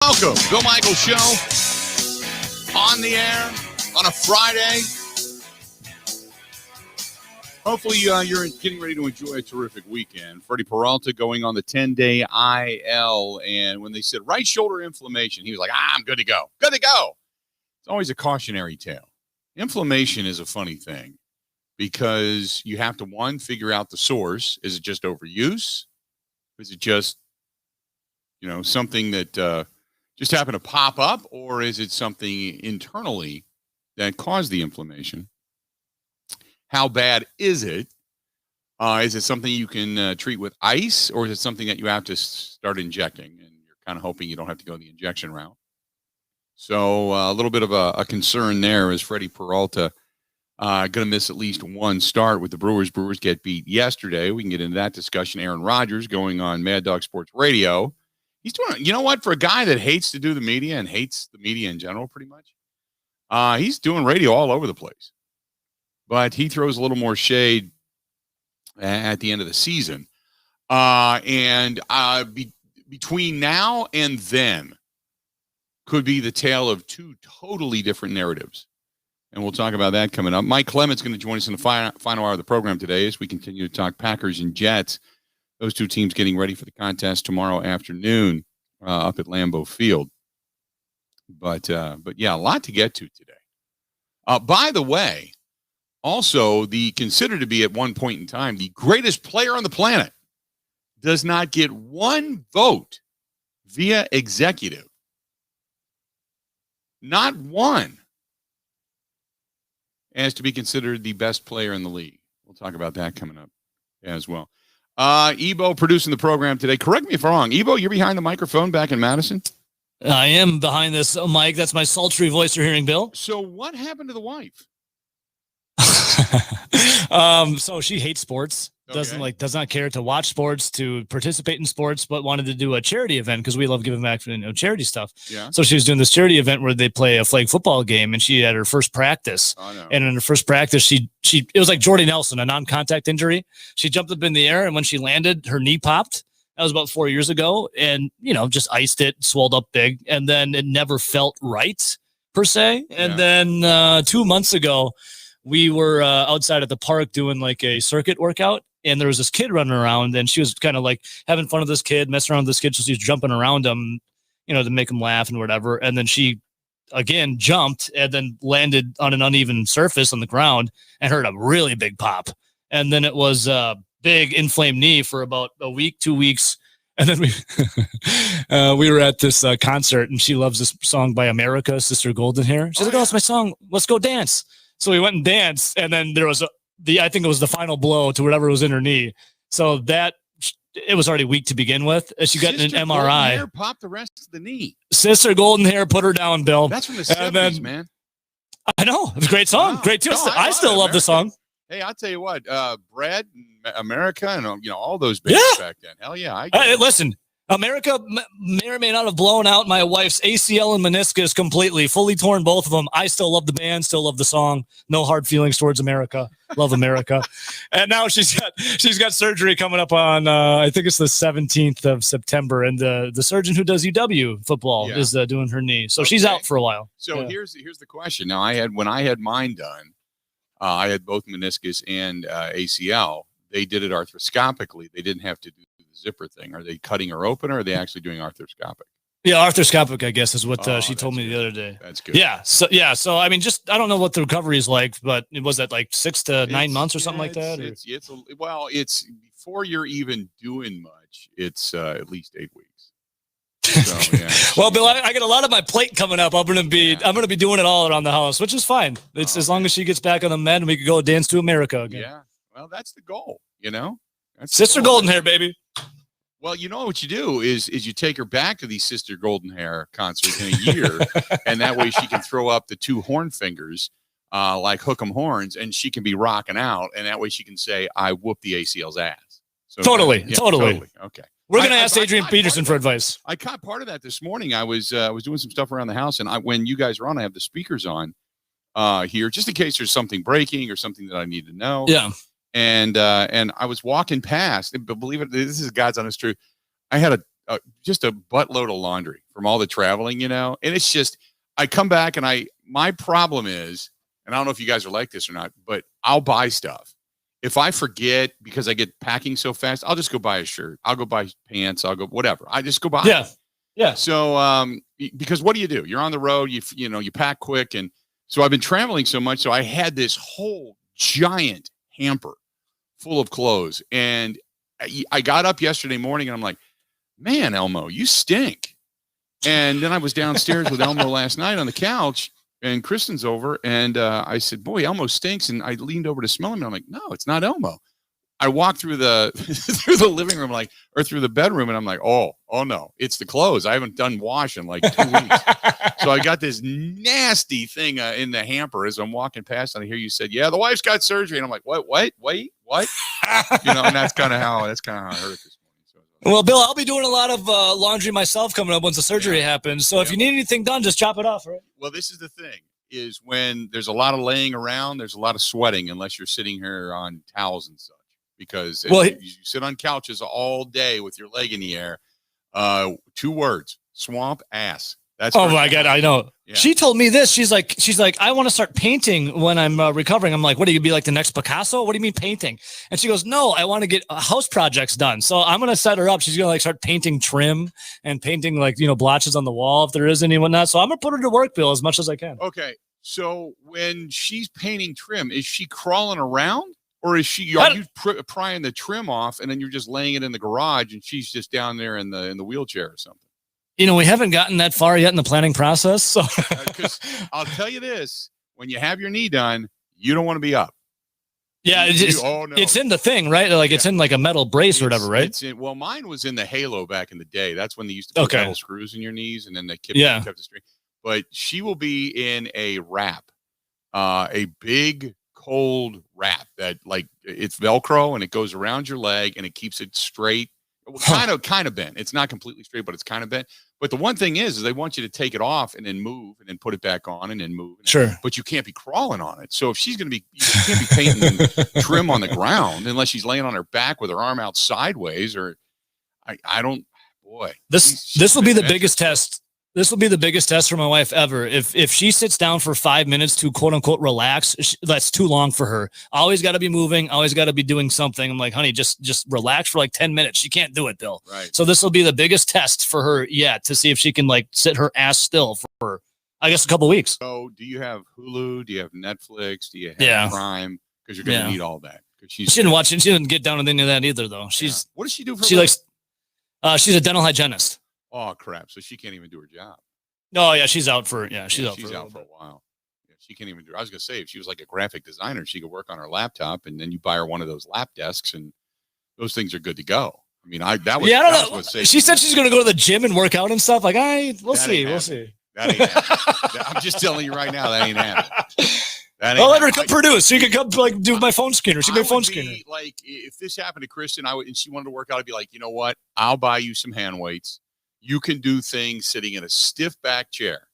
Welcome, Bill Michaels Show, on the air on a Friday. Hopefully you're getting ready to enjoy a terrific weekend. Freddie Peralta going on the 10-day IL, and when they said right shoulder inflammation, he was like, I'm good to go. Good to go. It's always a cautionary tale. Inflammation is a funny thing because you have to, one, figure out the source. Is it just overuse? Is it just, something that just happened to pop up, or is it something internally that caused the inflammation? How bad is it? Is it something you can treat with ice, or is it something that you have to start injecting, and you're kind of hoping you don't have to go the injection route? So a little bit of a concern there is Freddie Peralta going to miss at least one start with the Brewers. Brewers get beat yesterday. We can get into that discussion. Aaron Rodgers going on Mad Dog Sports Radio. He's doing, you know what, for a guy that hates to do the media and hates the media in general pretty much, he's doing radio all over the place. But he throws a little more shade at the end of the season. Between now and then could be the tale of two totally different narratives. And we'll talk about that coming up. Mike Clement's going to join us in the final hour of the program today as we continue to talk Packers and Jets. Those two teams getting ready for the contest tomorrow afternoon up at Lambeau Field. But yeah, a lot to get to today. By the way, also, the considered to be at one point in time the greatest player on the planet does not get one vote via executive. Not one. As to be considered the best player in the league. We'll talk about that coming up as well. Ebo producing the program today. Correct me if I'm wrong. Ebo, you're behind the microphone back in Madison? I am behind this mic. That's my sultry voice you're hearing, Bill. So what happened to the wife? So she hates sports. Does not care to watch sports, to participate in sports, but wanted to do a charity event because we love giving back to charity stuff. Yeah. So she was doing this charity event where they play a flag football game, and she had her first practice. Oh, no. And in her first practice, it was like Jordy Nelson, a non-contact injury. She jumped up in the air, and when she landed, her knee popped. That was about 4 years ago, and just iced it, swelled up big, and then it never felt right per se. And then 2 months ago, we were outside at the park doing like a circuit workout. And there was this kid running around, and she was kind of like having fun with this kid, messing around with this kid. So she was jumping around him, to make him laugh and whatever. And then she, again, jumped and then landed on an uneven surface on the ground and heard a really big pop. And then it was a big inflamed knee for about a week, 2 weeks. And then we were at this concert, and she loves this song by America, Sister Golden Hair. She's like, oh, it's my song. Let's go dance. So we went and danced, and then there was I think it was the final blow to whatever was in her knee. So that it was already weak to begin with. She got an MRI. Golden Hair popped the rest of the knee. Sister Golden Hair put her down, Bill. That's from the 70s, man. I know. It's a great song. Wow. Great tune. No, I still love the song. Hey, I'll tell you what, Brad, America, and all those bands back then. Hell yeah. Listen, America may or may not have blown out my wife's ACL and meniscus completely, fully torn both of them. I still love the band, still love the song. No hard feelings towards America. Love America. And now she's got surgery coming up on I think it's the 17th of September, and the surgeon who does UW football is doing her knee, so she's out for a while. So here's the question. Now when I had mine done, I had both meniscus and ACL. They did it arthroscopically. They didn't have to do the zipper thing. Are they cutting her open, or are they actually doing arthroscopic? Yeah, arthroscopic, I guess, is what she told me the other day. That's good. Yeah. So I mean, I don't know what the recovery is like, but was that like 6 to 9 months or something like that? It's before you're even doing much, it's at least 8 weeks. So, yeah. Well, Bill, I got a lot of my plate coming up. I'm gonna be doing it all around the house, which is fine. It's as long as she gets back on the mend and we can go dance to America again. Yeah. Well, that's the goal, That's Sister Golden Hair, baby. Well, what you do is you take her back to the Sister Golden Hair concert in a year, and that way she can throw up the 2 horn fingers like hook 'em horns, and she can be rocking out, and that way she can say, I whooped the ACL's ass. So Totally. Okay. We're going to ask Adrian Peterson for advice. I caught part of that this morning. I was doing some stuff around the house, and when you guys are on, I have the speakers on here just in case there's something breaking or something that I need to know. Yeah. And I was walking past, but believe it, this is God's honest truth. I had just a buttload of laundry from all the traveling, and it's just, I come back and my problem is, and I don't know if you guys are like this or not, but I'll buy stuff. If I forget because I get packing so fast, I'll just go buy a shirt. I'll go buy pants. I'll go whatever. I just go buy. Yeah. Yeah. So, because what do? You're on the road, you pack quick. And so I've been traveling so much. So I had this whole giant hamper full of clothes. And I got up yesterday morning and I'm like, man, Elmo, you stink. And then I was downstairs with Elmo last night on the couch and Kristen's over. And I said, boy, Elmo stinks. And I leaned over to smell him. And I'm like, no, it's not Elmo. I walked through the through the living room, or through the bedroom, and I'm like, oh no, it's the clothes. I haven't done wash in like 2 weeks. So I got this nasty thing in the hamper as I'm walking past, and I hear you said, yeah, the wife's got surgery, and I'm like, what? Wait, what? And that's kind of how I heard it this morning. So, well, Bill, I'll be doing a lot of laundry myself coming up once the surgery happens. So if you need anything done, just chop it off, right? Well, this is the thing. Is when there's a lot of laying around, there's a lot of sweating unless you're sitting here on towels and such. Because you sit on couches all day with your leg in the air. 2 words: swamp ass. That's my God, I know. Yeah. She told me this. She's like, I want to start painting when I'm recovering. I'm like, what, are you gonna be like the next Picasso? What do you mean painting? And she goes, no, I want to get house projects done. So I'm gonna set her up. She's gonna start painting trim and painting blotches on the wall if there is any and whatnot. So I'm gonna put her to work, Bill, as much as I can. Okay. So when she's painting trim, is she crawling around? Or are you prying the trim off and then you're just laying it in the garage and she's just down there in the wheelchair or something? We haven't gotten that far yet in the planning process. So, because I'll tell you this: when you have your knee done, you don't want to be up. Yeah, it's in the thing, right? It's in like a metal brace or whatever, right? Well, mine was in the Halo back in the day. That's when they used to put metal screws in your knees and then they kept the string. But she will be in a wrap, a big cold wrap that it's Velcro and it goes around your leg and it keeps it straight. Kind of bent. It's not completely straight, but it's kind of bent. But the one thing is they want you to take it off and then move and then put it back on and then move. Sure. But you can't be crawling on it. So if she's going to you can't be painting trim on the ground unless she's laying on her back with her arm out sideways or I don't, boy. This will be the biggest test. This will be the biggest test for my wife ever. If she sits down for 5 minutes to quote unquote relax, that's too long for her. Always got to be moving. Always got to be doing something. I'm like, honey, just relax for 10 minutes. She can't do it, Bill. Right. So this will be the biggest test for her yet to see if she can sit her ass still for, I guess, a couple weeks. So do you have Hulu? Do you have Netflix? Do you have Prime? Because you're going to need all that. She didn't watch it. She didn't get down with any of that either, though. What does she do for? She's a dental hygienist. Oh crap! So she can't even do her job. No, she's out for she's out for a while. Yeah, she can't even do. I was gonna say if she was like a graphic designer, she could work on her laptop, and then you buy her one of those lap desks, and those things are good to go. I mean, I don't know. She said she's gonna go to the gym and work out and stuff. We'll see. That ain't happening. I'm just telling you right now, that ain't happening. I'll let her come produce. She could come do my phone screener. She can be a phone screener. If this happened to Kristen, and she wanted to work out, I'd be like, you know what? I'll buy you some hand weights. You can do things sitting in a stiff back chair,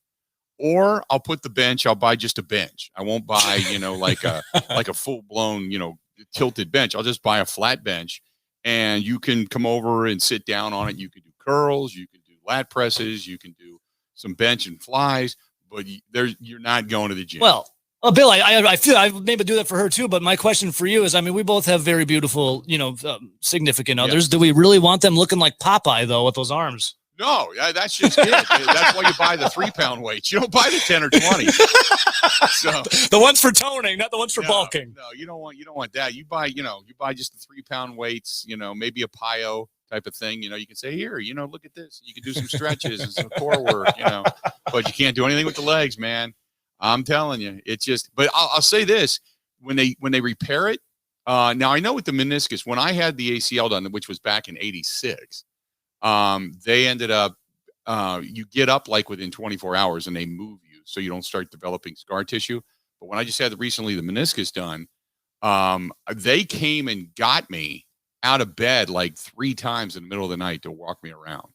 or I'll put the bench. I'll buy just a bench. I won't buy, like a full blown, tilted bench. I'll just buy a flat bench, and you can come over and sit down on it. You can do curls, you can do lat presses, you can do some bench and flies, but you're not going to the gym. Well, Bill, I feel I maybe do that for her too. But my question for you is, we both have very beautiful, significant others. Do we really want them looking like Popeye though with those arms? No, that's just it. That's why you buy the 3-pound weights. You don't buy the 10 or 20. So the ones for toning, not the ones for bulking. No, you don't want that. You buy just the 3-pound weights. Maybe a PIO type of thing. You can say here, look at this. You can do some stretches and some core work. But you can't do anything with the legs, man. I'm telling you, it's just. But I'll say this: when they repair it. Now I know with the meniscus, when I had the ACL done, which was back in '86. They ended up, you get up within 24 hours and they move you so you don't start developing scar tissue. But when I just had recently the meniscus done, they came and got me out of bed 3 times in the middle of the night to walk me around.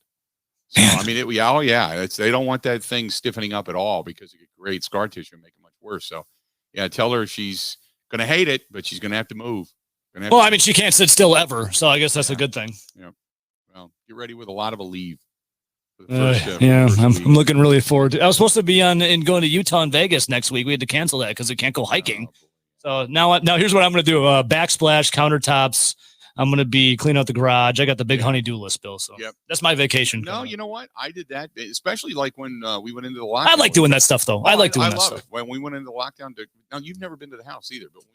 So, they don't want that thing stiffening up at all because it could create scar tissue and make it much worse. So tell her she's going to hate it, but she's going to have to move. She can't sit still ever. So I guess that's a good thing. Yeah. Well, get ready with a lot of a leave. First, I'm looking really forward to. I was supposed to be on and going to Utah and Vegas next week. We had to cancel that because we can't go hiking. So now here's what I'm going to do: backsplash, countertops. I'm going to be clean out the garage. I got the big honeydew list, Bill. So that's my vacation. No, you know what? I did that, especially like when we went into the lockdown. I like doing that stuff, though. I like doing that stuff. It. When we went into the lockdown, now you've never been to the house either, but when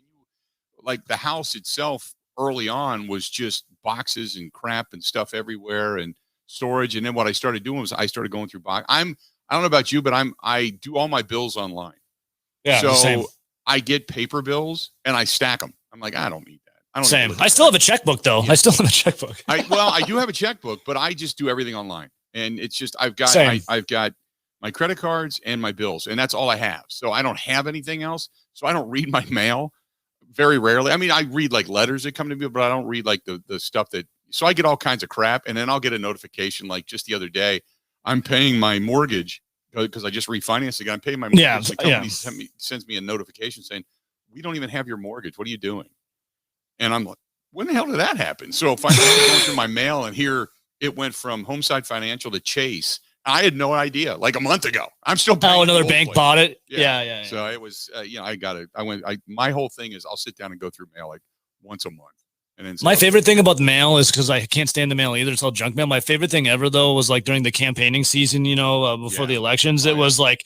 like the house itself early on was just boxes and crap and stuff everywhere and storage. And then what I started doing was I started going through box. I don't know about you, but I do all my bills online. Yeah. So same. I get paper bills and I stack them. I'm like, I don't need that. Same. I still have a checkbook though. Yeah. I still have a checkbook. I do have a checkbook, but I just do everything online. And it's just I've got my credit cards and my bills, and that's all I have. So I don't have anything else. So I don't read my mail very rarely. I mean, I read like letters that come to me, but I don't read like the stuff that. So I get all kinds of crap, and then I'll get a notification like just the other day, I'm paying my mortgage because I just refinanced again. I'm paying my mortgage. Yeah, the company sends me a notification saying, "We don't even have your mortgage. What are you doing?" And I'm like, when the hell did that happen? So finally I'm going through my mail, and here it went from Homeside Financial to Chase. I had no idea. Like a month ago, I'm still paying. Oh, another bank bought it. Yeah. So it was, I got it. My whole thing is I'll sit down and go through mail like once a month. And then my favorite thing about the mail is because I can't stand the mail either. It's all junk mail. My favorite thing ever though was like during the campaigning season, before the elections, it was like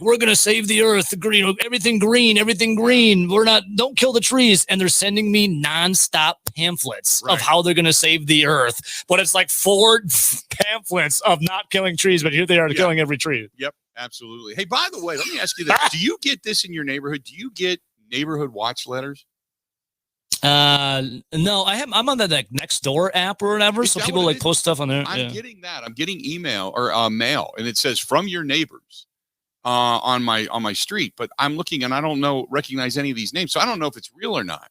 we're gonna save the earth, green, everything green. Don't kill the trees, and they're sending me nonstop pamphlets of how they're gonna save the earth. But it's like 4 pamphlets of not killing trees, but here they are killing every tree. Yep, absolutely. Hey, by the way, let me ask you this: do you get this in your neighborhood? Do you get neighborhood watch letters? No, I'm on the like Nextdoor app or whatever. So people like post stuff on there. I'm getting that. I'm getting email or mail, and it says from your neighbors on my street. But I'm looking, and I don't recognize any of these names, so I don't know if it's real or not.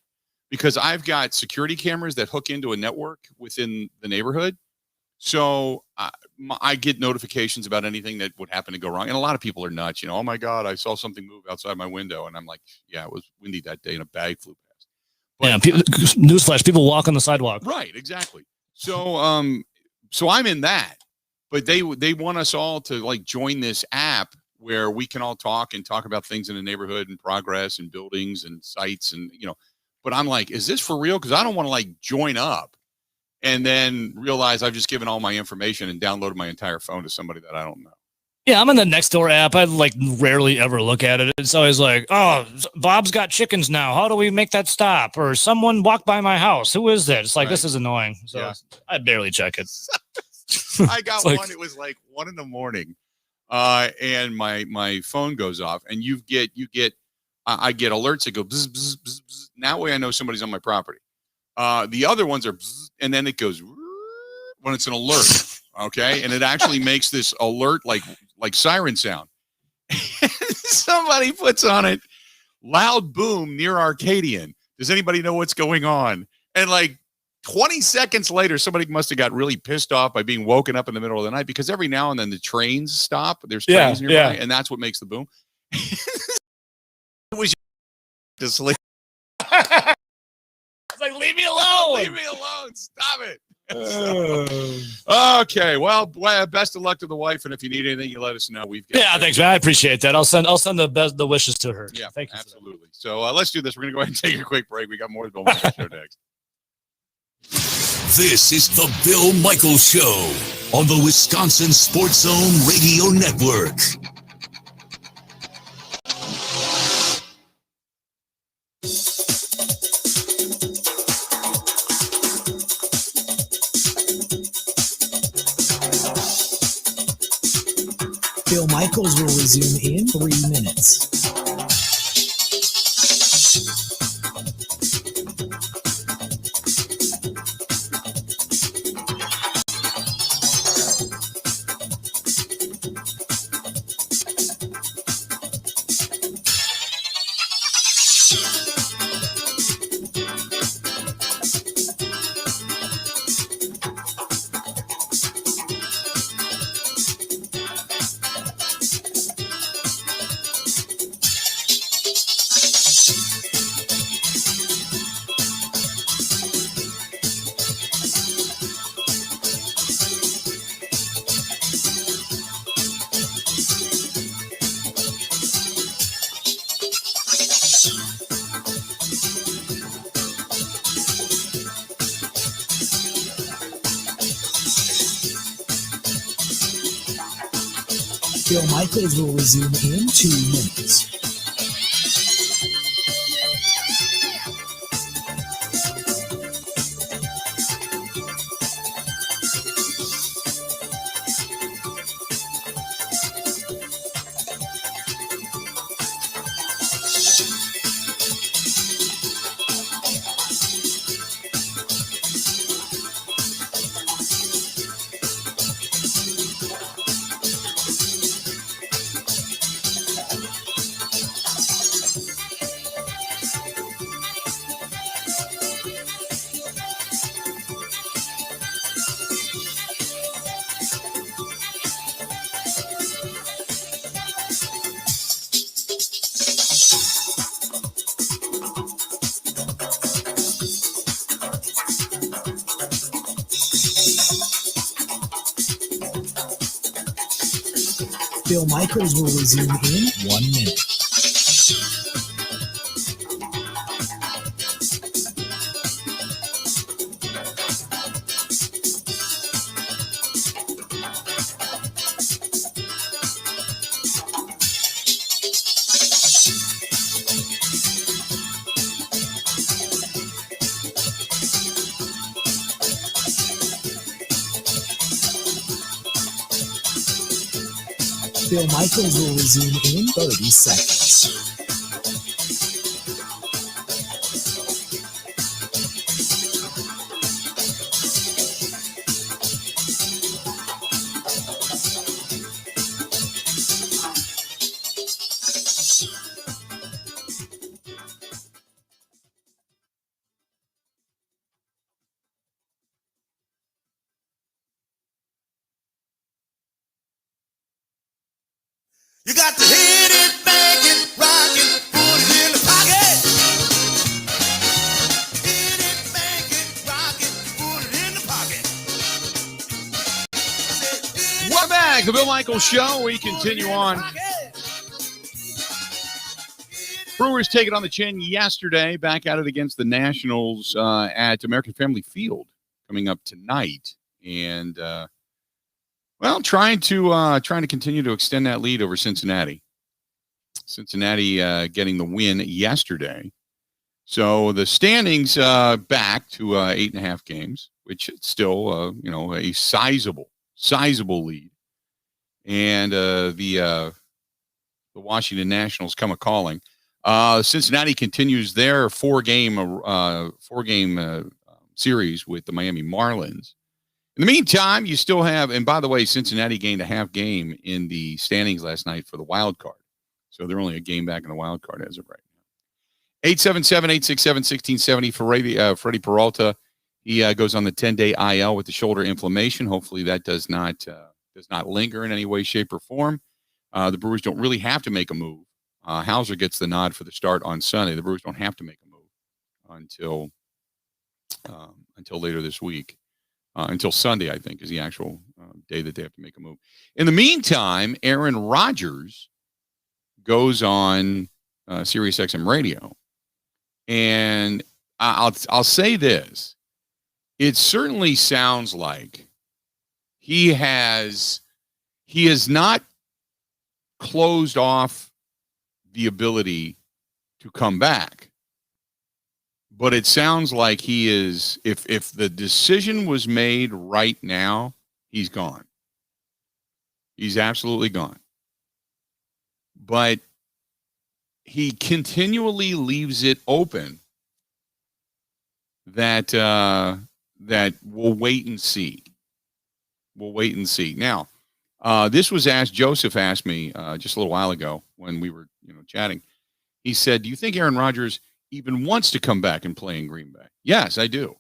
Because I've got security cameras that hook into a network within the neighborhood, so I get notifications about anything that would happen to go wrong. And a lot of people are nuts. Oh my God, I saw something move outside my window, and I'm like, yeah, it was windy that day, and a bag flew. Newsflash: people walk on the sidewalk. Right, exactly. So I'm in that, but they want us all to like join this app where we can all talk about things in the neighborhood and progress and buildings and sites and But I'm like, is this for real? Because I don't want to like join up and then realize I've just given all my information and downloaded my entire phone to somebody that I don't know. Yeah, I'm in the Nextdoor app. I like rarely ever look at it. It's always like, oh, Bob's got chickens now. How do we make that stop? Or someone walked by my house. Who is that? It's like, This is annoying. So I barely check it. I got one. It was like 1 a.m. And my phone goes off, and I get alerts that go bzz, bzz, bzz, bzz. That way I know somebody's on my property. The other ones are bzz, and then it goes when it's an alert. Okay, and it actually makes this alert like siren sound. Somebody puts on it loud boom near Arcadian. Does anybody know what's going on? And like 20 seconds later, somebody must have got really pissed off by being woken up in the middle of the night, because every now and then the trains stop. There's trains nearby, and that's what makes the boom. It was to sleep. It's like, leave me alone. Leave me alone. Stop it. Okay, well, best of luck to the wife, and if you need anything, you let us know. Thanks, man. I appreciate that. I'll send the wishes to her. Yeah, thank you. Absolutely. So let's do this. We're gonna go ahead and take a quick break. We got more of the Bill Michaels Show next. This is the Bill Michaels Show on the Wisconsin Sports Zone Radio Network. Bill Michaels will resume in 3 minutes. Bill Michaels will resume in 2 minutes. Bill Michaels will resume in 1 minute. Bill Michaels will resume in 30 seconds. You got to hit it, bang it, rock it, put it in the pocket. Hit it, bang it, rock it, put it in the pocket. Welcome back, the Bill Michaels Show. We continue on. Brewers take it on the chin yesterday, back at it against the Nationals at American Family Field coming up tonight. And, well, trying to continue to extend that lead over Cincinnati. Cincinnati getting the win yesterday. So the standings back to 8.5 games, which is still, a sizable lead. And the Washington Nationals come a-calling. Cincinnati continues their four-game series with the Miami Marlins. In the meantime, you still have, and by the way, Cincinnati gained a half game in the standings last night for the wild card. So they're only a game back in the wild card as of right now. 877-867-1670 for Freddie Peralta. He goes on the 10-day IL with the shoulder inflammation. Hopefully that does not linger in any way, shape, or form. The Brewers don't really have to make a move. Hauser gets the nod for the start on Sunday. The Brewers don't have to make a move until later this week. Until Sunday, I think, is the actual day that they have to make a move. In the meantime, Aaron Rodgers goes on Sirius XM radio, and I'll say this: it certainly sounds like he has not closed off the ability to come back. But it sounds like he is, if the decision was made right now, he's gone. He's absolutely gone. But he continually leaves it open that we'll wait and see. We'll wait and see. Now, this was asked, Joseph asked me just a little while ago when we were chatting. He said, do you think Aaron Rodgers even wants to come back and play in Green Bay? Yes, I do.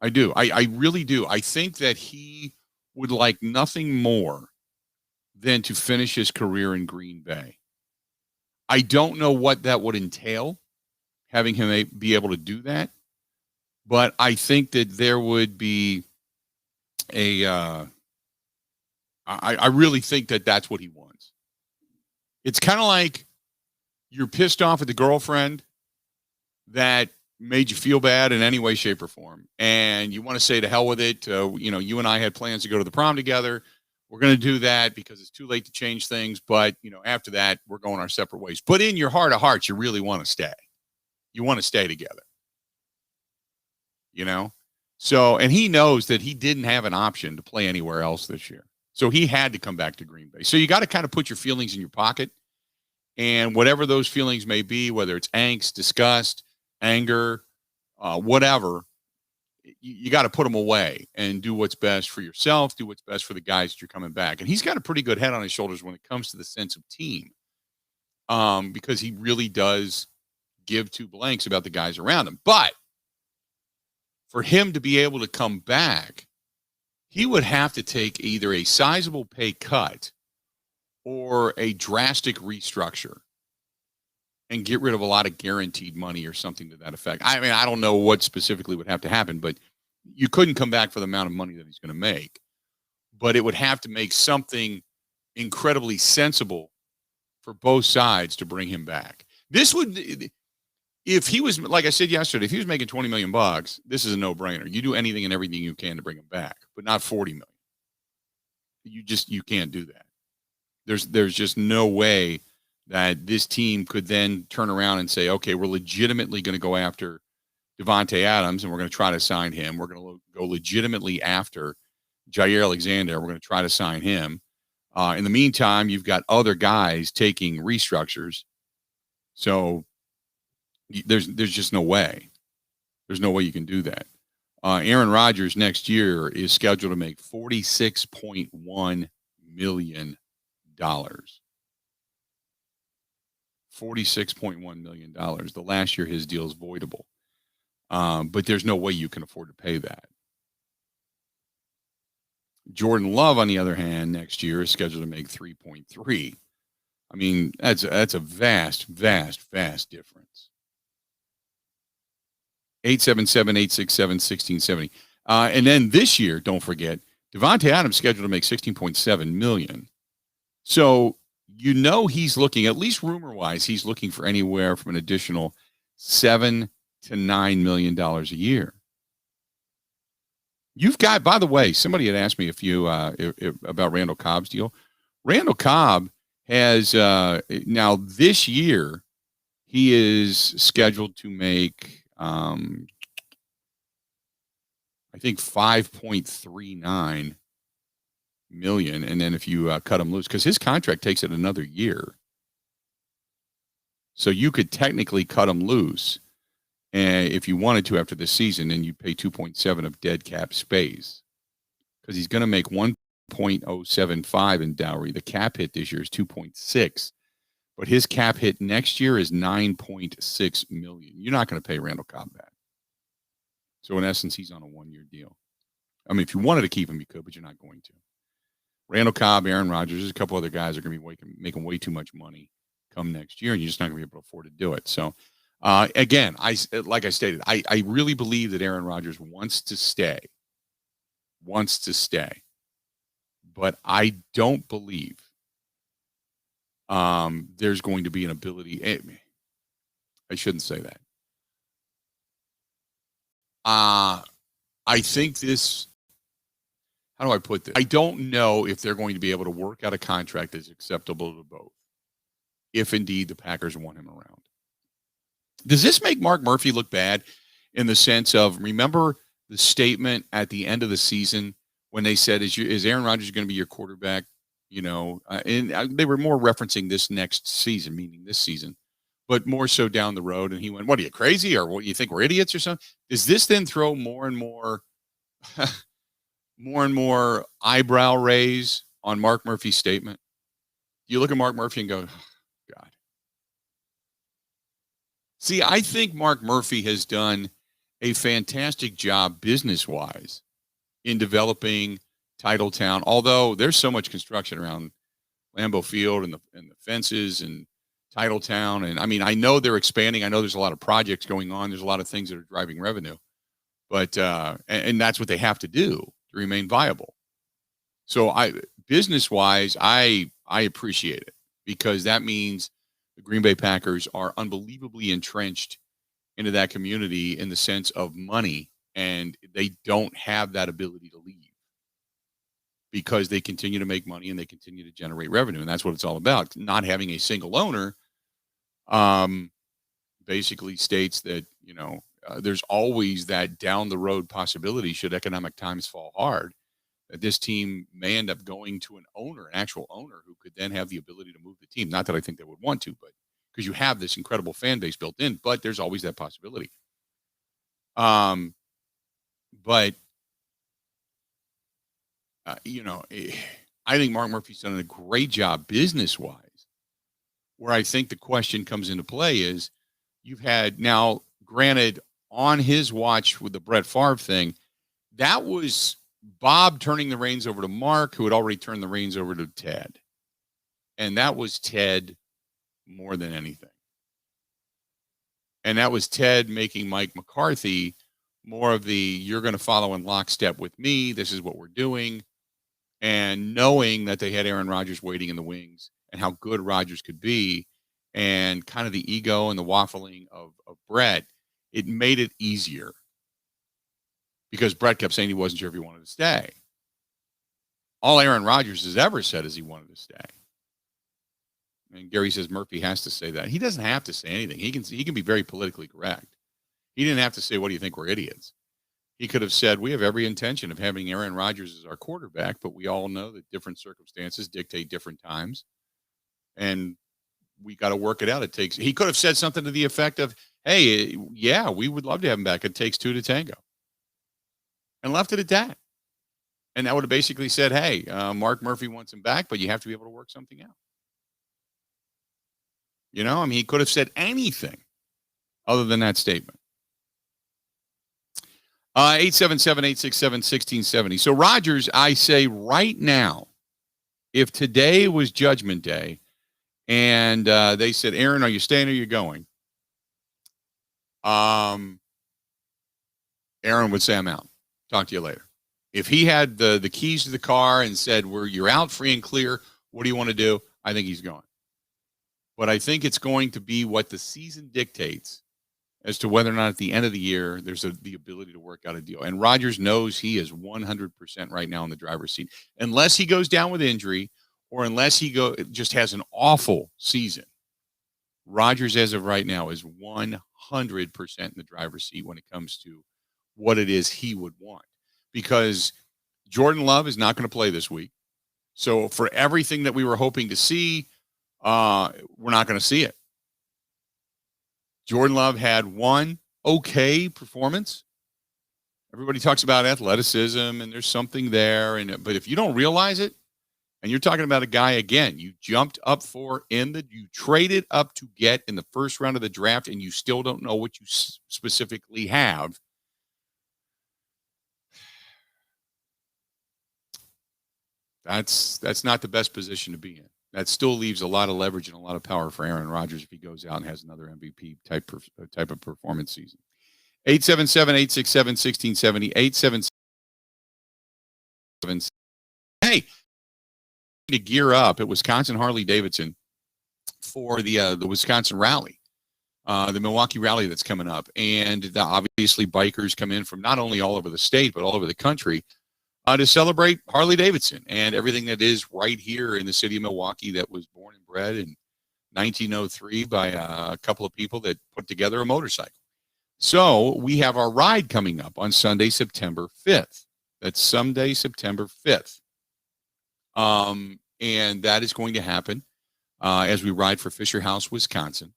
I really do. I think that he would like nothing more than to finish his career in Green Bay. I don't know what that would entail, having him be able to do that. But I think that there would be I really think that that's what he wants. It's kind of like you're pissed off at the girlfriend that made you feel bad in any way, shape, or form. And you want to say to hell with it. You and I had plans to go to the prom together. we're going to do that because it's too late to change things. But, after that, we're going our separate ways. But in your heart of hearts, you really want to stay. You want to stay together. So, and he knows that he didn't have an option to play anywhere else this year. So he had to come back to Green Bay. So you got to kind of put your feelings in your pocket. And whatever those feelings may be, whether it's angst, disgust, anger, whatever, you got to put them away and do what's best for yourself, do what's best for the guys that you're coming back. And he's got a pretty good head on his shoulders when it comes to the sense of team, because he really does give two blanks about the guys around him. But for him to be able to come back, he would have to take either a sizable pay cut or a drastic restructure and get rid of a lot of guaranteed money or something to that effect. I mean, I don't know what specifically would have to happen, but you couldn't come back for the amount of money that he's going to make. But it would have to make something incredibly sensible for both sides to bring him back. This would, if he was, like I said yesterday, if he was making $20 million, this is a no-brainer. You do anything and everything you can to bring him back, but not $40 million. You can't do that. There's just no way that this team could then turn around and say, okay, we're legitimately going to go after Devontae Adams and we're going to try to sign him. We're going to go legitimately after Jair Alexander. We're going to try to sign him. In the meantime, you've got other guys taking restructures. So there's just no way. There's no way you can do that. Aaron Rodgers next year is scheduled to make $46.1 million. $46.1 million. The last year his deal is voidable. But there's no way you can afford to pay that. Jordan Love, on the other hand, next year is scheduled to make 3.3. I mean, that's a vast, vast, vast difference. 877-867-1670. And then this year, don't forget, Devontae Adams scheduled to make $16.7 million. So, he's looking, at least rumor-wise, he's looking for anywhere from an additional $7 to $9 million a year. You've got, by the way, somebody had asked me about Randall Cobb's deal. Randall Cobb has, now this year, he is scheduled to make, I think, $5.39 million. And then if you cut him loose, because his contract takes it another year. So you could technically cut him loose if you wanted to after this season, and you pay 2.7 of dead cap space, because he's going to make 1.075 in dowry. The cap hit this year is 2.6, but his cap hit next year is 9.6 million. You're not going to pay Randall Cobb that. So in essence, he's on a 1-year deal. I mean, if you wanted to keep him, you could, but you're not going to. Randall Cobb, Aaron Rodgers, there's a couple other guys that are going to be making way too much money come next year, and you're just not going to be able to afford to do it. So, again, like I stated, I really believe that Aaron Rodgers wants to stay. But I don't believe there's going to be an ability. I shouldn't say that. I think this, how do I put this? I don't know if they're going to be able to work out a contract that's acceptable to both, if indeed the Packers want him around. Does this make Mark Murphy look bad in the sense of, remember the statement at the end of the season when they said, is Aaron Rodgers going to be your quarterback? And they were more referencing this next season, meaning this season, but more so down the road. And he went, what, are you crazy? Or what, you think we're idiots or something? Does this then throw more and more eyebrow raise on Mark Murphy's statement? You look at Mark Murphy and go, oh, God. See, I think Mark Murphy has done a fantastic job business-wise in developing Titletown, although there's so much construction around Lambeau Field and the fences and Titletown. And I mean, I know they're expanding. I know there's a lot of projects going on. There's a lot of things that are driving revenue, but, and that's what they have to do to remain viable. So business-wise, I appreciate it, because that means the Green Bay Packers are unbelievably entrenched into that community in the sense of money, and they don't have that ability to leave. because they continue to make money and they continue to generate revenue. And that's what it's all about. Not having a single owner basically states that, there's always that down the road possibility, should economic times fall hard, that this team may end up going to an actual owner who could then have the ability to move the team. Not that I think they would want to, but because you have this incredible fan base built in, but there's always that possibility. But I think Mark Murphy's done a great job business-wise. Where I think the question comes into play is, you've had now, granted, on his watch with the Brett Favre thing, that was Bob turning the reins over to Mark, who had already turned the reins over to Ted. And that was Ted more than anything. And that was Ted making Mike McCarthy more of the, you're going to follow in lockstep with me. This is what we're doing. And knowing that they had Aaron Rodgers waiting in the wings and how good Rodgers could be, and kind of the ego and the waffling of Brett, it made it easier. Because Brett kept saying he wasn't sure if he wanted to stay. All Aaron Rodgers has ever said is he wanted to stay. And Gary says Murphy has to say that. He doesn't have to say anything. He can be very politically correct. He didn't have to say, what do you think, we're idiots? He could have said, we have every intention of having Aaron Rodgers as our quarterback, but we all know that different circumstances dictate different times. And we got to work it out. He could have said something to the effect of, hey, yeah, we would love to have him back. It takes two to tango. And left it at that. And that would have basically said, hey, Mark Murphy wants him back, but you have to be able to work something out. He could have said anything other than that statement. 877-867-1670. So Rodgers, I say right now, if today was Judgment Day and they said, Aaron, are you staying or are you going? Aaron would say, I'm out. Talk to you later. If he had the keys to the car and said, you're out free and clear, what do you want to do? I think he's going. But I think it's going to be what the season dictates as to whether or not at the end of the year there's the ability to work out a deal. And Rodgers knows he is 100% right now in the driver's seat. Unless he goes down with injury or unless he just has an awful season, Rodgers, as of right now, is 100% in the driver's seat when it comes to what it is he would want. Because Jordan Love is not going to play this week. So for everything that we were hoping to see, we're not going to see it. Jordan Love had one okay performance. Everybody talks about athleticism, and there's something there. But if you don't realize it, and you're talking about a guy, again, you jumped up you traded up to get in the first round of the draft, and you still don't know what you specifically have. That's not the best position to be in. That still leaves a lot of leverage and a lot of power for Aaron Rodgers if he goes out and has another MVP type of performance season. 877-867-1670. 877. Hey, to gear up at Wisconsin Harley-Davidson for the Wisconsin Rally, the Milwaukee Rally that's coming up. And obviously bikers come in from not only all over the state, but all over the country to celebrate Harley-Davidson and everything that is right here in the city of Milwaukee, that was born and bred in 1903 by a couple of people that put together a motorcycle. So we have our ride coming up on Sunday, September 5th. That's Sunday, September 5th. And that is going to happen as we ride for Fisher House, Wisconsin.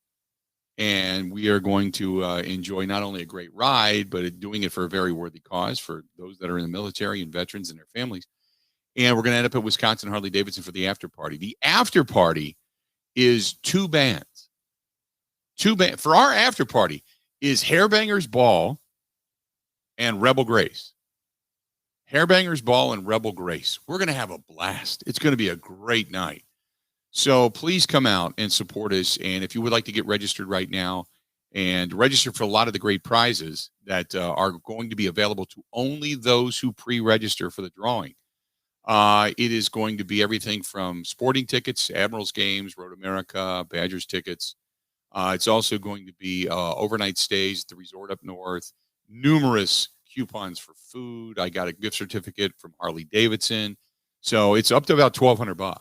And we are going to enjoy not only a great ride, but doing it for a very worthy cause for those that are in the military and veterans and their families. And we're going to end up at Wisconsin Harley-Davidson for the after party. The after party is two bands. For our after party is Hairbangers Ball and Rebel Grace. Hairbangers Ball and Rebel Grace. We're going to have a blast. It's going to be a great night. So please come out and support us. And if you would like to get registered right now and register for a lot of the great prizes that are going to be available to only those who pre-register for the drawing. It is going to be everything from sporting tickets, Admirals games, Road America, Badgers tickets. It's also going to be overnight stays at the resort up north, numerous coupons for food. I got a gift certificate from Harley Davidson. So it's up to about $1,200.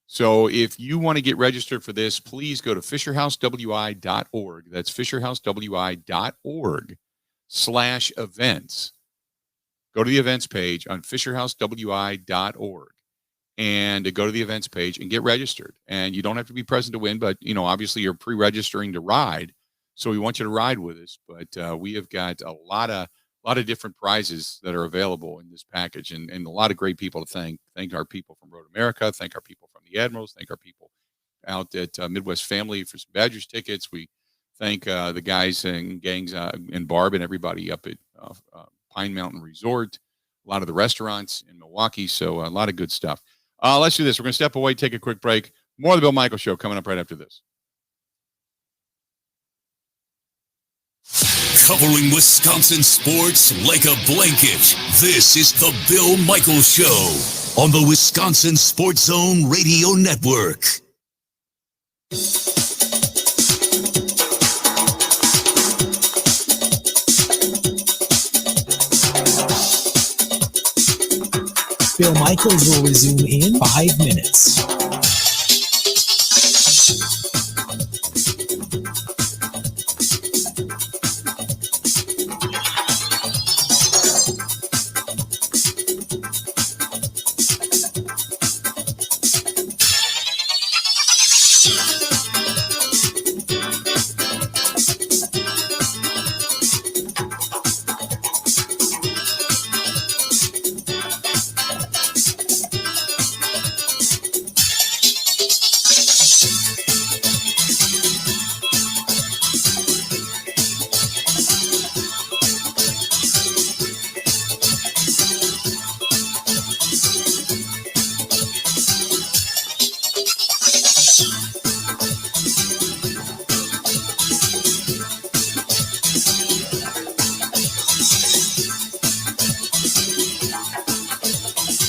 So if you want to get registered for this, please go to fisherhousewi.org. That's fisherhousewi.org/events. Go to the events page on fisherhousewi.org and go to the events page and get registered. And you don't have to be present to win, but, obviously you're pre-registering to ride. So we want you to ride with us. But we have got a lot of different prizes that are available in this package, and a lot of great people to thank. Thank our people from Road America. Thank our people from the Admirals. Thank our people out at Midwest Family for some Badgers tickets. We thank the guys and gangs and Barb and everybody up at Pine Mountain Resort, a lot of the restaurants in Milwaukee. So a lot of good stuff. Let's do this. We're going to step away, take a quick break. More of the Bill Michaels Show coming up right after this. Covering Wisconsin sports like a blanket. This is the Bill Michaels Show on the Wisconsin Sports Zone Radio Network. Bill Michaels will resume in 5 minutes.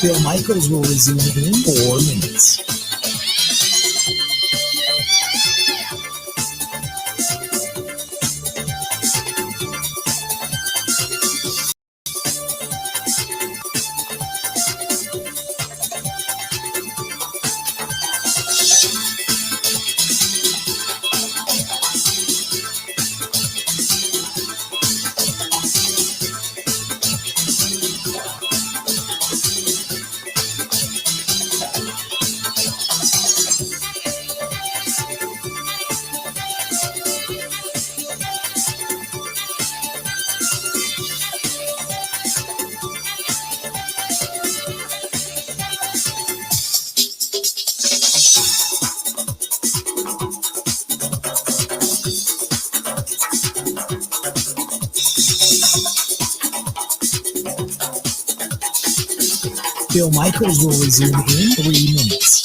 Bill Michaels will resume in 4 minutes. Bill Michaels will resume in 3 minutes.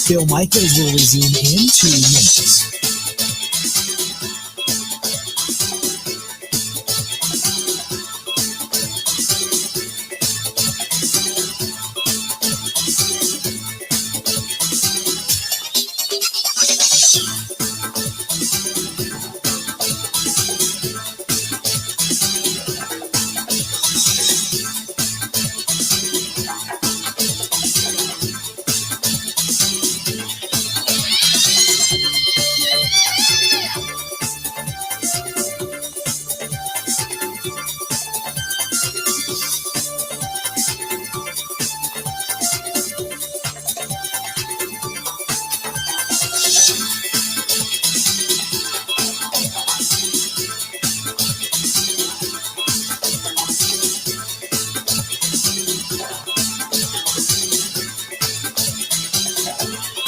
Bill Michaels will resume in 2 minutes.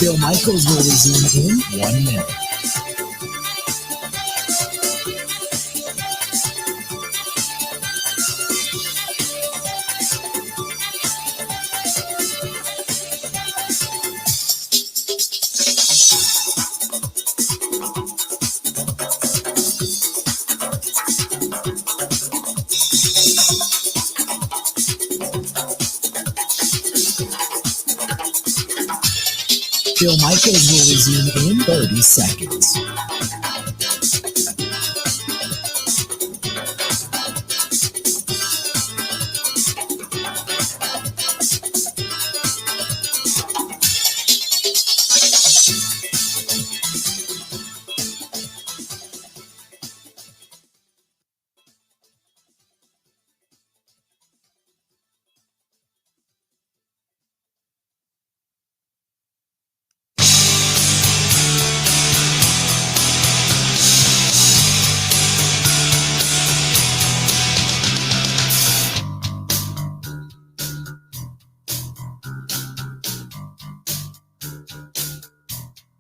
Bill Michaels will resume in 1 minute. Bill Michaels will resume in 30 seconds.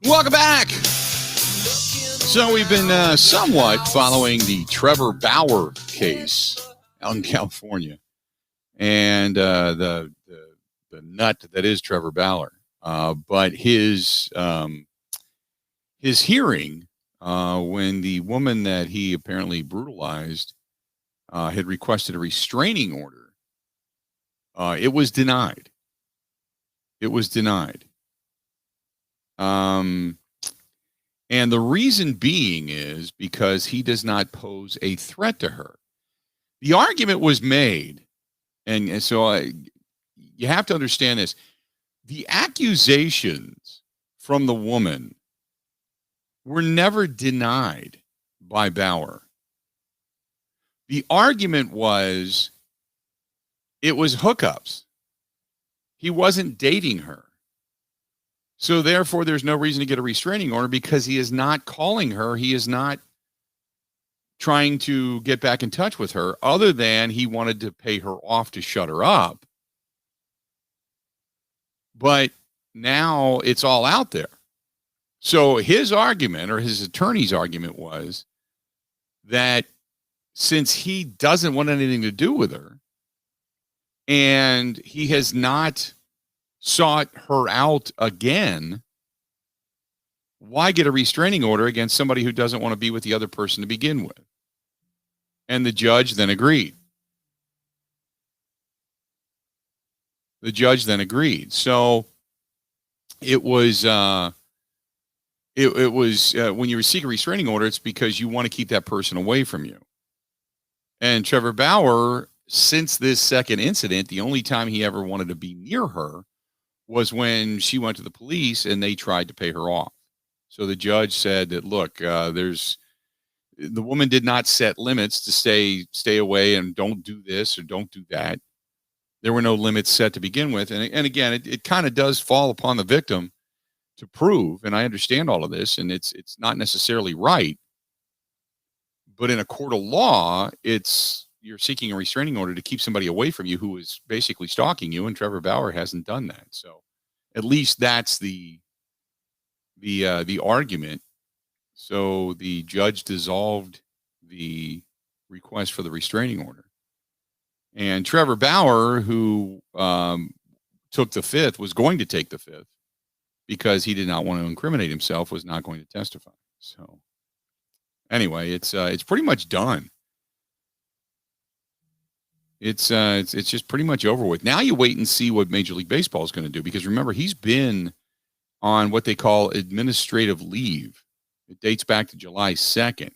Welcome back. So we've been somewhat following the Trevor Bauer case out in California, and the nut that is Trevor Bauer. But his hearing when the woman that he apparently brutalized had requested a restraining order, it was denied. It was denied. And the reason being is because he does not pose a threat to her. The argument was made, and so you have to understand this. The accusations from the woman were never denied by Bauer. The argument was it was hookups. He wasn't dating her. So therefore, there's no reason to get a restraining order because he is not calling her. He is not trying to get back in touch with her other than he wanted to pay her off to shut her up. But now it's all out there. So his argument, or his attorney's argument, was that since he doesn't want anything to do with her and he has not sought her out again, why get a restraining order against somebody who doesn't want to be with the other person to begin with? And the judge then agreed. So it was when you seek a restraining order, it's because you want to keep that person away from you. And Trevor Bauer, since this second incident, the only time he ever wanted to be near her was when she went to the police and they tried to pay her off. So the judge said that, look, the woman did not set limits to stay away and don't do this or don't do that. There were no limits set to begin with. And again, it kind of does fall upon the victim to prove, and I understand all of this, and it's not necessarily right. But in a court of law, you're seeking a restraining order to keep somebody away from you who is basically stalking you, and Trevor Bauer hasn't done that. So at least that's the argument. So the judge dissolved the request for the restraining order. And Trevor Bauer, who took the fifth, was going to take the fifth because he did not want to incriminate himself, was not going to testify. So anyway, it's pretty much done. It's just pretty much over with. Now you wait and see what Major League Baseball is going to do, because remember, he's been on what they call administrative leave. It dates back to July 2nd.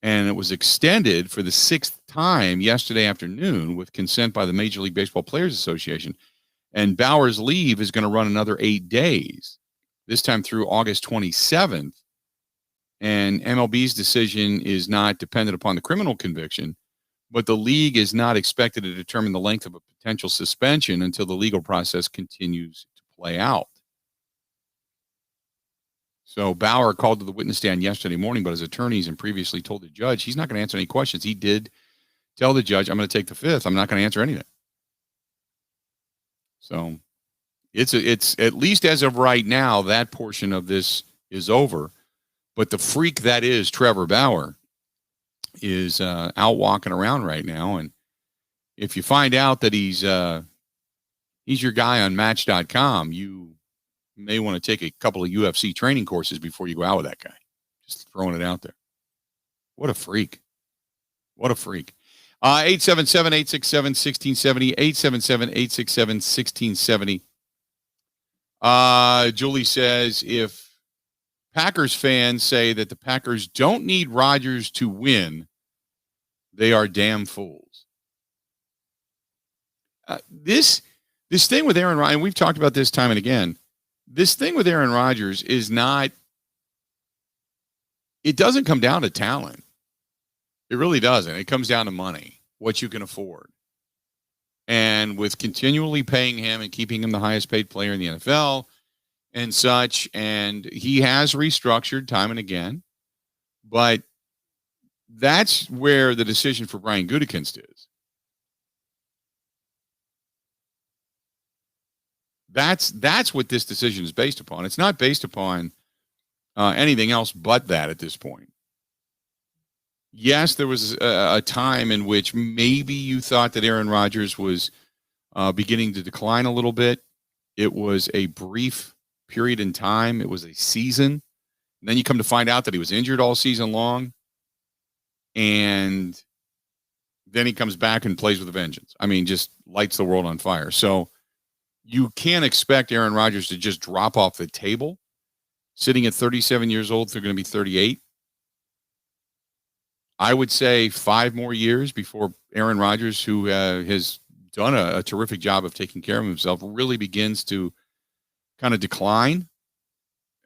And it was extended for the 6th time yesterday afternoon with consent by the Major League Baseball Players Association. And Bauer's leave is going to run another 8 days, this time through August 27th. And MLB's decision is not dependent upon the criminal conviction, but the league is not expected to determine the length of a potential suspension until the legal process continues to play out. So Bauer called to the witness stand yesterday morning, but his attorneys and previously told the judge he's not going to answer any questions. He did tell the judge, I'm going to take the fifth. I'm not going to answer anything. So It's at least as of right now, that portion of this is over. But the freak that is Trevor Bauer is out walking around right now. And if you find out that he's your guy on Match.com, you may want to take a couple of UFC training courses before you go out with that guy. Just throwing it out there. What a freak. What a freak. 877-867-1670, 877-867-1670. Julie says, if Packers fans say that the Packers don't need Rodgers to win, they are damn fools. This thing with Aaron Rodgers, and we've talked about this time and again, this thing with Aaron Rodgers is not, it doesn't come down to talent. It really doesn't. It comes down to money, what you can afford. And with continually paying him and keeping him the highest paid player in the NFL and such, and he has restructured time and again, but that's where the decision for Brian Gutekunst is. That's what this decision is based upon. It's not based upon anything else but that at this point. Yes, there was a time in which maybe you thought that Aaron Rodgers was beginning to decline a little bit. It was a brief period in time. It was a season. And then you come to find out that he was injured all season long. And then he comes back and plays with a vengeance. I mean, just lights the world on fire. So you can't expect Aaron Rodgers to just drop off the table. Sitting at 37 years old, they're going to be 38. I would say 5 more years before Aaron Rodgers, who has done a terrific job of taking care of himself, really begins to kind of decline.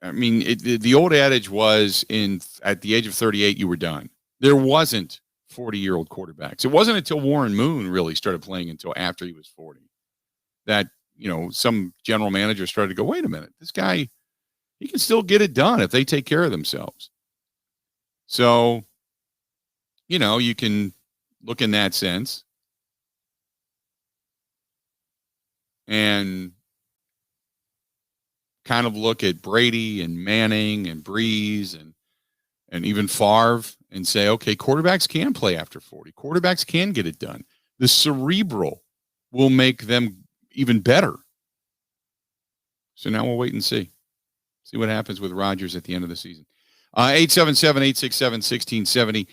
I mean, the old adage was at the age of 38, you were done. There wasn't 40-year-old quarterbacks. It wasn't until Warren Moon really started playing until after he was 40 that, some general manager started to go, wait a minute, this guy, he can still get it done if they take care of themselves. So, you can look in that sense. And kind of look at Brady and Manning and Breeze and even Favre and say, okay, quarterbacks can play after 40. Quarterbacks can get it done. The cerebral will make them even better. So now we'll wait and see what happens with Rodgers at the end of the season. 877-867-1670.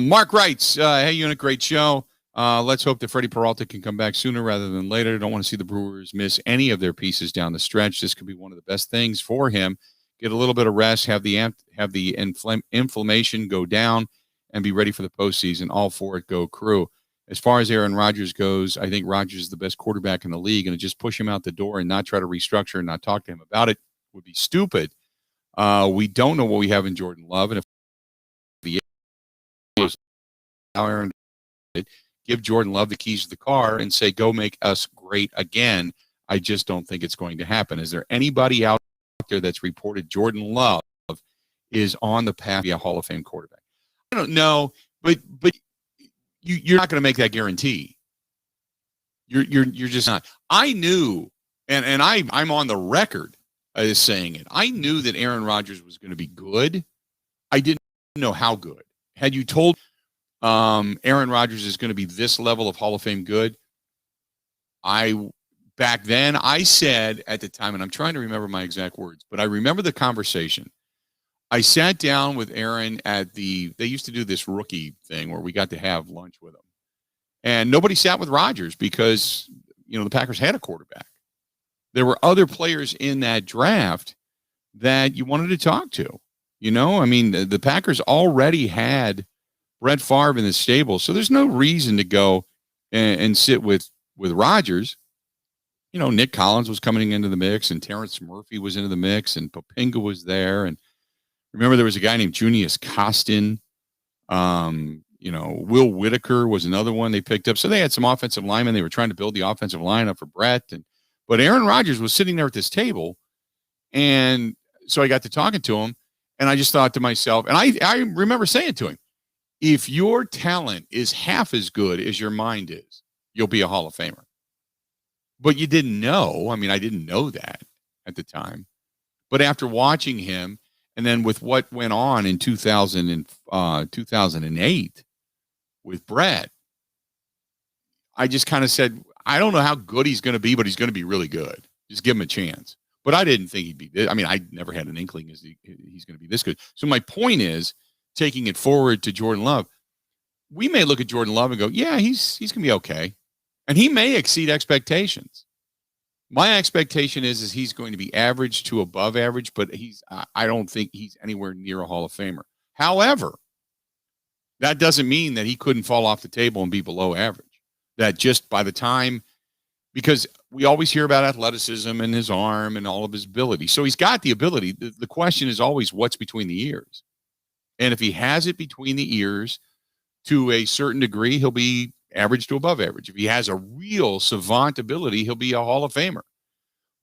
Mark writes, hey, Unit, great show. Let's hope that Freddie Peralta can come back sooner rather than later. Don't want to see the Brewers miss any of their pieces down the stretch. This could be one of the best things for him. Get a little bit of rest, have the inflammation go down, and be ready for the postseason. All for it, go Crew. As far as Aaron Rodgers goes, I think Rodgers is the best quarterback in the league, and to just push him out the door and not try to restructure and not talk to him about it would be stupid. We don't know what we have in Jordan Love, and if the Aaron give Jordan Love the keys to the car and say, go make us great again. I just don't think it's going to happen. Is there anybody out there that's reported Jordan Love is on the path to be a Hall of Fame quarterback? I don't know, but you're not going to make that guarantee. You're just not. I knew, and I'm on the record as saying it. I knew that Aaron Rodgers was going to be good. I didn't know how good. Had you told Aaron Rodgers is going to be this level of Hall of Fame good, back then I said at the time, and I'm trying to remember my exact words, but I remember the conversation. I sat down with Aaron they used to do this rookie thing where we got to have lunch with him. And nobody sat with Rodgers because, the Packers had a quarterback. There were other players in that draft that you wanted to talk to. I mean, the Packers already had Brett Favre in the stable, so there's no reason to go and sit with Rodgers. Nick Collins was coming into the mix, and Terrence Murphy was into the mix, and Popinga was there. And remember, there was a guy named Junius Costin. Will Whitaker was another one they picked up. So they had some offensive linemen. They were trying to build the offensive line up for Brett. But Aaron Rodgers was sitting there at this table. And so I got to talking to him, and I just thought to myself, and I remember saying to him, if your talent is half as good as your mind is, you'll be a Hall of Famer. but you didn't know. I mean, I didn't know that at the time. But after watching him, and then with what went on in 2008 with Brett, I just kind of said, I don't know how good he's going to be, but he's going to be really good. Just give him a chance. But I didn't think he'd be. I mean, I never had an inkling he's going to be this good. So my point is, taking it forward to Jordan Love, we may look at Jordan Love and go, yeah, he's going to be okay. And he may exceed expectations. My expectation is he's going to be average to above average, but I don't think he's anywhere near a Hall of Famer. However, that doesn't mean that he couldn't fall off the table and be below average. That just by the time, because we always hear about athleticism and his arm and all of his ability. So he's got the ability. The question is always what's between the ears. And if he has it between the ears to a certain degree, he'll be average to above average. If he has a real savant ability, he'll be a Hall of Famer.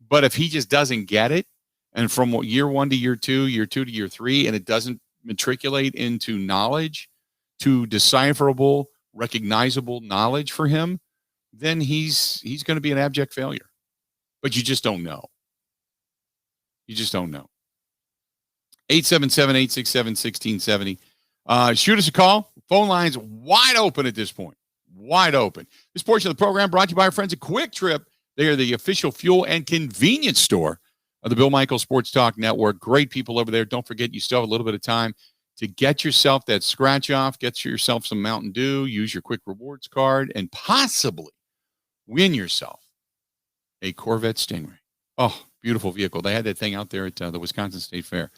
But if he just doesn't get it, and from year 1 to year 2, year 2 to year 3, and it doesn't matriculate into knowledge, to decipherable, recognizable knowledge for him, then he's going to be an abject failure. But you just don't know. You just don't know. 877-867-1670. Shoot us a call. Phone lines wide open at this point. Wide open. This portion of the program brought to you by our friends at Quick Trip. They are the official fuel and convenience store of the Bill Michaels Sports Talk Network. Great people over there. Don't forget, you still have a little bit of time to get yourself that scratch off, get yourself some Mountain Dew, use your Quick Rewards card, and possibly win yourself a Corvette Stingray. Oh, beautiful vehicle. They had that thing out there at the Wisconsin State Fair.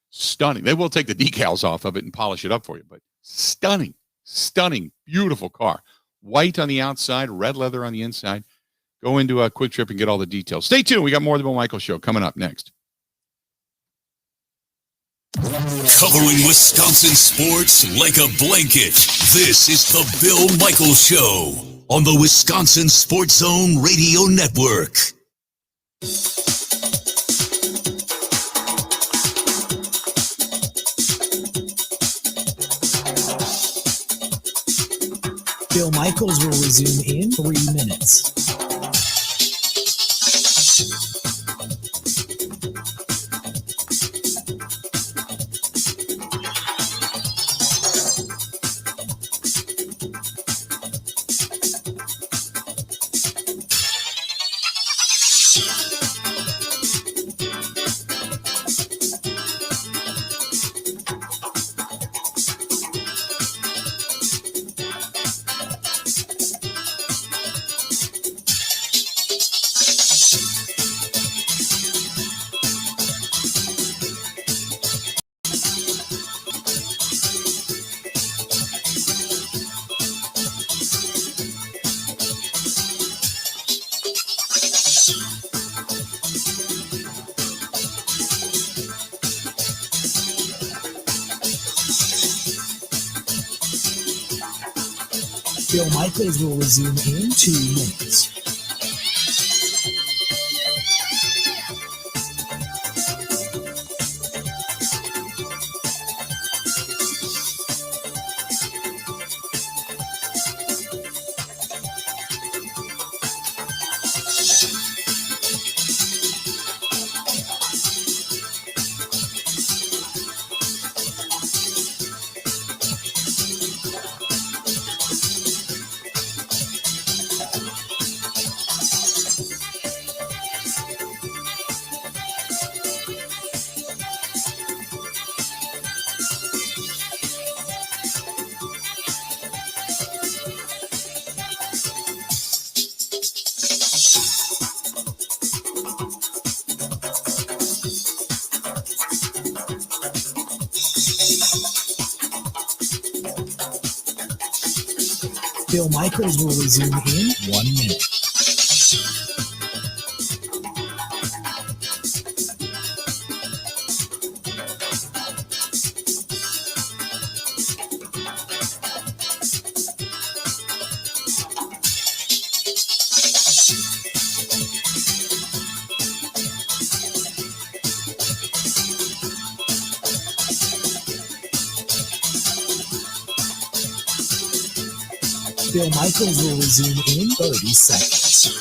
Stunning. They will take the decals off of it and polish it up for you, but stunning, beautiful car. White on the outside, red leather on the inside. Go into a Quick Trip and get all the details. Stay tuned. We got more of the Bill Michaels Show coming up next. Covering Wisconsin sports like a blanket. This is the Bill Michaels Show on the Wisconsin Sports Zone Radio Network. Bill Michaels will resume in 3 minutes. Bill Michaels will resume in 2 minutes. Bill Michaels will resume in 1 minute. Bill Michaels will resume in 30 seconds.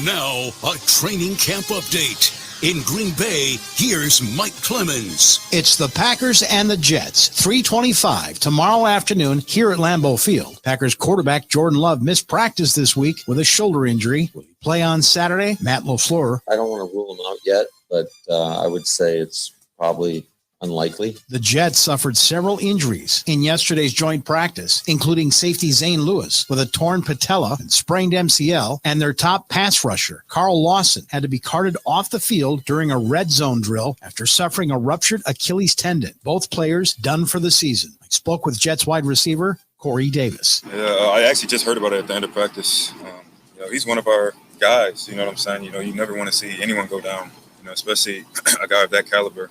Now, a training camp update. In Green Bay, here's Mike Clemens. It's the Packers and the Jets, 3:25 tomorrow afternoon here at Lambeau Field. Packers quarterback Jordan Love missed practice this week with a shoulder injury. Will he play on Saturday? Matt LaFleur. I don't want to rule him out yet, but I would say it's probably unlikely. The Jets suffered several injuries in yesterday's joint practice, including safety Zane Lewis with a torn patella and sprained MCL, and their top pass rusher, Carl Lawson, had to be carted off the field during a red zone drill after suffering a ruptured Achilles tendon. Both players done for the season. I spoke with Jets wide receiver Corey Davis. Yeah, I actually just heard about it at the end of practice. He's one of our guys, you know what I'm saying? You never want to see anyone go down, especially a guy of that caliber.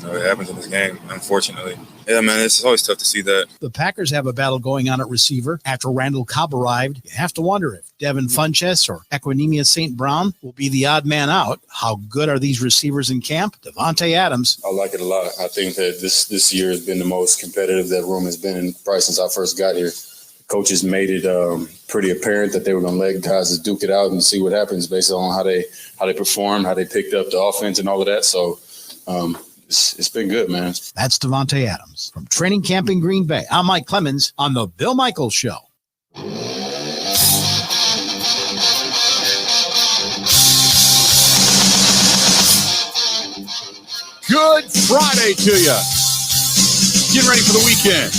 It happens in this game, unfortunately. Yeah, man, it's always tough to see that. The Packers have a battle going on at receiver. After Randall Cobb arrived, you have to wonder if Devin Funchess or Equinemius St. Brown will be the odd man out. How good are these receivers in camp? Devontae Adams. I like it a lot. I think that this year has been the most competitive that room has been in probably since I first got here. Coaches made it pretty apparent that they were going to let guys duke it out and see what happens based on how they performed, how they picked up the offense and all of that. So, It's been good, man. That's Devontae Adams from training camp in Green Bay. I'm Mike Clemens on the Bill Michaels Show. Good Friday to you. Getting ready for the weekend.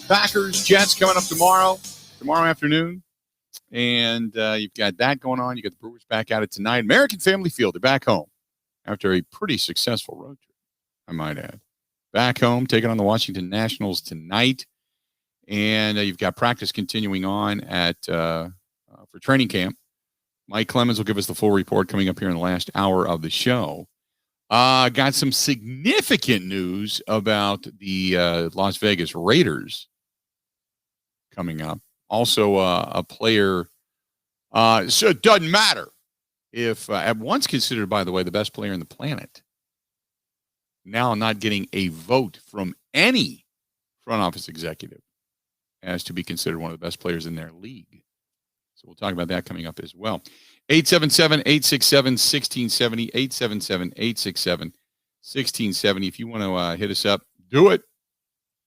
Packers, Jets coming up tomorrow afternoon. And you've got that going on. You got the Brewers back at it tonight. American Family Field, they're back home after a pretty successful road trip, I might add. Back home, taking on the Washington Nationals tonight. And you've got practice continuing on for training camp. Mike Clemens will give us the full report coming up here in the last hour of the show. Got some significant news about the Las Vegas Raiders coming up. Also, a player, so it doesn't matter if at once considered, by the way, the best player in the planet, now not getting a vote from any front office executive as to be considered one of the best players in their league. So we'll talk about that coming up as well. 877-867-1670, 877-867-1670. If you want to hit us up, do it.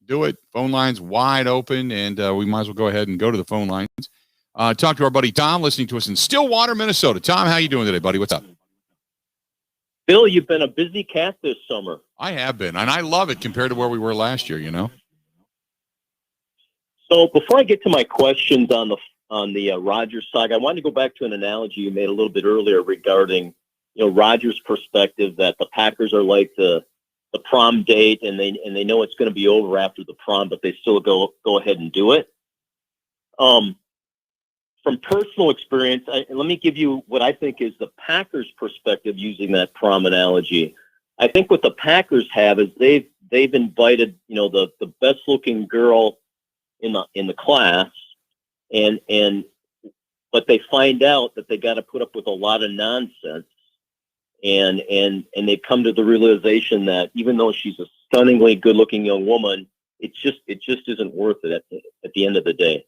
Do it. Phone lines wide open, and we might as well go ahead and go to the phone lines. Talk to our buddy Tom, listening to us in Stillwater, Minnesota. Tom, how you doing today, buddy? What's up? Bill, you've been a busy cat this summer. I have been, and I love it compared to where we were last year, So before I get to my questions on the Rodgers saga, I wanted to go back to an analogy you made a little bit earlier regarding, Rodgers' perspective that the Packers are like the prom date, and they know it's going to be over after the prom, but they still go ahead and do it. From personal experience, let me give you what I think is the Packers' perspective using that prom analogy. I think what the Packers have is they've invited the best looking girl in the class, but they find out that they got to put up with a lot of nonsense. And they've come to the realization that even though she's a stunningly good-looking young woman, it just isn't worth it at the end of the day.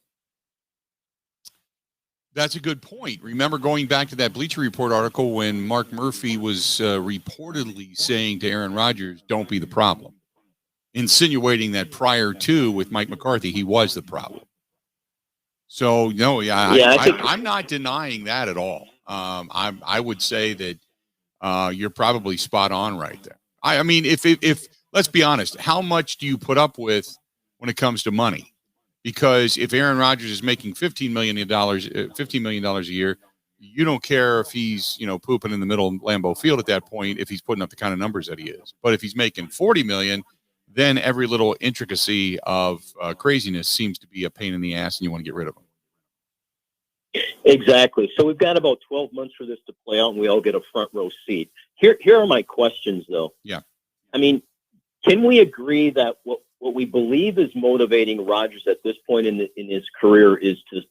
That's a good point. Remember going back to that Bleacher Report article when Mark Murphy was reportedly saying to Aaron Rodgers, "Don't be the problem," insinuating that prior to with Mike McCarthy, he was the problem. So no, I'm not denying that at all. I would say that. You're probably spot on right there. I mean, if let's be honest, how much do you put up with when it comes to money? Because if Aaron Rodgers is making $15 million a year, you don't care if he's pooping in the middle of Lambeau Field at that point if he's putting up the kind of numbers that he is. But if he's making $40 million, then every little intricacy of craziness seems to be a pain in the ass, and you want to get rid of him. Exactly. So we've got about 12 months for this to play out, and we all get a front row seat. Here are my questions, though. Yeah. I mean, can we agree that what we believe is motivating Rodgers at this point in his career is to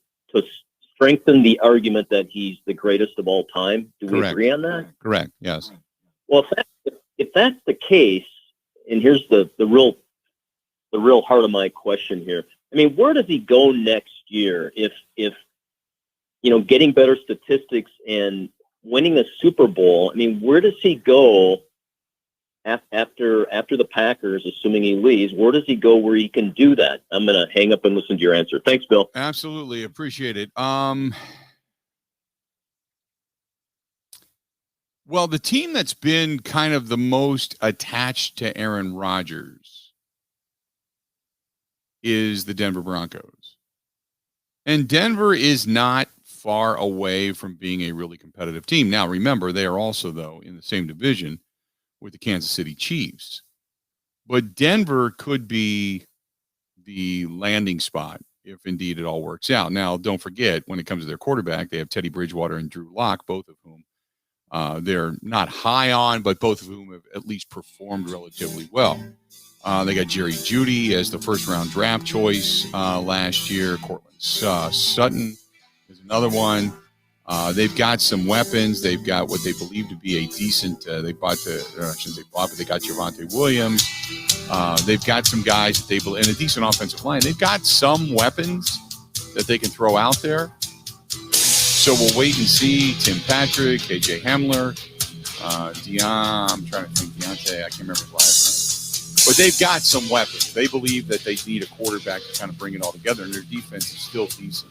strengthen the argument that he's the greatest of all time? Do we agree on that? Correct. Yes. Well, if that's the case, and here's the real heart of my question here. I mean, where does he go next year if getting better statistics and winning a Super Bowl. I mean, where does he go after the Packers, assuming he leaves? Where does he go where he can do that? I'm going to hang up and listen to your answer. Thanks, Bill. Absolutely. Appreciate it. Well, the team that's been kind of the most attached to Aaron Rodgers is the Denver Broncos. And Denver is not far away from being a really competitive team. Now, remember, they are also, though, in the same division with the Kansas City Chiefs. But Denver could be the landing spot if indeed it all works out. Now, don't forget, when it comes to their quarterback, they have Teddy Bridgewater and Drew Lock, both of whom they're not high on, but both of whom have at least performed relatively well. They got Jerry Jeudy as the first-round draft choice last year. Cortland Sutton is another one. They've got some weapons. They've got what they believe to be a decent. They got Javonte Williams. They've got some guys that they believe, and a decent offensive line. They've got some weapons that they can throw out there. So we'll wait and see. Tim Patrick, KJ Hamler, I'm trying to think Deontay. I can't remember his last name. But they've got some weapons. They believe that they need a quarterback to kind of bring it all together, and their defense is still decent.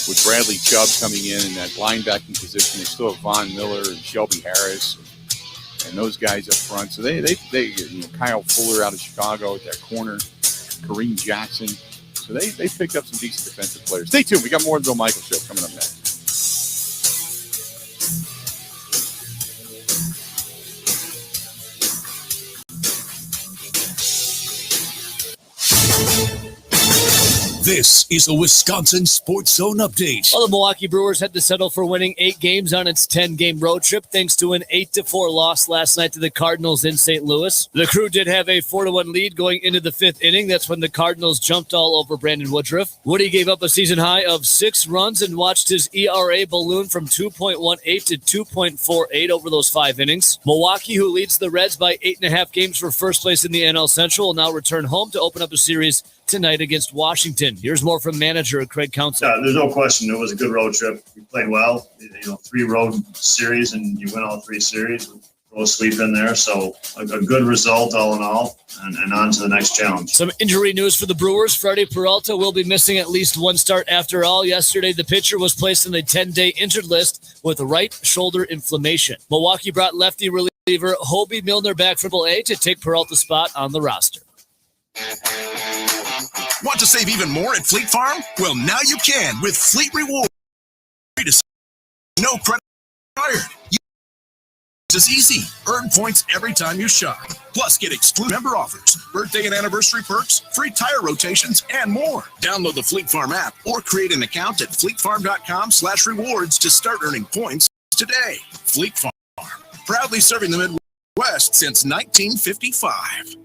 With Bradley Chubb coming in that linebacking position, they still have Von Miller and Shelby Harris and those guys up front. So they Kyle Fuller out of Chicago at that corner, Kareem Jackson. So they picked up some decent defensive players. Stay tuned. We got more of the Bill Michaels Show coming up next. This is a Wisconsin Sports Zone update. Well, the Milwaukee Brewers had to settle for winning 8 games on its 10-game road trip thanks to an 8-4 loss last night to the Cardinals in St. Louis. The Crew did have a 4-1 lead going into the 5th inning. That's when the Cardinals jumped all over Brandon Woodruff. Woody gave up a season high of 6 runs and watched his ERA balloon from 2.18 to 2.48 over those 5 innings. Milwaukee, who leads the Reds by 8.5 games for first place in the NL Central, will now return home to open up a series tonight against Washington. Here's more from manager Craig Counsell. Yeah, there's no question. It was a good road trip. We played well. 3 road series, and you win all 3 series. Throw a sweep in there. So a good result all in all, and on to the next challenge. Some injury news for the Brewers. Freddie Peralta will be missing at least 1 start after all. Yesterday, the pitcher was placed on the 10-day injured list with right shoulder inflammation. Milwaukee brought lefty reliever Hobie Milner back from AAA to take Peralta's spot on the roster. Want to save even more at Fleet Farm? Well, now you can with Fleet Rewards. No credit required. It's easy. Earn points every time you shop. Plus, get exclusive member offers, birthday and anniversary perks, free tire rotations, and more. Download the Fleet Farm app or create an account at fleetfarm.com/rewards to start earning points today. Fleet Farm, proudly serving the Midwest since 1955.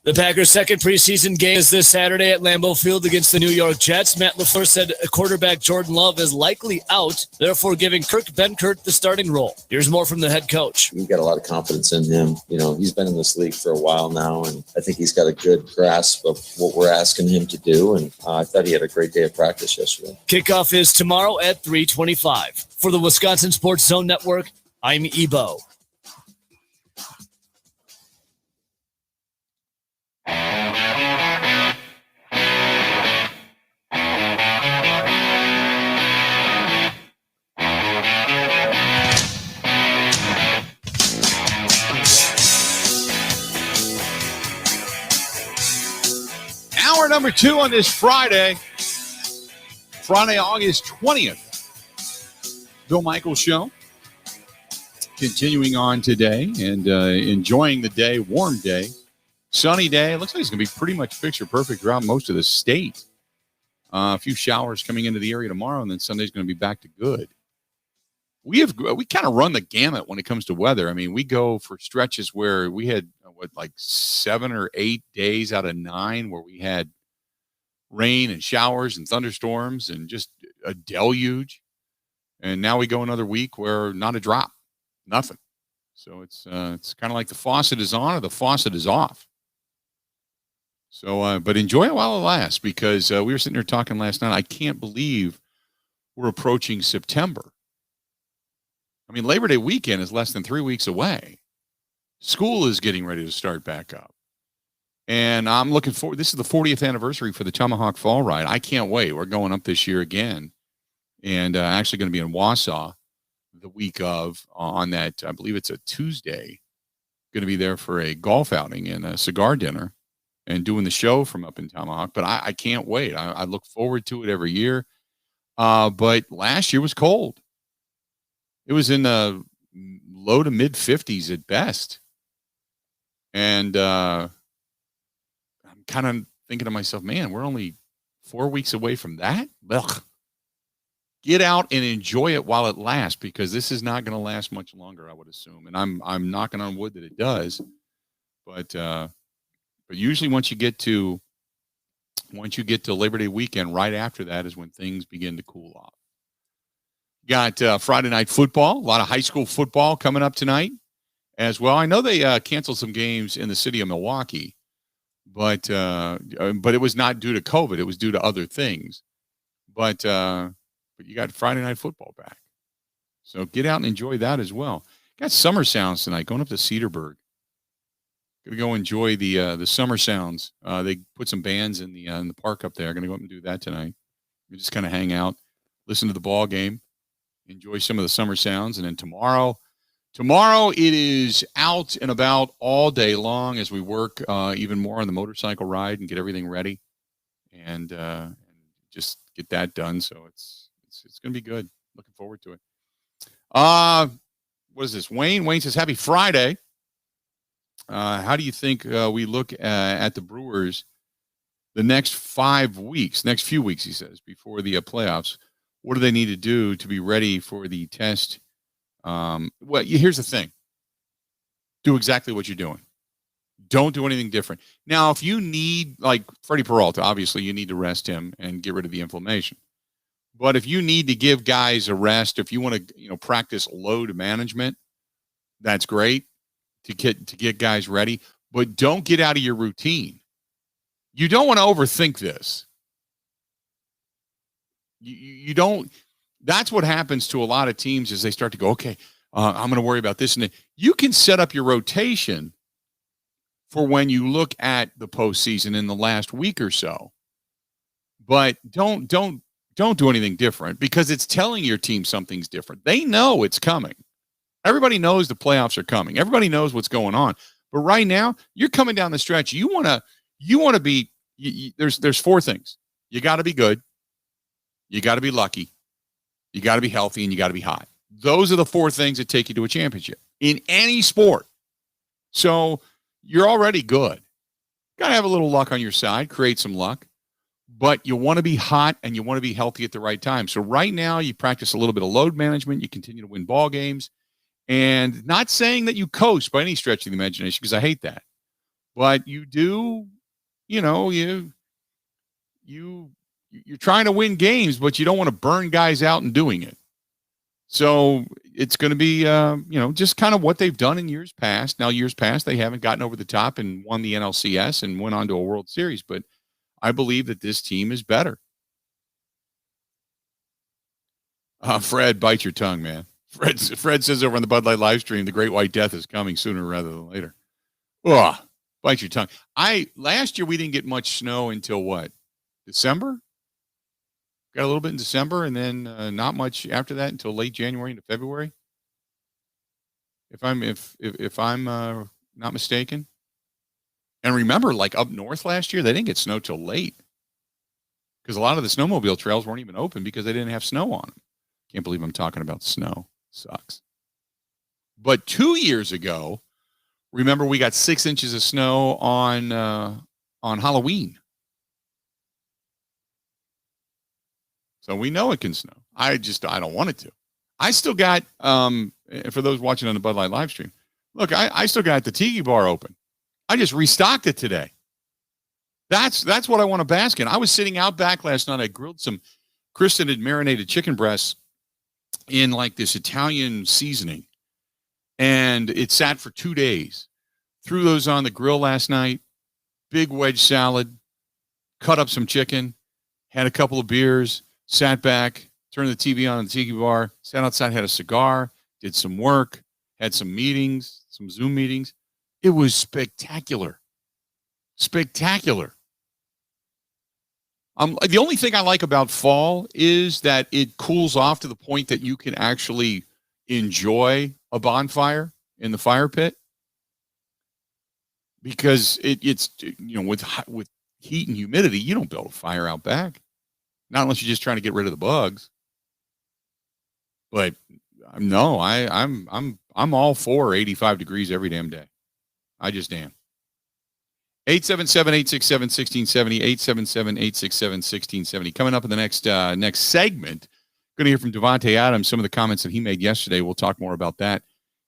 The Packers' second preseason game is this Saturday at Lambeau Field against the New York Jets. Matt LaFleur said quarterback Jordan Love is likely out, therefore giving Kirk Benkert the starting role. Here's more from the head coach. We've got a lot of confidence in him. He's been in this league for a while now, and I think he's got a good grasp of what we're asking him to do, and I thought he had a great day of practice yesterday. Kickoff is tomorrow at 3:25. For the Wisconsin Sports Zone Network, I'm Ebo. Hour number 2 on this Friday, August 20th. Bill Michaels Show. Continuing on today and enjoying the day, warm day, sunny day. Looks like it's going to be pretty much picture perfect throughout most of the state. A few showers coming into the area tomorrow, and then Sunday's going to be back to good. We kind of run the gamut when it comes to weather. I mean, we go for stretches where we had 7 or 8 days out of 9 where we had rain and showers and thunderstorms and just a deluge. And now we go another week where not a drop, nothing. So it's kind of like the faucet is on or the faucet is off. So, but enjoy it while it lasts, because we were sitting there talking last night. I can't believe we're approaching September. I mean, Labor Day weekend is less than 3 weeks away. School is getting ready to start back up. And I'm looking forward. This is the 40th anniversary for the Tomahawk Fall Ride. I can't wait. We're going up this year again. And actually going to be in Wausau the week of, on that, I believe it's a Tuesday. Going to be there for a golf outing and a cigar dinner and doing the show from up in Tomahawk. But I can't wait. I look forward to it every year. But last year was cold. It was in the low to mid 50s at best. And I'm kind of thinking to myself, man, we're only 4 weeks away from that. Ugh. Get out and enjoy it while it lasts, because this is not going to last much longer, I would assume. And I'm knocking on wood that it does. But usually once you get to Labor Day weekend, right after that is when things begin to cool off. Got Friday night football, a lot of high school football coming up tonight as well. I know they canceled some games in the city of Milwaukee, but it was not due to COVID. It was due to other things. But you got Friday night football back. So get out and enjoy that as well. Got Summer Sounds tonight, going up to Cedarburg. Gonna go enjoy the Summer Sounds. They put some bands in the park up there. Gonna go up and do that tonight. We just kind of hang out, listen to the ball game, enjoy some of the Summer Sounds, and then tomorrow it is out and about all day long as we work even more on the motorcycle ride and get everything ready, and just get that done. So it's gonna be good. Looking forward to it. What is this? Wayne says, happy Friday. How do you think we look at the Brewers the next few weeks, he says, before the playoffs? What do they need to do to be ready for the test? Here's the thing. Do exactly what you're doing. Don't do anything different. Now, if you need, like Freddie Peralta, obviously you need to rest him and get rid of the inflammation. But if you need to give guys a rest, if you want to, practice load management, that's great to get guys ready. But don't get out of your routine. You don't want to overthink this. You don't. That's what happens to a lot of teams is they start to go, okay, I'm going to worry about this. And you can set up your rotation for when you look at the postseason in the last week or so. But don't do anything different, because it's telling your team something's different. They know it's coming. Everybody knows the playoffs are coming. Everybody knows what's going on. But right now, you're coming down the stretch. You want to be. There's four things. You got to be good. You got to be lucky. You got to be healthy, and you got to be hot. Those are the four things that take you to a championship in any sport. So you're already good. Got to have a little luck on your side. Create some luck. But you want to be hot and you want to be healthy at the right time. So right now you practice a little bit of load management. You continue to win ball games, and not saying that you coast by any stretch of the imagination, because I hate that. But you do, you're trying to win games, but you don't want to burn guys out in doing it. So it's going to be, just kind of what they've done in years past. Now, years past, they haven't gotten over the top and won the NLCS and went on to a World Series, but I believe that this team is better. Fred, bite your tongue, man. Fred says over on the Bud Light live stream, the Great White Death is coming sooner rather than later. Ugh, bite your tongue. Last year we didn't get much snow until what? December? Got a little bit in December, and then not much after that until late January into February. If I'm not mistaken. And remember, like up north last year, they didn't get snow till late, because a lot of the snowmobile trails weren't even open because they didn't have snow on them. Can't believe I'm talking about snow. Sucks. But 2 years ago, remember, we got 6 inches of snow on Halloween. So we know it can snow. I don't want it to. I still got, for those watching on the Bud Light live stream, look, I still got the Tiki Bar open. I just restocked it today. That's what I want to bask in. I was sitting out back last night. I grilled some Kristen had marinated chicken breasts in like this Italian seasoning, and it sat for 2 days. Threw those on the grill last night. big wedge salad, cut up some chicken, had a couple of beers, sat back, turned the TV on the tiki bar, sat outside, had a cigar, did some work, had some meetings, some Zoom meetings. It was spectacular. Spectacular. The only thing I like about fall is that it cools off to the point that you can actually enjoy a bonfire in the fire pit, because it's with heat and humidity, you don't build a fire out back, not unless you're just trying to get rid of the bugs. But no, I'm all for 85 degrees every damn day. I just am. 877-867-1670, 877-867-1670. Coming up in the next segment, going to hear from Devontae Adams, some of the comments that he made yesterday. We'll talk more about that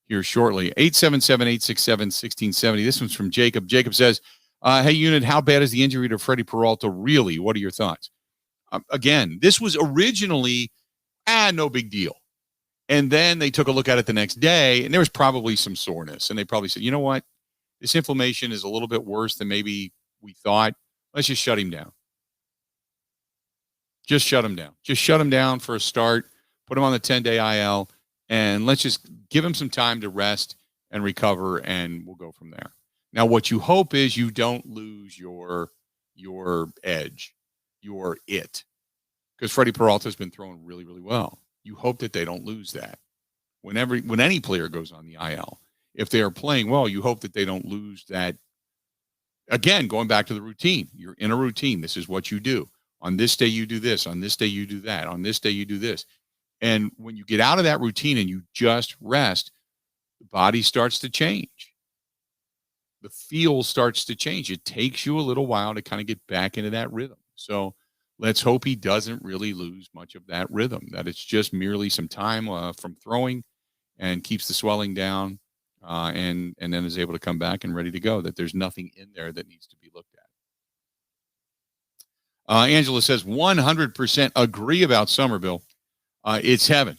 here shortly. 877-867-1670. This one's from Jacob. Jacob says, hey, Unit, how bad is the injury to Freddie Peralta really? What are your thoughts? Again, this was originally, no big deal. And then they took a look at it the next day, and there was probably some soreness. And they probably said, you know what? This inflammation is a little bit worse than maybe we thought. Let's just shut him down. Just shut him down. Just shut him down for a start. Put him on the 10-day IL, and let's just give him some time to rest and recover, and we'll go from there. Now, what you hope is you don't lose your edge, your it, because Freddie Peralta has been throwing really, really well. You hope that they don't lose that. When any player goes on the IL, if they are playing well, you hope that they don't lose that. Again, going back to the routine, you're in a routine. This is what you do. On this day, you do this. On this day, you do that. On this day, you do this. And when you get out of that routine and you just rest, the body starts to change. The feel starts to change. It takes you a little while to kind of get back into that rhythm. So let's hope he doesn't really lose much of that rhythm, that it's just merely some time from throwing and keeps the swelling down. And then is able to come back and ready to go, that there's nothing in there that needs to be looked at. Angela says 100% agree about Somerville. It's heaven.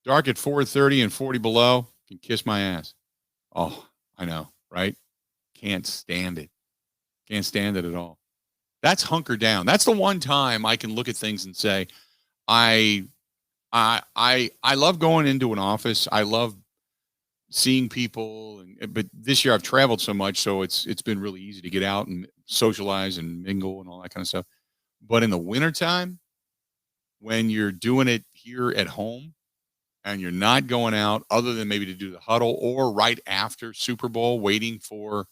Dark at 4:30 and 40 below. Can kiss my ass. Oh, I know, right? Can't stand it. Can't stand it at all. That's hunker down. That's the one time I can look at things and say, I love going into an office. I love seeing people, but this year I've traveled so much, so it's been really easy to get out and socialize and mingle and all that kind of stuff. But in the wintertime, when you're doing it here at home and you're not going out other than maybe to do the huddle or right after Super Bowl, waiting for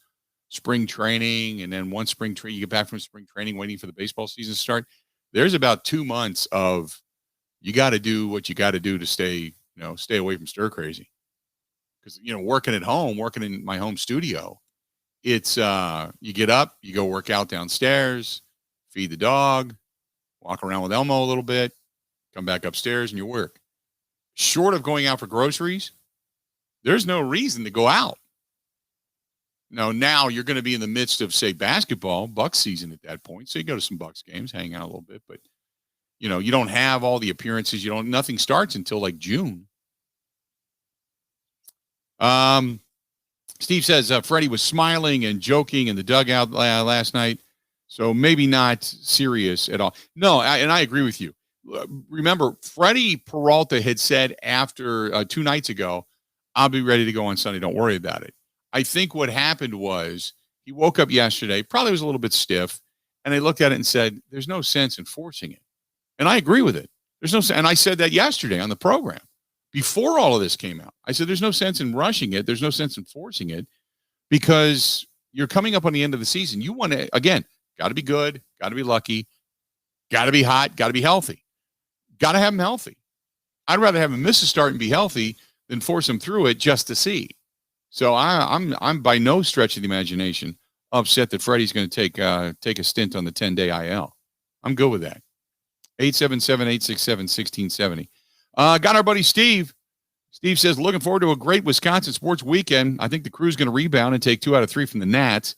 spring training, and then once spring training, you get back from spring training, waiting for the baseball season to start, there's about 2 months of you got to do what you got to do to stay away from stir crazy. Because, working at home, working in my home studio, it's you get up, you go work out downstairs, feed the dog, walk around with Elmo a little bit, come back upstairs, and you work. Short of going out for groceries, there's no reason to go out. Now you're going to be in the midst of, say, basketball, Bucks season at that point. So you go to some Bucks games, hang out a little bit. But, you don't have all the appearances. Nothing starts until like June. Steve says Freddie was smiling and joking in the dugout last night, so maybe not serious at all. No, and I agree with you. Remember, Freddie Peralta had said after 2 nights ago, I'll be ready to go on Sunday. Don't worry about it. I think what happened was he woke up yesterday, probably was a little bit stiff, and they looked at it and said, there's no sense in forcing it. And I agree with it. There's no sense. And I said that yesterday on the program. Before all of this came out, I said, there's no sense in rushing it. There's no sense in forcing it, because you're coming up on the end of the season. You want to, again, got to be good, got to be lucky, got to be hot, got to be healthy. Got to have him healthy. I'd rather have him miss a start and be healthy than force him through it just to see. So I'm by no stretch of the imagination upset that Freddie's going to take a stint on the 10-day IL. I'm good with that. 877-867-1670. Got our buddy Steve. Steve says, looking forward to a great Wisconsin sports weekend. I think the Crew's going to rebound and take 2 out of 3 from the Nats.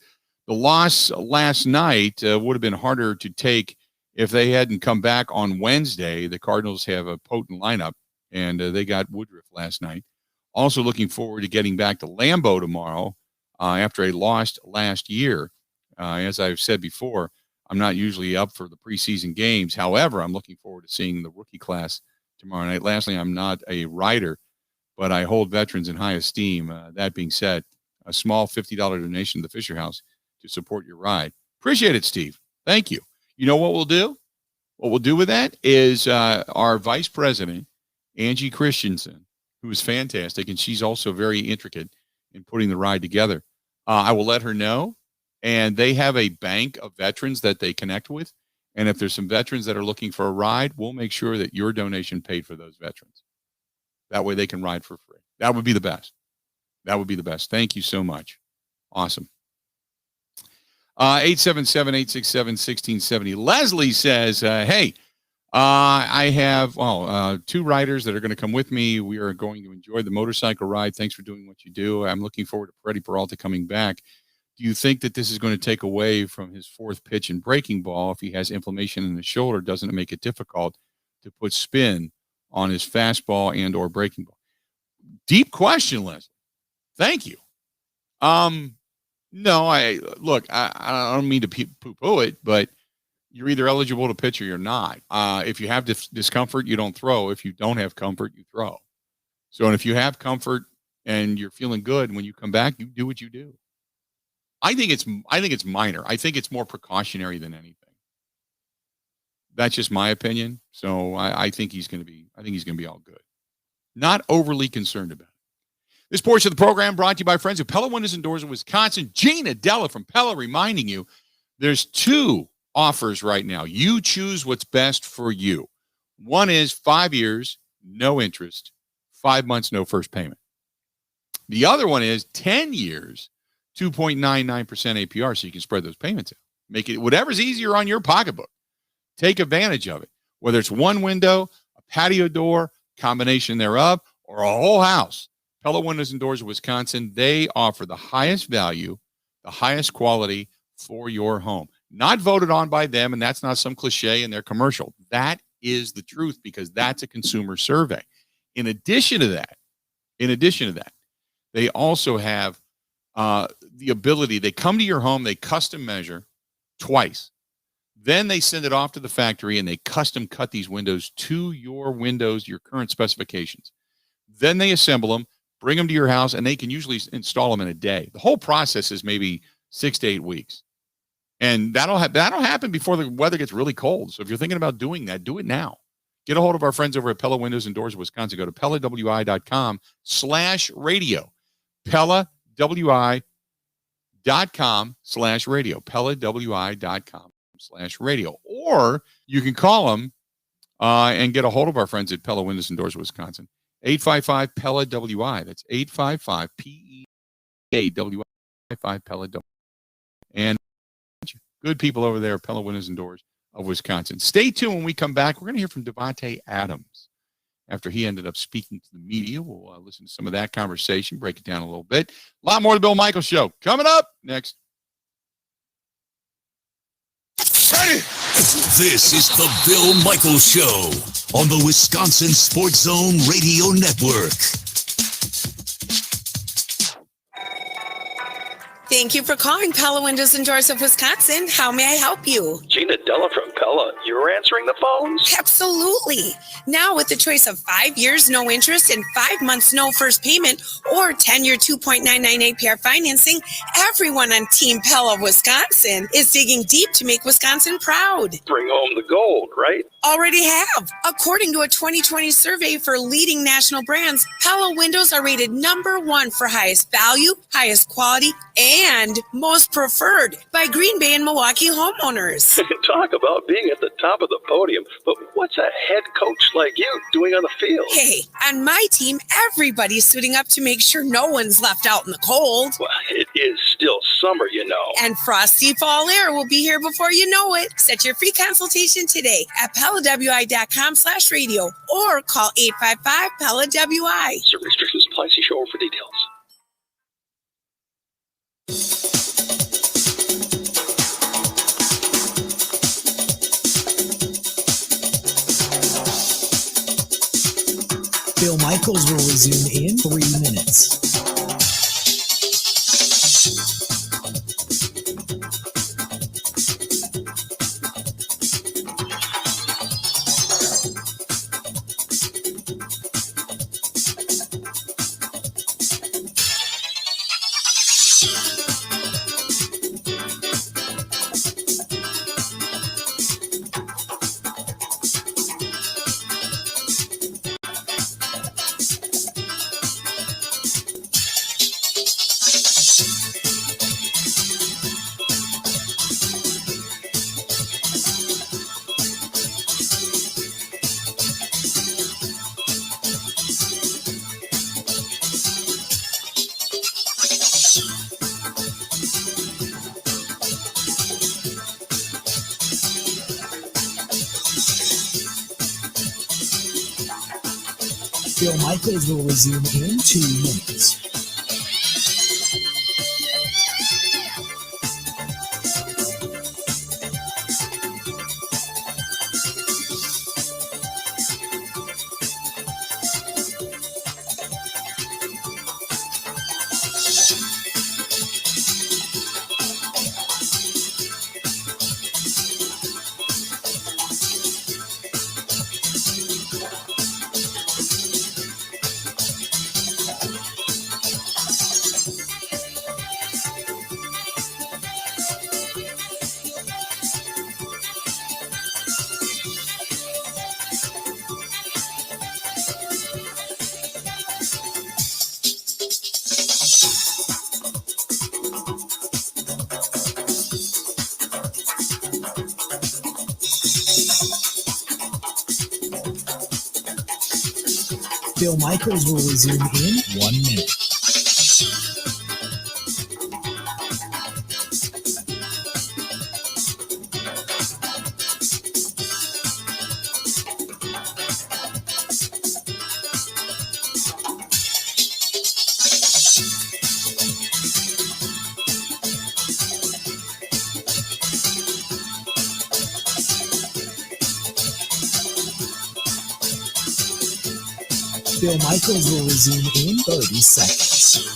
The loss last night would have been harder to take if they hadn't come back on Wednesday. The Cardinals have a potent lineup, and they got Woodruff last night. Also looking forward to getting back to Lambeau tomorrow after a loss last year. As I've said before, I'm not usually up for the preseason games. However, I'm looking forward to seeing the rookie class tomorrow night. Lastly, I'm not a writer, but I hold veterans in high esteem. That being said, a small $50 donation to the Fisher House to support your ride. Appreciate it, Steve. Thank you. You know what we'll do? What we'll do with that is our vice president, Angie Christensen, who is fantastic, and she's also very intricate in putting the ride together. I will let her know, and they have a bank of veterans that they connect with, and if there's some veterans that are looking for a ride, we'll make sure that your donation paid for those veterans. That way they can ride for free. That would be the best. That would be the best. Thank you so much. Awesome. 877-867-1670. Leslie says, hey, I have two riders that are going to come with me. We are going to enjoy the motorcycle ride. Thanks for doing what you do. I'm looking forward to Freddie Peralta coming back. Do you think that this is going to take away from his fourth pitch and breaking ball? If he has inflammation in the shoulder, doesn't it make it difficult to put spin on his fastball and or breaking ball? Deep question, Leslie. Thank you. No, I don't mean to poo-poo it, but you're either eligible to pitch or you're not. If you have discomfort, you don't throw. If you don't have comfort, you throw. So, and if you have comfort and you're feeling good, when you come back, you do what you do. I think it's minor. I think it's more precautionary than anything. That's just my opinion. So I think he's going to be all good. Not overly concerned about it. This portion of the program brought to you by friends of Pella Windows and Doors in Wisconsin. Gina Della from Pella reminding you there's two offers right now. You choose what's best for you. One is 5 years, no interest, 5 months, no first payment. The other one is 10 years, 2.99% APR, so you can spread those payments out. Make it whatever's easier on your pocketbook. Take advantage of it, whether it's one window, a patio door, combination thereof, or a whole house. Pella Windows and Doors of Wisconsin, they offer the highest value, the highest quality for your home. Not voted on by them, and that's not some cliche in their commercial. That is the truth because that's a consumer survey. In addition to that, they also have the ability, they come to your home, they custom measure twice. Then they send it off to the factory and they custom cut these windows to your windows, your current specifications. Then they assemble them, bring them to your house, and they can usually install them in a day. The whole process is maybe 6 to 8 weeks. And that'll happen before the weather gets really cold. So if you're thinking about doing that, do it now. Get a hold of our friends over at Pella Windows and Doors of Wisconsin. Go to PellaWI.com/radio. PellaWI.com/radio. PellaWI.com/radio. Or you can call them and get a hold of our friends at Pella Windows and Doors of Wisconsin. 855-PELLA-WI. That's 855-PELLA-WI. 5-PELLA-WI. And good people over there at Pella Windows and Doors of Wisconsin. Stay tuned when we come back. We're going to hear from Devontae Adams. After he ended up speaking to the media, we'll listen to some of that conversation, break it down a little bit. A lot more of the Bill Michaels Show coming up next. Ready? This is the Bill Michaels Show on the Wisconsin Sports Zone Radio Network. Thank you for calling Pella Windows and Doors of Wisconsin. How may I help you? Gina Della from Pella. You're answering the phones? Absolutely. Now with the choice of 5 years, no interest, and 5 months, no first payment, or 10-year 2.99 APR financing, everyone on Team Pella Wisconsin is digging deep to make Wisconsin proud. Bring home the gold, right? Already have. According to a 2020 survey for leading national brands, Pella Windows are rated #1 for highest value, highest quality, and most preferred by Green Bay and Milwaukee homeowners. Talk about being at the top of the podium, but what's a head coach like you doing on the field? Hey, on my team, everybody's suiting up to make sure no one's left out in the cold. Well, it is still summer, you know. And frosty fall air will be here before you know it. Set your free consultation today at PellaWI.com/radio or call 855-PELLA-WI. Certain restrictions apply. See show for details. Bill Michaels will resume in 3 minutes. Bill Michaels will resume in 2 minutes. Bill Michaels will resume in 1 minute. Bill Michaels will resume in 30 seconds.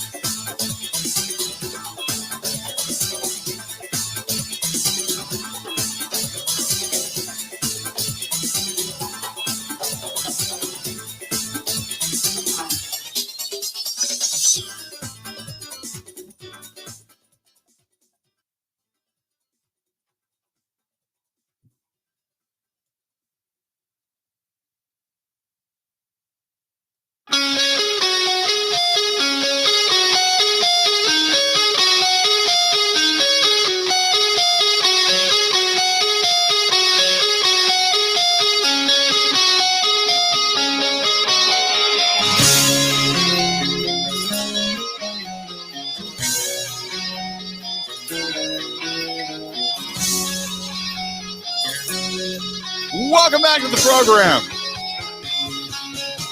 Welcome back to the program.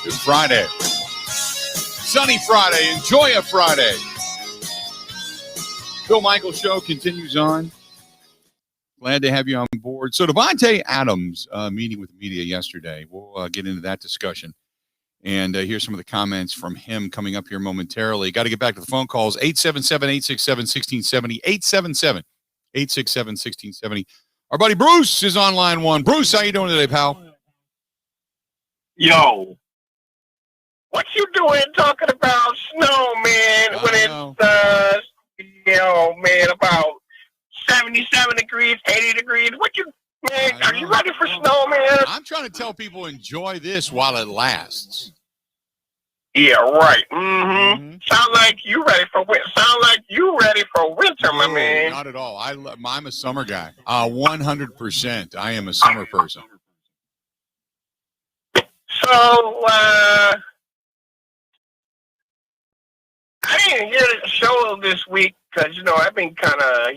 Good Friday. Sunny Friday. Enjoy a Friday. Bill Michaels Show continues on. Glad to have you on board. So Devontae Adams meeting with the media yesterday. We'll get into that discussion. And here's some of the comments from him coming up here momentarily. Got to get back to the phone calls. 877-867-1670. 877-867-1670. Our buddy Bruce is on line one. Bruce, how you doing today, pal? Yo, what you doing talking about snow, man, when it's, man, about 77 degrees, 80 degrees? What you, man, are you ready for snow, man? I'm trying to tell people enjoy this while it lasts. Yeah, right. Mm-hmm. Sound like you ready for winter. Sound like you ready for winter, my man. Not at all. I'm a summer guy. 100%. I am a summer person. So, I didn't hear the show this week because, I've been kind of,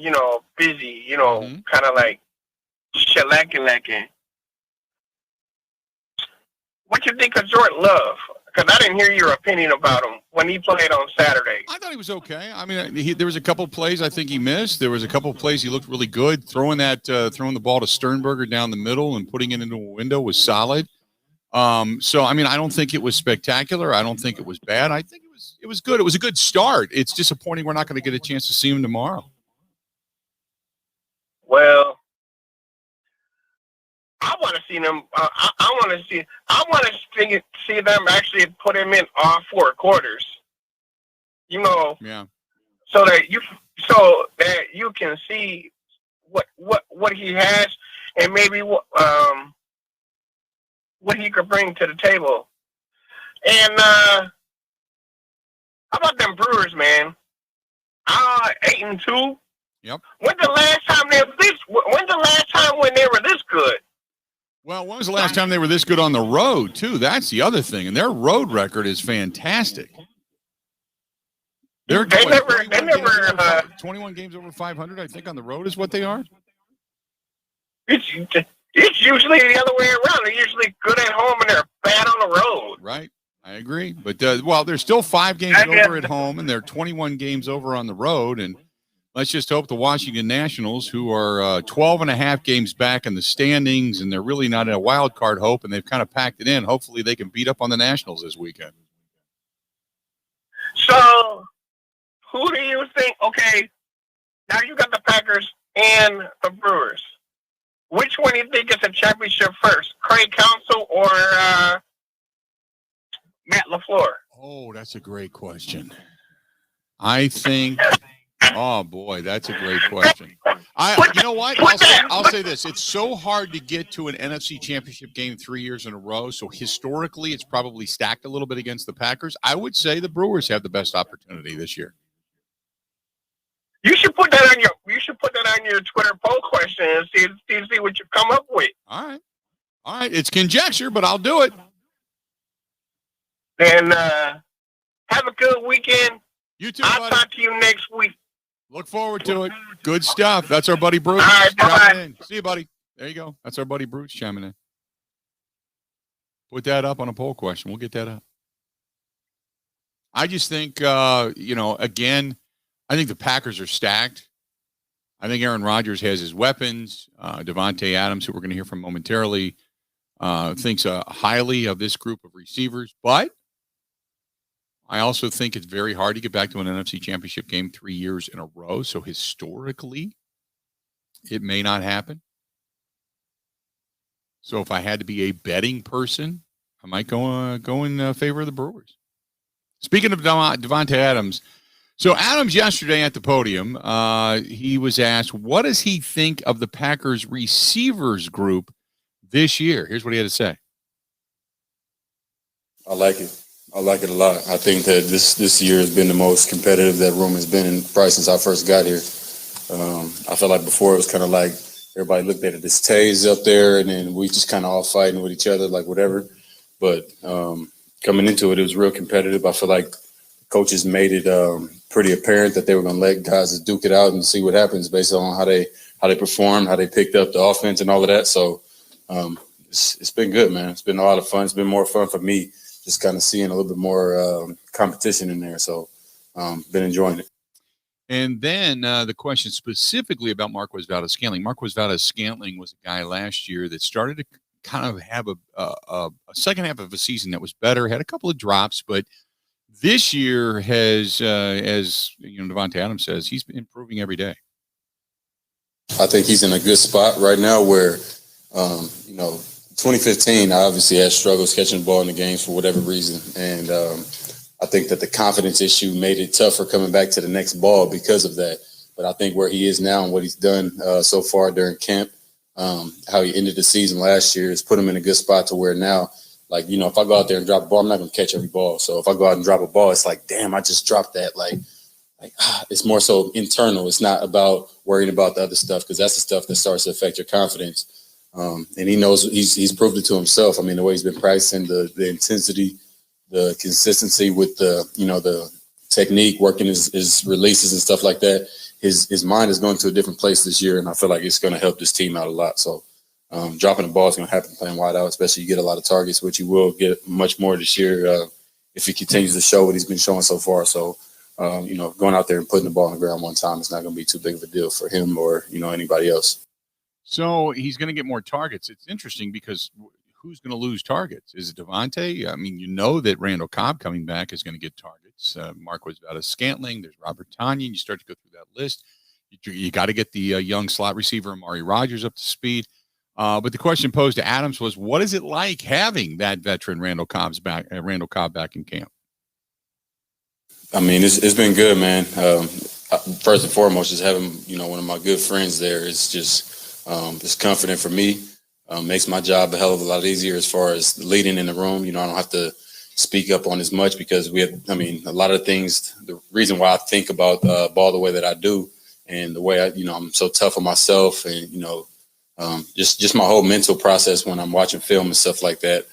busy, kind of like shellacking. What you think of Jordan Love? Because I didn't hear your opinion about him when he played on Saturday. I thought he was okay. I mean, there was a couple of plays I think he missed. There was a couple of plays he looked really good. Throwing the ball to Sternberger down the middle and putting it into a window was solid. So, I mean, I don't think it was spectacular. I don't think it was bad. I think it was good. It was a good start. It's disappointing we're not going to get a chance to see him tomorrow. Well, I want to see them. I want to see them actually put him in all 4 quarters. Yeah. So that you can see what he has and maybe what he could bring to the table. And how about them Brewers, man? 8-2. Yep. When's the last time when they were this good? Well, when was the last time they were this good on the road, too? That's the other thing. And their road record is fantastic. They never 21 games over 500, I think, on the road is what they are. It's usually the other way around. They're usually good at home and they're bad on the road. Right. I agree. But, there's still 5 games over at home, and there are 21 games over on the road. And let's just hope the Washington Nationals, who are 12 and a half games back in the standings, and they're really not in a wild card hope, and they've kind of packed it in. Hopefully they can beat up on the Nationals this weekend. So, who do you think? Okay, now you got the Packers and the Brewers. Which one do you think is a championship first, Craig Counsell or Matt LaFleur? Oh, that's a great question. I think. Oh boy, that's a great question. You know what? I'll say this: it's so hard to get to an NFC Championship game 3 years in a row. So historically, it's probably stacked a little bit against the Packers. I would say the Brewers have the best opportunity this year. You should put that on your Twitter poll question and see what you come up with. All right. It's conjecture, but I'll do it. Then have a good weekend. You too. I'll buddy. talk to you next week. Look forward to it. Good stuff. That's our buddy Bruce. All right, bye-bye. See you, buddy. There you go. That's our buddy Bruce chiming in. Put that up on a poll question. We'll get that up. I just think, again, I think the Packers are stacked. I think Aaron Rodgers has his weapons. Davante Adams, who we're going to hear from momentarily, thinks highly of this group of receivers. But I also think it's very hard to get back to an NFC Championship game 3 years in a row. So historically, it may not happen. So if I had to be a betting person, I might go in favor of the Brewers. Speaking of Davante Adams, so Adams yesterday at the podium, he was asked, what does he think of the Packers receivers group this year? Here's what he had to say. I like it. I like it a lot. I think that this year has been the most competitive that room has been in probably since I first got here. I felt like before it was kind of like everybody looked at it as Tays up there, and then we just kind of all fighting with each other, like whatever. But coming into it was real competitive. I feel like coaches made it pretty apparent that they were going to let guys duke it out and see what happens based on how they performed, how they picked up the offense and all of that. So it's been good, man. It's been a lot of fun. It's been more fun for me just kind of seeing a little bit more competition in there. So been enjoying it. And then the question specifically about Marquez Valdes-Scantling. Marquez Valdes-Scantling was a guy last year that started to kind of have a second half of a season that was better, had a couple of drops, but this year has, as Davante Adams says, he's been improving every day. I think he's in a good spot right now where, 2015, I obviously had struggles catching the ball in the games for whatever reason. And I think that the confidence issue made it tougher coming back to the next ball because of that. But I think where he is now and what he's done so far during camp, how he ended the season last year has put him in a good spot to where now, like, if I go out there and drop a ball, I'm not going to catch every ball. So if I go out and drop a ball, it's like, damn, I just dropped that. It's more so internal. It's not about worrying about the other stuff because that's the stuff that starts to affect your confidence. And he knows he's proved it to himself. I mean, the way he's been practicing, the intensity, the consistency with the technique, working his releases and stuff like that. His mind is going to a different place this year, and I feel like it's going to help this team out a lot. So dropping the ball is going to happen playing wide out, especially you get a lot of targets, which he will get much more this year if he continues to show what he's been showing so far. So, going out there and putting the ball on the ground one time is not going to be too big of a deal for him or, anybody else. So he's going to get more targets. It's interesting because who's going to lose targets? Is it Davante? I mean, that Randall Cobb coming back is going to get targets. Marquez Valdes-Scantling. There's Robert Tonyan. You start to go through that list. You got to get the young slot receiver Amari Rodgers up to speed. But the question posed to Adams was, what is it like having that veteran Randall Cobb back in camp? I mean, it's been good, man. First and foremost, just having, one of my good friends there is just it's comforting for me. Makes my job a hell of a lot easier as far as leading in the room. I don't have to speak up on as much because a lot of things, the reason why I think about ball the way that I do and the way I'm so tough on myself and, just my whole mental process when I'm watching film and stuff like that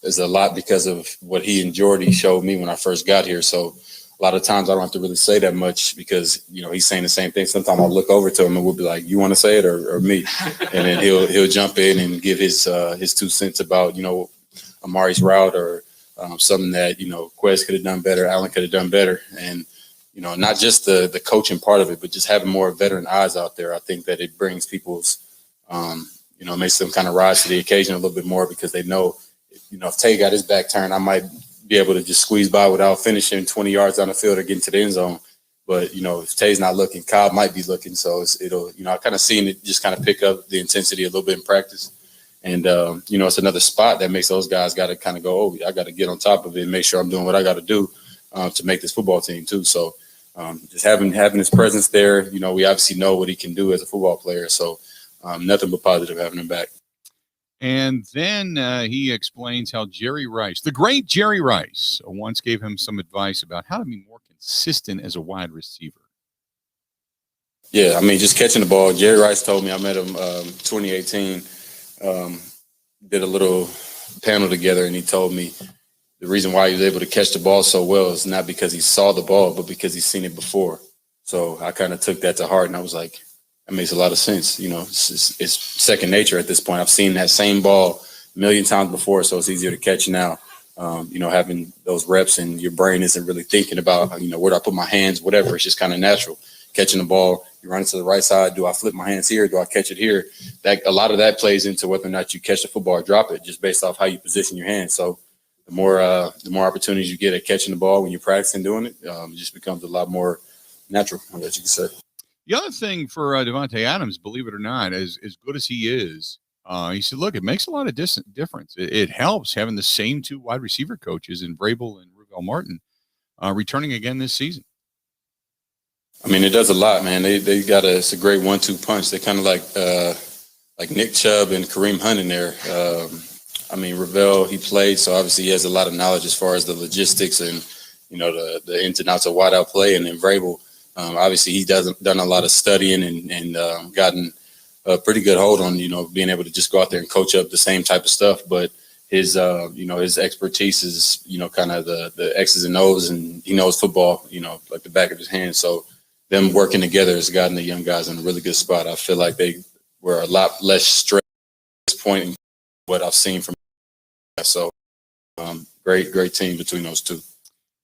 is a lot because of what he and Jordy showed me when I first got here. So a lot of times I don't have to really say that much because, he's saying the same thing. Sometimes I'll look over to him and we'll be like, you want to say it or me? And then he'll jump in and give his 2 cents about, Amari's route or something that, Quez could have done better, Allen could have done better. And, not just the coaching part of it, but just having more veteran eyes out there. I think that it brings people's, makes them kind of rise to the occasion a little bit more because they know, if Tay got his back turned, I might be able to just squeeze by without finishing 20 yards down the field or getting to the end zone. But, if Tay's not looking, Kyle might be looking. So it'll, I kind of seen it just kind of pick up the intensity a little bit in practice. And, it's another spot that makes those guys got to kind of go, I got to get on top of it and make sure I'm doing what I got to do to make this football team too. So just having his presence there, we obviously know what he can do as a football player. So nothing but positive having him back. And then he explains how Jerry Rice, the great Jerry Rice, once gave him some advice about how to be more consistent as a wide receiver. Yeah, just catching the ball. Jerry Rice told me, I met him 2018, did a little panel together, and he told me the reason why he was able to catch the ball so well is not because he saw the ball, but because he's seen it before. So I kind of took that to heart, and I was like, that makes a lot of sense. It's second nature at this point. I've seen that same ball a million times before, so it's easier to catch now. Having those reps and your brain isn't really thinking about, where do I put my hands, whatever. It's just kind of natural. Catching the ball, you run to the right side. Do I flip my hands here? Do I catch it here? That a lot of that plays into whether or not you catch the football or drop it, just based off how you position your hands. So the more opportunities you get at catching the ball when you're practicing doing it, it just becomes a lot more natural, I guess you could say. The other thing for Devontae Adams, believe it or not, as good as he is, he said, look, it makes a lot of difference. It helps having the same two wide receiver coaches in Vrabel and Ruvell Martin returning again this season. It does a lot, man. They got it's a great 1-2 punch. They're kind of like Nick Chubb and Kareem Hunt in there. Ruvell, he played, so obviously he has a lot of knowledge as far as the logistics and, the ins and outs of wideout play. And then Vrabel, obviously he's done a lot of studying and gotten a pretty good hold on, being able to just go out there and coach up the same type of stuff. But his, his expertise is, kind of the X's and O's, and he knows football, like the back of his hand. So them working together has gotten the young guys in a really good spot. I feel like they were a lot less stressed at this point in what I've seen from. So great team between those two.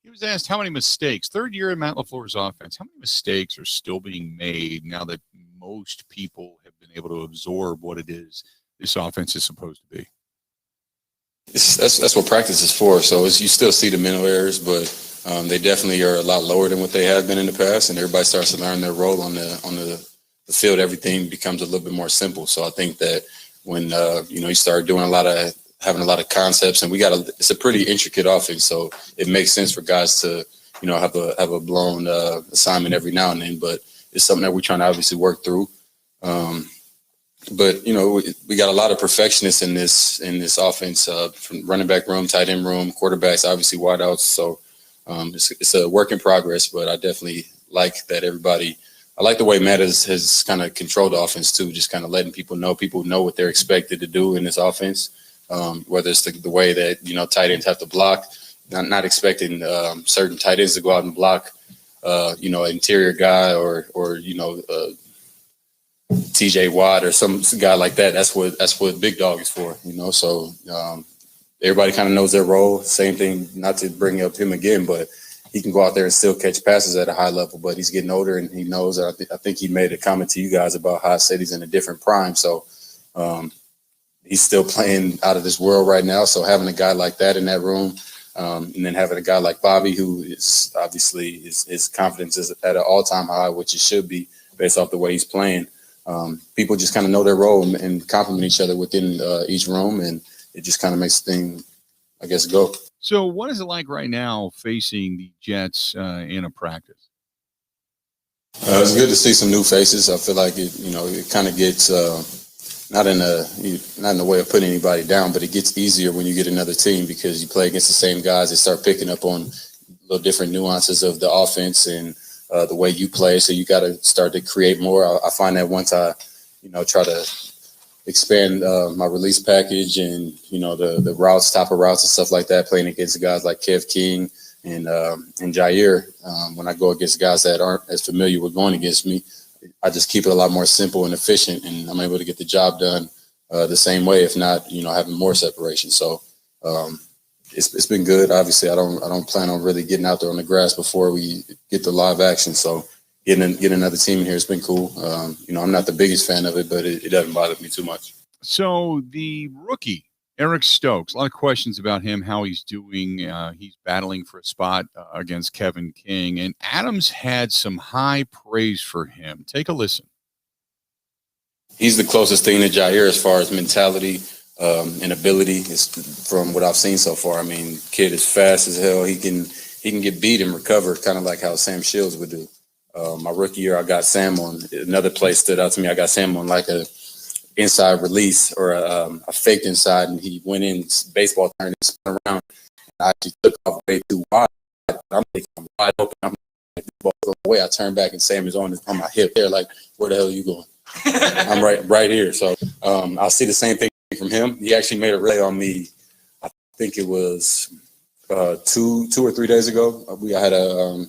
He was asked how many mistakes, third year in Matt LaFleur's offense, how many mistakes are still being made now that most people have been able to absorb what it is this offense is supposed to be? That's what practice is for. So you still see the mental errors, but they definitely are a lot lower than what they have been in the past, and everybody starts to learn their role on the field. Everything becomes a little bit more simple. So I think that when you start doing having a lot of concepts, and it's a pretty intricate offense, so it makes sense for guys to have a blown assignment every now and then. But it's something that we're trying to obviously work through. But we got a lot of perfectionists in this offense, from running back room, tight end room, quarterbacks, obviously wideouts. So it's a work in progress, but I definitely like that everybody. I like the way Matt has kind of controlled the offense too, just kind of letting people know what they're expected to do in this offense. Whether it's the way that tight ends have to block, not expecting certain tight ends to go out and block, an interior guy or TJ Watt or some guy like that. That's what big dog is for, So everybody kind of knows their role. Same thing, not to bring up him again, but he can go out there and still catch passes at a high level. But he's getting older, and he knows. I think he made a comment to you guys about how I said he's in a different prime. So he's still playing out of this world right now. So having a guy like that in that room, and then having a guy like Bobby, who is obviously his confidence is at an all-time high, which it should be based off the way he's playing. People just kind of know their role and complement each other within each room, and it just kind of makes the thing, I guess, go. So what is it like right now facing the Jets in a practice? It's good to see some new faces. I feel like it kind of gets not in the way of putting anybody down, but it gets easier when you get another team because you play against the same guys. They start picking up on little different nuances of the offense and the way you play. So you got to start to create more. I find that once I, try to expand my release package and, the routes, top of routes and stuff like that, playing against guys like Kev King and Jair. When I go against guys that aren't as familiar with going against me, I just keep it a lot more simple and efficient, and I'm able to get the job done the same way, if not, having more separation. So it's been good. Obviously, I don't plan on really getting out there on the grass before we get the live action. So getting another team in here has been cool. I'm not the biggest fan of it, but it doesn't bother me too much. So the rookie, Eric Stokes, a lot of questions about him, how he's doing. He's battling for a spot against Kevin King, and Adams had some high praise for him. Take a listen. He's the closest thing to Jair as far as mentality and ability is from what I've seen so far. I mean, kid is fast as hell. He can get beat and recover, kind of like how Sam Shields would do. My rookie year, I got Sam on another play stood out to me. I got Sam on like a inside release or a faked inside, and he went in baseball turn and spun around. And I actually took off way too wide. I'm wide open. I'm like, the ball goes away. I turn back and Sam is on my hip there. Like, where the hell are you going? I'm right here. So I'll see the same thing from him. He actually made a relay on me. I think it was 2 or 3 days ago. I had a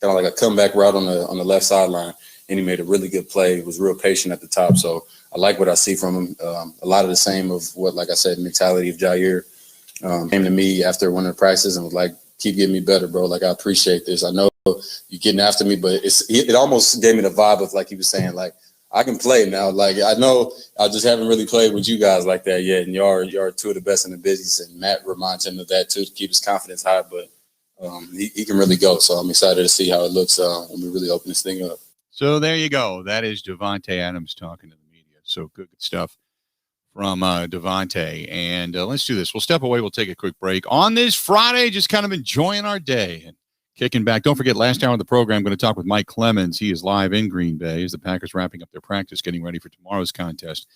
kind of like a comeback route on the left sideline, and he made a really good play. He was real patient at the top. So I like what I see from him. A lot of the same of what, like I said, mentality of Jair. Came to me after one of the practices and was like, keep getting me better, bro. Like, I appreciate this. I know you're getting after me, but it almost gave me the vibe of, like he was saying, like, I can play now. Like, I know I just haven't really played with you guys like that yet, and you are two of the best in the business, and Matt reminds him of that too to keep his confidence high, but he can really go. So I'm excited to see how it looks when we really open this thing up. So there you go. That is Davante Adams talking to the media. So good stuff from Davante. And let's do this. We'll step away. We'll take a quick break. On this Friday, just kind of enjoying our day and kicking back. Don't forget, last hour of the program, I'm going to talk with Mike Clemens. He is live in Green Bay as the Packers wrapping up their practice, getting ready for tomorrow's contest.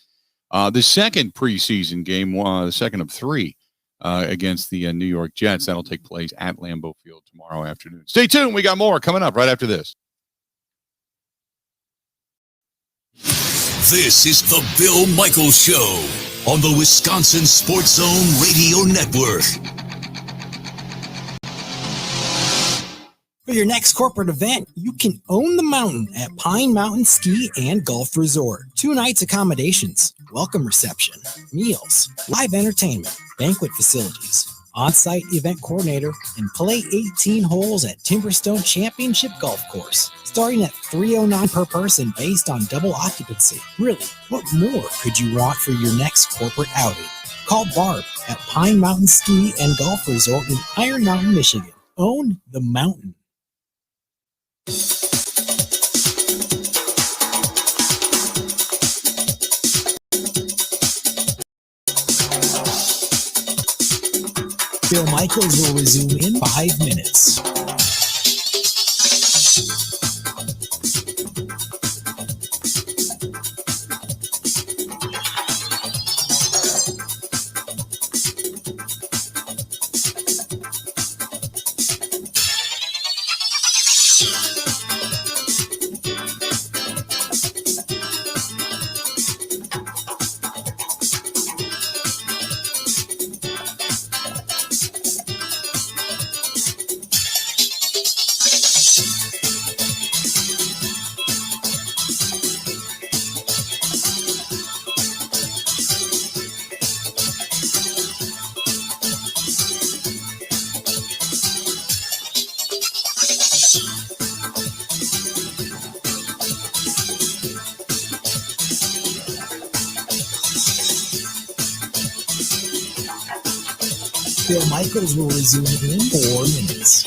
The second preseason game, the second of 3 against the New York Jets. That'll take place at Lambeau Field tomorrow afternoon. Stay tuned. We got more coming up right after this. This is the Bill Michaels Show on the Wisconsin Sports Zone Radio Network. For your next corporate event, you can own the mountain at Pine Mountain Ski and Golf Resort. 2 nights accommodations, welcome reception, meals, live entertainment, banquet facilities, on-site event coordinator, and play 18 holes at Timberstone Championship Golf Course, starting at $309 per person based on double occupancy. Really, what more could you want for your next corporate outing? Call Barb at Pine Mountain Ski and Golf Resort in Iron Mountain, Michigan. Own the mountain. Bill Michaels will resume in 5 minutes. Bill Michaels will resume in 4 minutes.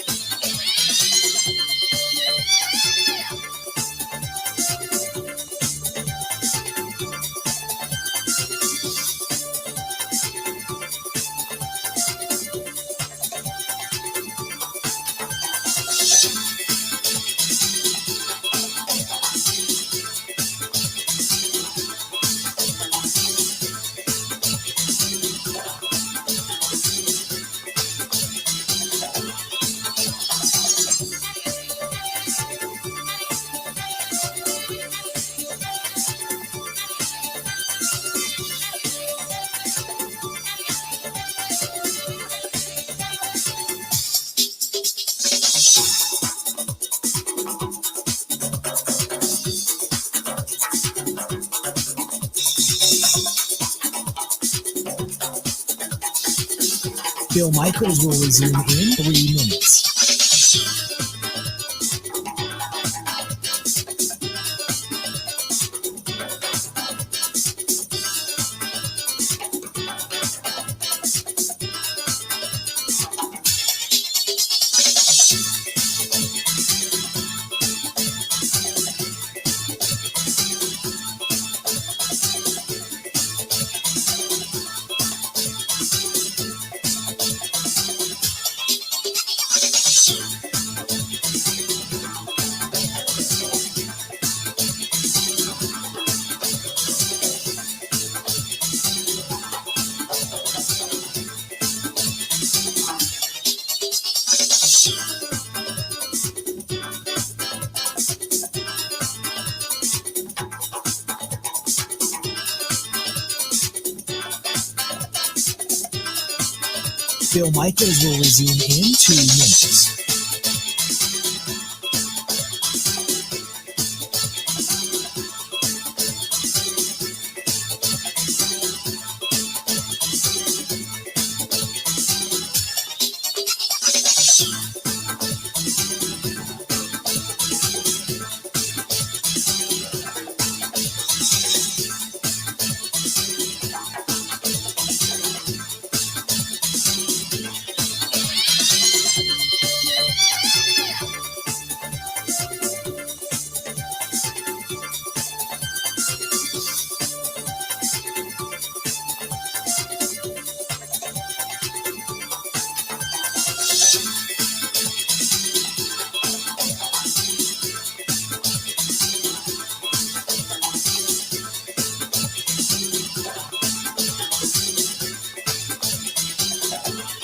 Bill Michaels will resume in 3 minutes. Bill Michaels will resume in 2 minutes.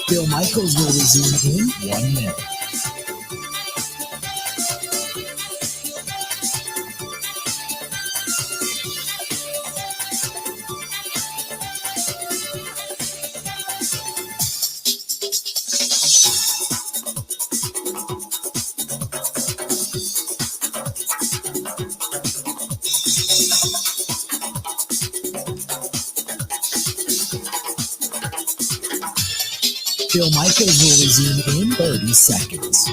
Bill Michaels will resume in 1 minute. Bill Michaels will resume in 30 seconds.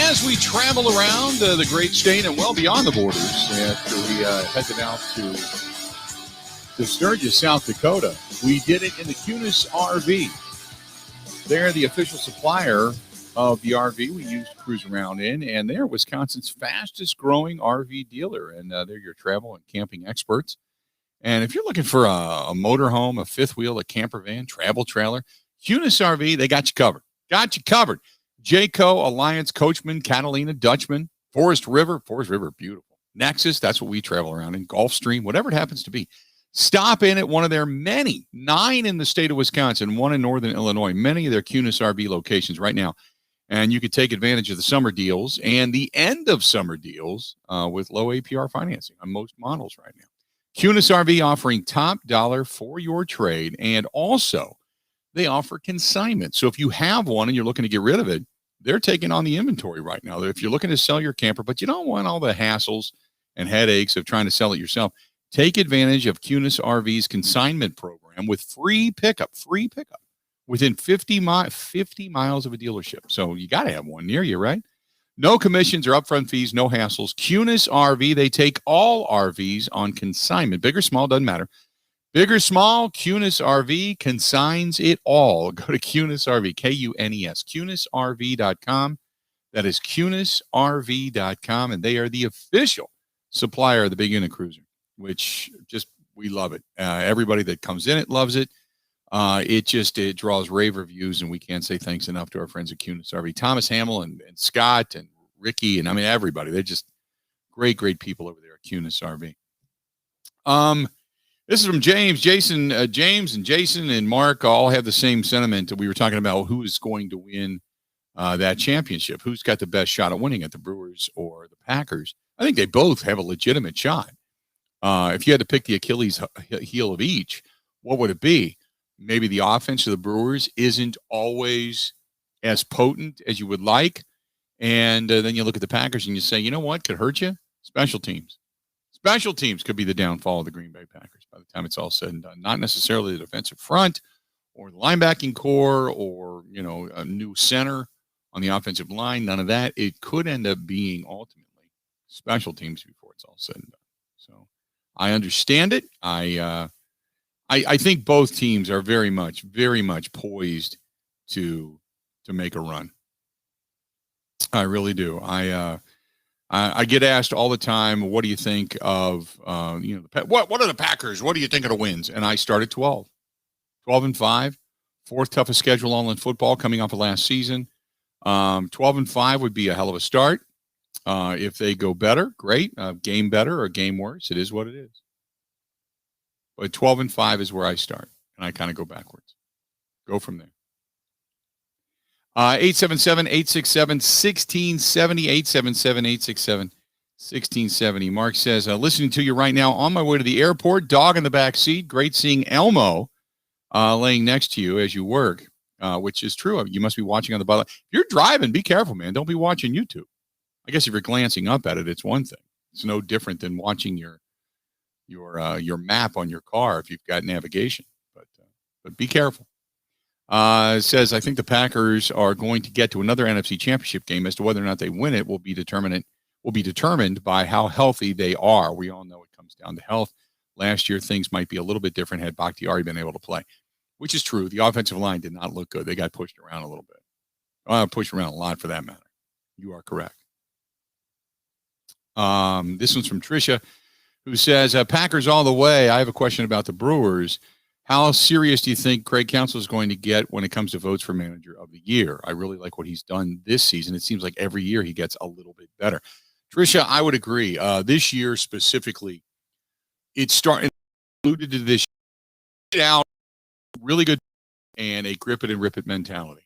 As we travel around the great state and well beyond the borders, after we headed out to Sturgis, South Dakota, we did it in the Cunis RV. They're the official supplier of the RV we used to cruise around in, and they're Wisconsin's fastest growing RV dealer, and they're your travel and camping experts. And if you're looking for a motorhome, a fifth wheel, a camper van, travel trailer, Cunis RV, they got you covered. Got you covered. Jayco, Alliance, Coachman, Catalina, Dutchman, Forest River, beautiful. Nexus, that's what we travel around in. Gulfstream, whatever it happens to be. Stop in at one of their 9 in the state of Wisconsin, 1 in northern Illinois, many of their Cunis RV locations right now. And you could take advantage of the summer deals and the end of summer deals with low APR financing on most models right now. Cunis RV offering top dollar for your trade, and also they offer consignment. So if you have one and you're looking to get rid of it, they're taking on the inventory right now. If you're looking to sell your camper, but you don't want all the hassles and headaches of trying to sell it yourself, take advantage of Cunis RV's consignment program with free pickup within 50 miles of a dealership. So you got to have one near you, right? No commissions or upfront fees, no hassles. Cunis RV, they take all RVs on consignment. Big or small, doesn't matter. Big or small, Cunis RV consigns it all. Go to Cunis RV, K-U-N-E-S, CunisRV.com. That is CunisRV.com, and they are the official supplier of the big unit cruiser, which just, we love it. Everybody that comes in it loves it. It draws rave reviews, and we can't say thanks enough to our friends at Cunis RV. Thomas Hamill and Scott and Ricky, and I mean, everybody. They're just Great people over there at Cunis RV. This is from James. James and Jason and Mark all have the same sentiment. We were talking about who is going to win that championship. Who's got the best shot at winning it, the Brewers or the Packers? I think they both have a legitimate shot. If you had to pick the Achilles heel of each, what would it be? Maybe the offense of the Brewers isn't always as potent as you would like. And then you look at the Packers and you say, you know what could hurt you? Special teams. Special teams could be the downfall of the Green Bay Packers by the time it's all said and done. Not necessarily the defensive front or the linebacking core or, a new center on the offensive line. None of that. It could end up being ultimately special teams before it's all said and done. So I understand it. I think both teams are very much poised to make a run. I really do. I get asked all the time, what do you think of, what are the Packers? What do you think of the wins? And I start at 12-5, fourth toughest schedule all in football coming off of last season. 12-5 would be a hell of a start. If they go better, great. Game better or game worse, it is what it is. But 12-5 is where I start, and I kind of go backwards. Go from there. 877-867-1670, 877-867-1670. Mark says, listening to you right now on my way to the airport, dog in the back seat. Great seeing Elmo laying next to you as you work, which is true. You must be watching on the bottom. If you're driving, be careful, man. Don't be watching YouTube. I guess if you're glancing up at it, it's one thing. It's no different than watching your map on your car if you've got navigation. But be careful. Says, I think the Packers are going to get to another NFC Championship game. As to whether or not they win it will be determined by how healthy they are. We all know it comes down to health. Last year, things might be a little bit different had Bakhtiari been able to play, which is true. The offensive line did not look good. They got pushed around a little bit. Pushed around a lot for that matter. You are correct. This one's from Tricia, who says, Packers all the way. I have a question about the Brewers. How serious do you think Craig Counsell is going to get when it comes to votes for manager of the year? I really like what he's done this season. It seems like every year he gets a little bit better. Tricia, I would agree. This year specifically, it started alluded to this out really good and a grip it and rip it mentality.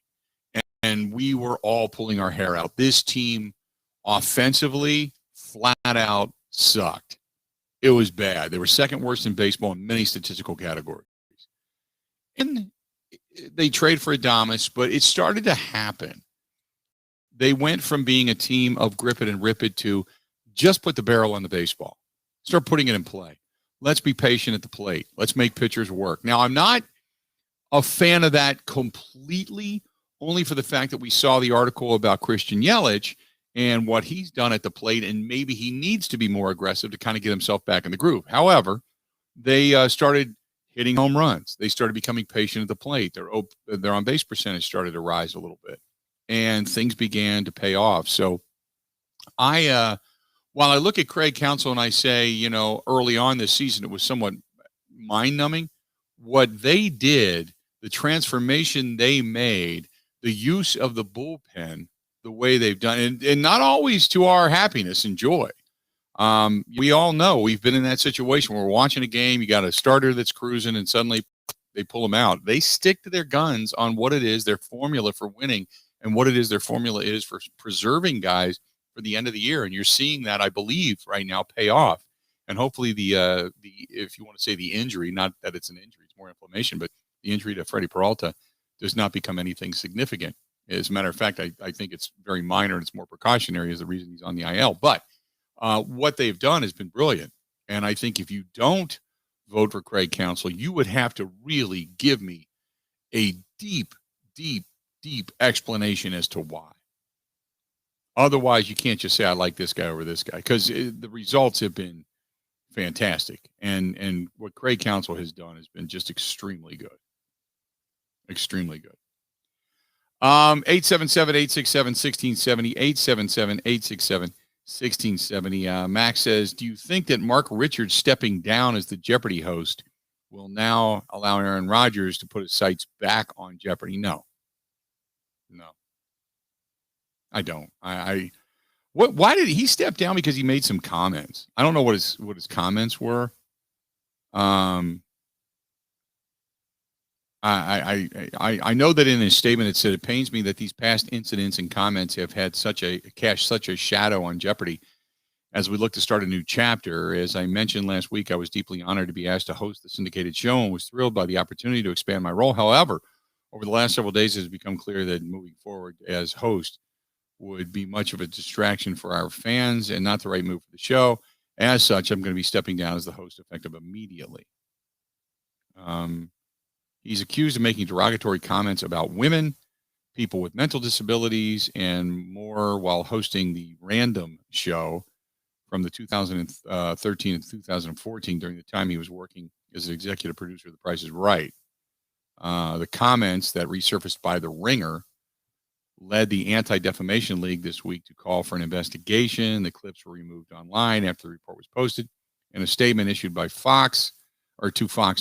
And we were all pulling our hair out. This team offensively flat out sucked. It was bad. They were second worst in baseball in many statistical categories. And they trade for Adames, but it started to happen. They went from being a team of grip it and rip it to just put the barrel on the baseball. Start putting it in play. Let's be patient at the plate. Let's make pitchers work. Now, I'm not a fan of that completely, only for the fact that we saw the article about Christian Yelich and what he's done at the plate, and maybe he needs to be more aggressive to kind of get himself back in the groove. However, they started hitting home runs. They started becoming patient at the plate. Their on-base percentage started to rise a little bit, and things began to pay off. So while I look at Craig Counsell and I say, early on this season, it was somewhat mind-numbing. What they did, the transformation they made, the use of the bullpen, the way they've done, and not always to our happiness and joy. We all know we've been in that situation where we're watching a game, you got a starter that's cruising, and suddenly they pull them out. They stick to their guns on what it is, their formula for winning, and what it is their formula is for preserving guys for the end of the year. And you're seeing that, I believe, right now pay off. And hopefully the if you want to say the injury, not that it's an injury, it's more inflammation, but the injury to Freddie Peralta does not become anything significant. As a matter of fact, I think it's very minor and it's more precautionary is the reason he's on the IL. But what they've done has been brilliant. And I think if you don't vote for Craig Counsell, you would have to really give me a deep, deep, deep explanation as to why. Otherwise, you can't just say, I like this guy over this guy, because the results have been fantastic. And what Craig Counsell has done has been just extremely good. Extremely good. 877-867-1670, 877-867-1670. Max says, do you think that Mark Richards stepping down as the Jeopardy host will now allow Aaron Rodgers to put his sights back on Jeopardy? No, I don't. Why did he step down? Because he made some comments. I don't know what his comments were. I know that in his statement it said, it pains me that these past incidents and comments have had such a shadow on Jeopardy as we look to start a new chapter. As I mentioned last week, I was deeply honored to be asked to host the syndicated show and was thrilled by the opportunity to expand my role. However, over the last several days, it has become clear that moving forward as host would be much of a distraction for our fans and not the right move for the show. As such, I'm going to be stepping down as the host effective immediately. He's accused of making derogatory comments about women, people with mental disabilities, and more while hosting the Random show from the 2013 and 2014 during the time he was working as an executive producer of The Price is Right. The comments that resurfaced by The Ringer led the Anti-Defamation League this week to call for an investigation. The clips were removed online after the report was posted. In a statement issued by Fox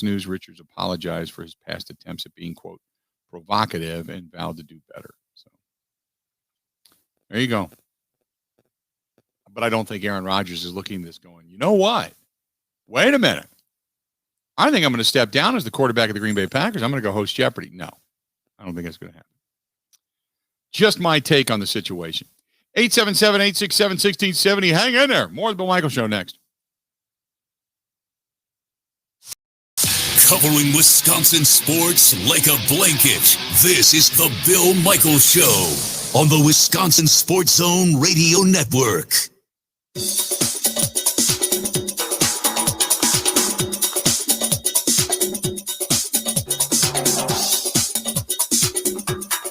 News, Richards apologized for his past attempts at being, quote, provocative and vowed to do better. So there you go. But I don't think Aaron Rodgers is looking at this going, you know what? Wait a minute. I think I'm going to step down as the quarterback of the Green Bay Packers. I'm going to go host Jeopardy. No, I don't think that's going to happen. Just my take on the situation. 877-867-1670. Hang in there. More of the Bill Michael Show next. Covering Wisconsin sports like a blanket. This is the Bill Michael Show on the Wisconsin Sports Zone Radio Network.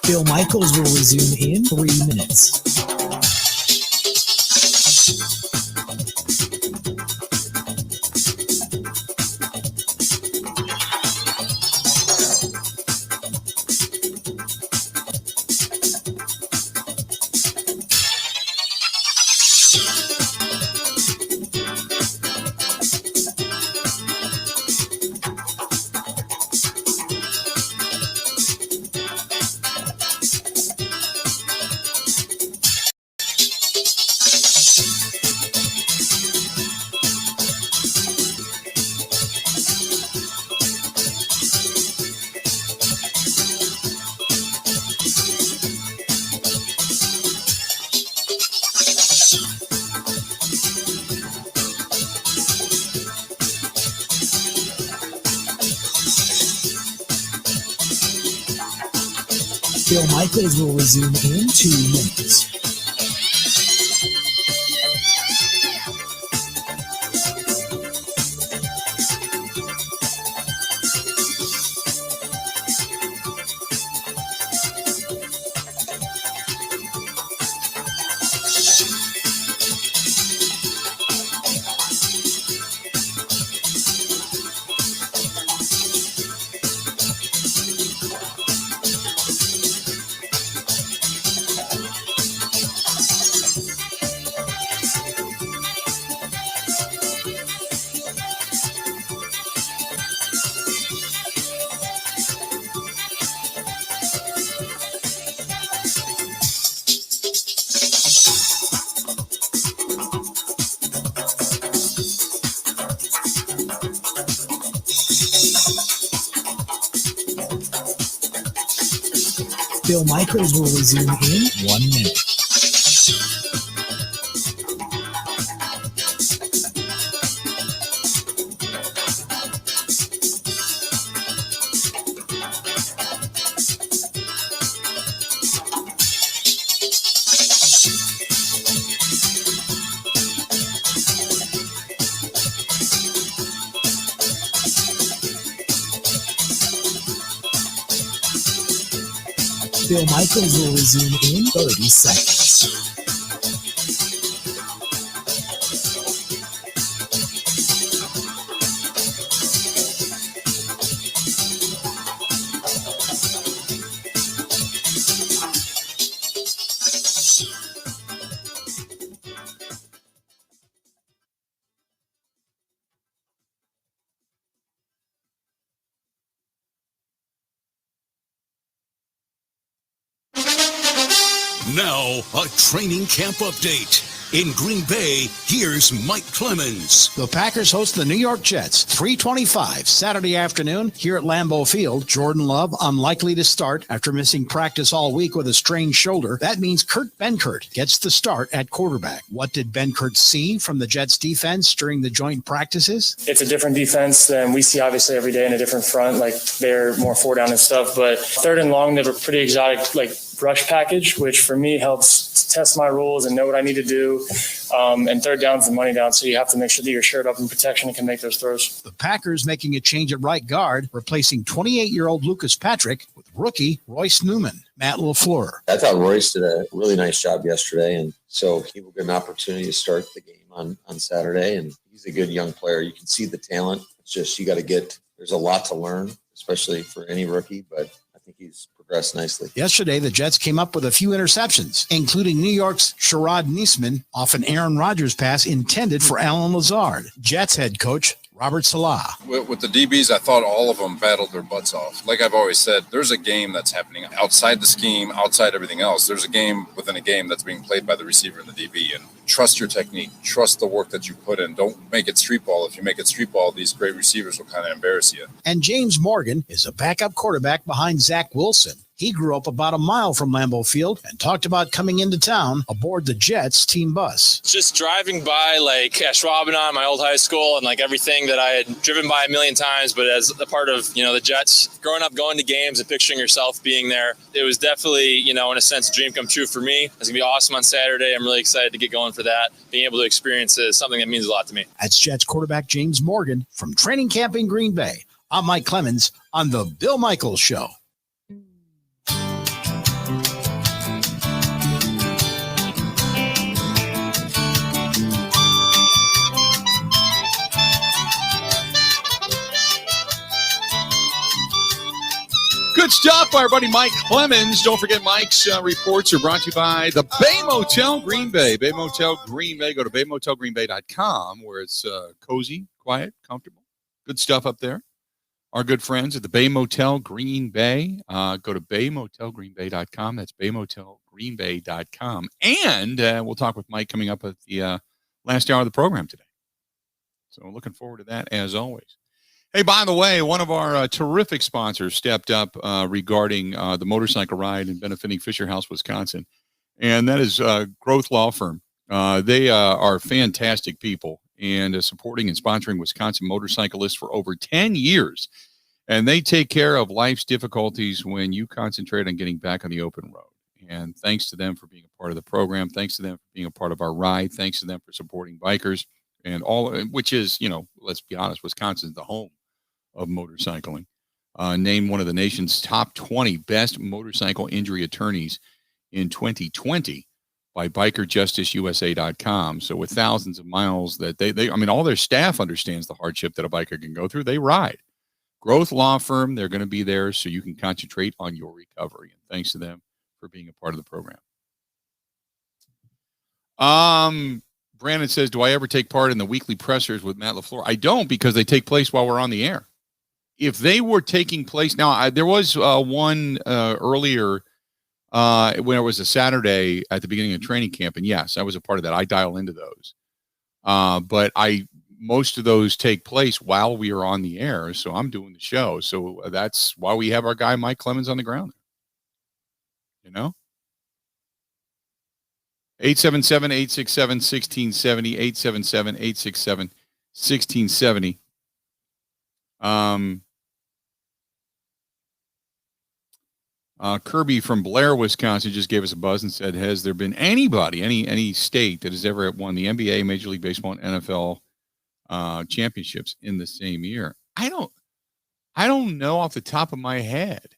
Bill Michaels will resume in 3 minutes. Bill Michaels will resume in 2 minutes. Bill Michaels will resume in 1 minute. Bill Michaels will resume in 30 seconds. Now, a training camp update. In Green Bay, here's Mike Clemens. The Packers host the New York Jets, 3:25 Saturday afternoon here at Lambeau Field. Jordan Love unlikely to start after missing practice all week with a strained shoulder. That means Kurt Benkert gets the start at quarterback. What did Benkert see from the Jets defense during the joint practices? It's a different defense than we see obviously every day in a different front. Like they're more 4 down and stuff, but third and long, they have a pretty exotic rush package, which for me helps test my rules and know what I need to do. And third down's the money down, so you have to make sure that you're shirt up in protection and can make those throws. The Packers making a change at right guard, replacing 28-year-old Lucas Patrick with rookie Royce Newman. Matt LaFleur. I thought Royce did a really nice job yesterday, and so he will get an opportunity to start the game on Saturday, and he's a good young player. You can see the talent. It's just there's a lot to learn, especially for any rookie, but I think he's progressed nicely. Yesterday, the Jets came up with a few interceptions, including New York's Sherrod Niesman off an Aaron Rodgers pass intended for Alan Lazard. Jets head coach Robert Salah. With the DBs, I thought all of them battled their butts off. Like I've always said, there's a game that's happening outside the scheme, outside everything else. There's a game within a game that's being played by the receiver and the DB. And trust your technique. Trust the work that you put in. Don't make it street ball. If you make it street ball, these great receivers will kind of embarrass you. And James Morgan is a backup quarterback behind Zach Wilson. He grew up about a mile from Lambeau Field and talked about coming into town aboard the Jets team bus. Just driving by at Schwabenau, my old high school, and everything that I had driven by a million times, but as a part of, the Jets, growing up going to games and picturing yourself being there, it was definitely, in a sense, a dream come true for me. It's going to be awesome on Saturday. I'm really excited to get going for that. Being able to experience it is something that means a lot to me. That's Jets quarterback James Morgan from training camp in Green Bay. I'm Mike Clemens on The Bill Michaels Show. Good stuff by our buddy Mike Clemens. Don't forget Mike's reports are brought to you by the Bay Motel Green Bay. Bay Motel Green Bay. Go to baymotelgreenbay.com where it's cozy, quiet, comfortable. Good stuff up there. Our good friends at the Bay Motel Green Bay. Go to baymotelgreenbay.com. That's baymotelgreenbay.com. And we'll talk with Mike coming up at the last hour of the program today. So looking forward to that as always. Hey, by the way, one of our terrific sponsors stepped up regarding the motorcycle ride and benefiting Fisher House, Wisconsin, and that is Growth Law Firm. They are fantastic people and supporting and sponsoring Wisconsin motorcyclists for over 10 years, and they take care of life's difficulties when you concentrate on getting back on the open road. And thanks to them for being a part of the program. Thanks to them for being a part of our ride. Thanks to them for supporting bikers and all, which is, let's be honest, Wisconsin's the home of motorcycling, named one of the nation's top 20 best motorcycle injury attorneys in 2020 by BikerJusticeUSA.com. So with thousands of miles that they all their staff understands the hardship that a biker can go through. They ride. Growth Law Firm, they're going to be there so you can concentrate on your recovery. And thanks to them for being a part of the program. Brandon says, do I ever take part in the weekly pressers with Matt LaFleur? I don't, because they take place while we're on the air. If they were taking place now, there was one earlier when it was a Saturday at the beginning of training camp, and yes, I was a part of that. I dial into those, but most of those take place while we are on the air, so I'm doing the show. So that's why we have our guy Mike Clemens on the ground. 877-867-1670, 877-867-1670. Kirby from Blair, Wisconsin just gave us a buzz and said, has there been anybody, any state that has ever won the NBA, Major League Baseball, and NFL championships in the same year? I don't know off the top of my head.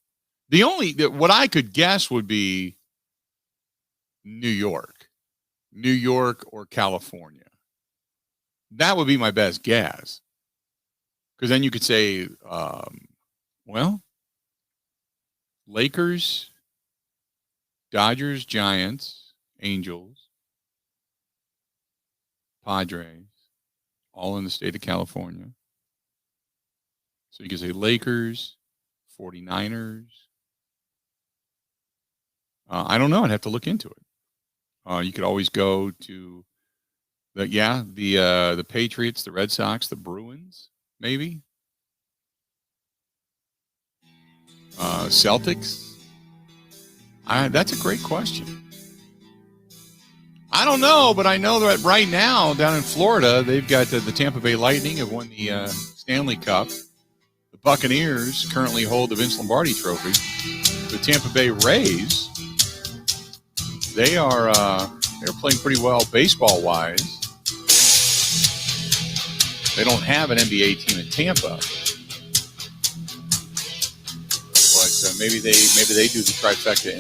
What I could guess would be New York or California. That would be my best guess. Because then you could say, Lakers, Dodgers, Giants, Angels, Padres, all in the state of California. So you could say Lakers, 49ers, I don't know. I'd have to look into it. You could always go to the Patriots, the Red Sox, the Bruins, maybe. Celtics. That's a great question. I don't know, but I know that right now down in Florida, they've got the Tampa Bay Lightning have won the Stanley Cup. The Buccaneers currently hold the Vince Lombardi Trophy. The Tampa Bay Rays, they're playing pretty well baseball wise. They don't have an NBA team in Tampa, but maybe they do the trifecta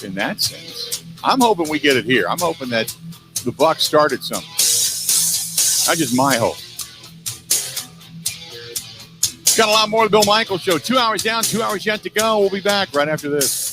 in that sense. I'm hoping we get it here. I'm hoping that the Bucs started something. That's just my hope. Got a lot more of the Bill Michaels Show. 2 hours down, 2 hours yet to go. We'll be back right after this.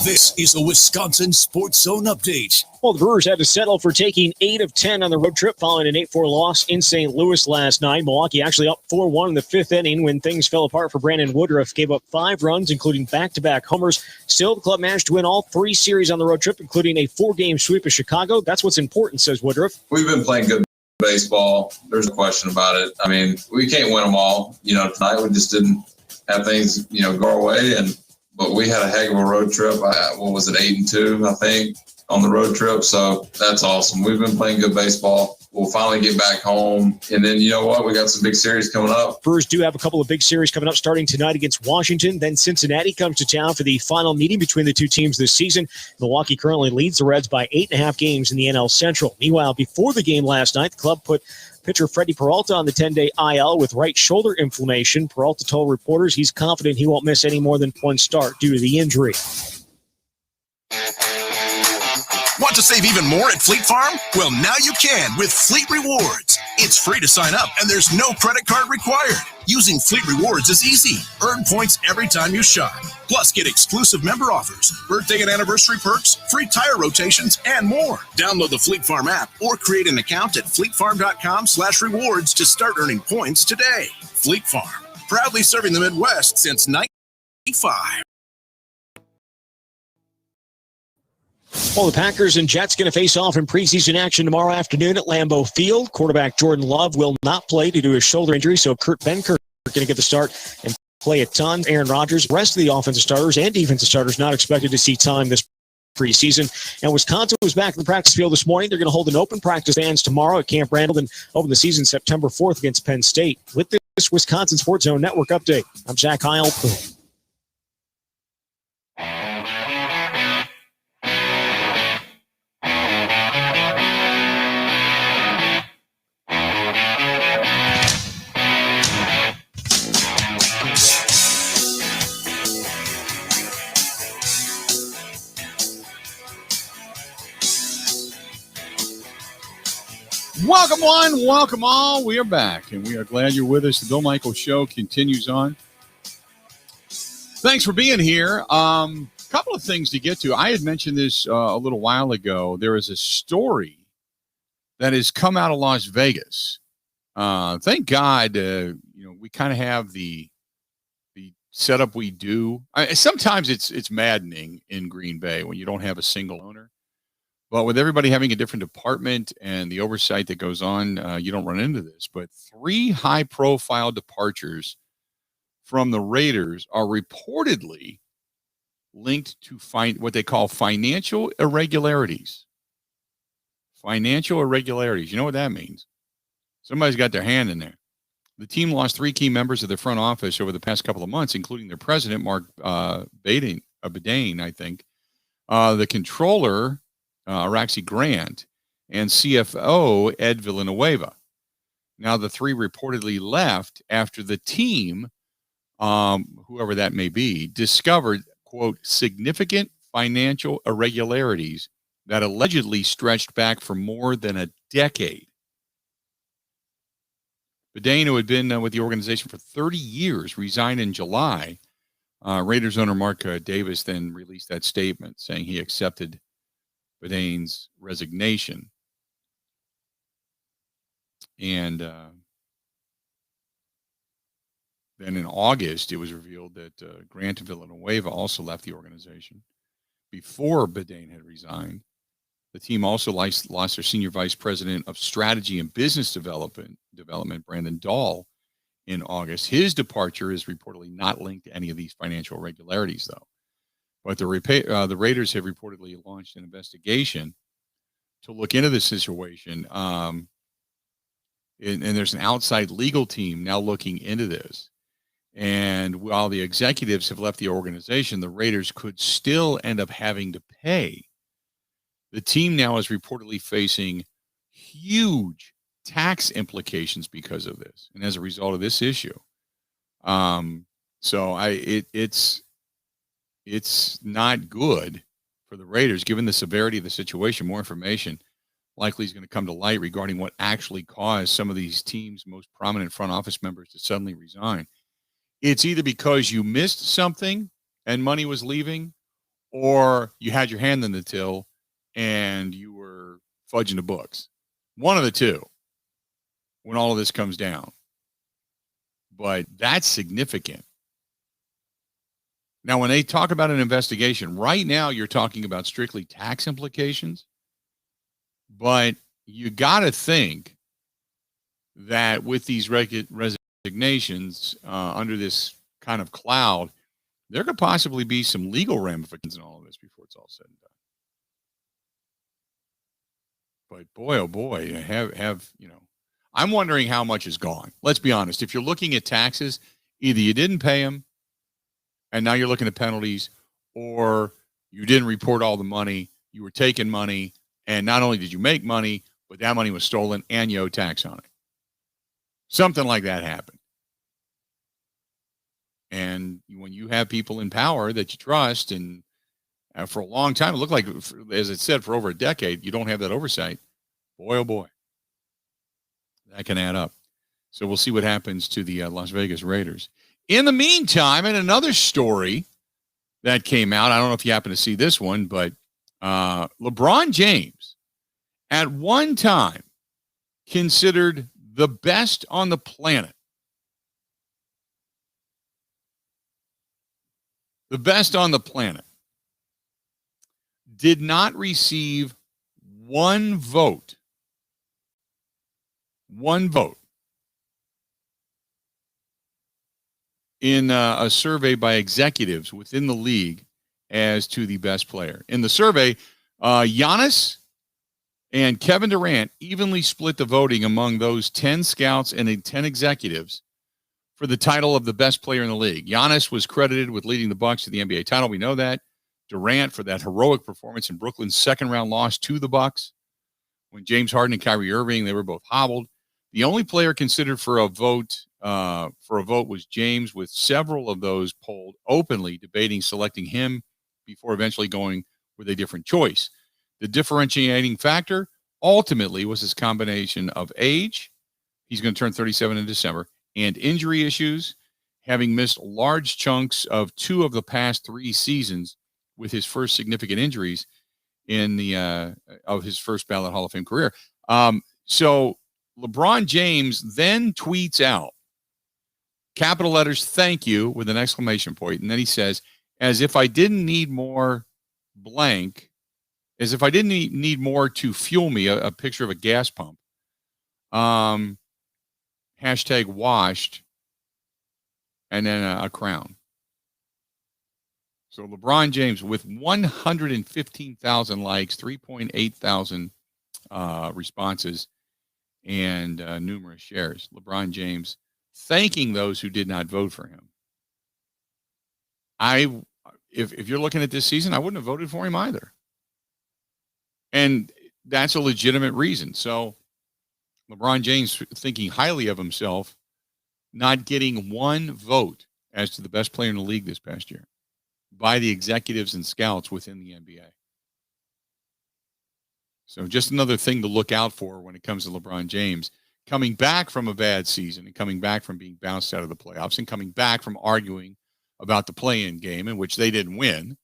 This is a Wisconsin Sports Zone update. Well, the Brewers had to settle for taking 8 of 10 on the road trip following an 8-4 loss in St. Louis last night. Milwaukee actually up 4-1 in the fifth inning when things fell apart for Brandon Woodruff. Gave up 5 runs, including back-to-back homers. Still, the club managed to win all 3 series on the road trip, including a 4-game sweep of Chicago. That's what's important, says Woodruff. We've been playing good baseball. There's no question about it. I mean, we can't win them all. Tonight we just didn't have things, go our way. But we had a heck of a road trip. 8-2, I think, on the road trip. So that's awesome. We've been playing good baseball. We'll finally get back home. And then, you know what? We got some big series coming up. Brewers do have a couple of big series coming up starting tonight against Washington. Then Cincinnati comes to town for the final meeting between the two teams this season. Milwaukee currently leads the Reds by 8.5 games in the NL Central. Meanwhile, before the game last night, the club put pitcher Freddie Peralta on the 10-day IL with right shoulder inflammation. Peralta told reporters he's confident he won't miss any more than one start due to the injury. Want to save even more at Fleet Farm? Well, now you can with Fleet Rewards. It's free to sign up, and there's no credit card required. Using Fleet Rewards is easy. Earn points every time you shop. Plus, get exclusive member offers, birthday and anniversary perks, free tire rotations, and more. Download the Fleet Farm app or create an account at fleetfarm.com/rewards to start earning points today. Fleet Farm, proudly serving the Midwest since 1995. Well, the Packers and Jets going to face off in preseason action tomorrow afternoon at Lambeau Field. Quarterback Jordan Love will not play due to his shoulder injury, so Kurt Benkert going to get the start and play a ton. Aaron Rodgers, the rest of the offensive starters and defensive starters not expected to see time this preseason. And Wisconsin was back in the practice field this morning. They're going to hold an open practice fans tomorrow at Camp Randall and open the season September 4th against Penn State. With this Wisconsin Sports Zone Network update, I'm Zach Heil. Welcome one, welcome all. We are back, and we are glad you're with us. The Bill Michaels Show continues on. Thanks for being here. Couple of things to get to. I had mentioned this a little while ago. There is a story that has come out of Las Vegas. Thank God, we kind of have the setup we do. Sometimes it's maddening in Green Bay when you don't have a single owner. But with everybody having a different department and the oversight that goes on, you don't run into this. But 3 high-profile departures from the Raiders are reportedly linked to what they call financial irregularities. Financial irregularities. You know what that means? Somebody's got their hand in there. The team lost 3 key members of their front office over the past couple of months, including their president, Mark Bedane, I think, the controller, Araxi Grant, and CFO Ed Villanueva. Now, the 3 reportedly left after the team, whoever that may be, discovered, quote, significant financial irregularities that allegedly stretched back for more than a decade. Bedane, who had been with the organization for 30 years, resigned in July. Raiders owner Mark Davis then released that statement saying he accepted Bedane's resignation. And then in August, it was revealed that Grant Villanueva also left the organization before Bedane had resigned. The team also lost their senior vice president of strategy and business development, Brandon Dahl, in August. His departure is reportedly not linked to any of these financial irregularities, though. But the Raiders have reportedly launched an investigation to look into the situation. And there's an outside legal team now looking into this. And while the executives have left the organization, the Raiders could still end up having to pay. The team now is reportedly facing huge tax implications because of this, and as a result of this issue. It's not good for the Raiders, given the severity of the situation. More information likely is going to come to light regarding what actually caused some of these teams' most prominent front office members to suddenly resign. It's either because you missed something and money was leaving, or you had your hand in the till and you were fudging the books. One of the two when all of this comes down. But that's significant. Now, when they talk about an investigation, right now you're talking about strictly tax implications. But you got to think that with these resignations under this kind of cloud, there could possibly be some legal ramifications in all of this before it's all said and done. But boy, oh boy, I'm wondering how much is gone. Let's be honest. If you're looking at taxes, either you didn't pay them and now you're looking at penalties, or you didn't report all the money, you were taking money, and not only did you make money, but that money was stolen and you owe tax on it. Something like that happened. And when you have people in power that you trust, and for a long time, it looked like, as it said, for over a decade, you don't have that oversight. Boy, oh boy, that can add up. So we'll see what happens to the Las Vegas Raiders. In the meantime, in another story that came out, I don't know if you happen to see this one, but LeBron James, at one time considered the best on the planet. The best on the planet, did not receive one vote. One vote in a survey by executives within the league as to the best player. In the survey, Giannis and Kevin Durant evenly split the voting among those 10 scouts and 10 executives for the title of the best player in the league. Giannis was credited with leading the Bucks to the NBA title. We know that. Durant for that heroic performance in Brooklyn's second-round loss to the Bucks. When James Harden and Kyrie Irving, they were both hobbled. The only player considered for a vote was James, with several of those polled openly debating selecting him before eventually going with a different choice. The differentiating factor ultimately was his combination of age. He's going to turn 37 in December. And injury issues, having missed large chunks of 2 of the past 3 seasons with his first significant injuries in the of his first ballot Hall of Fame career. So LeBron James then tweets out, capital letters, "Thank you," with an exclamation point. And then he says, "As if I didn't need more blank, as if I didn't need more to fuel me," a picture of a gas pump. Hashtag washed, and then a crown. So LeBron James with 115,000 likes, 3.8 thousand responses, and numerous shares. LeBron James thanking those who did not vote for him. If you're looking at this season, I wouldn't have voted for him either. And that's a legitimate reason. So LeBron James thinking highly of himself, not getting one vote as to the best player in the league this past year by the executives and scouts within the NBA. So just another thing to look out for when it comes to LeBron James coming back from a bad season and coming back from being bounced out of the playoffs and coming back from arguing about the play-in game in which they didn't win,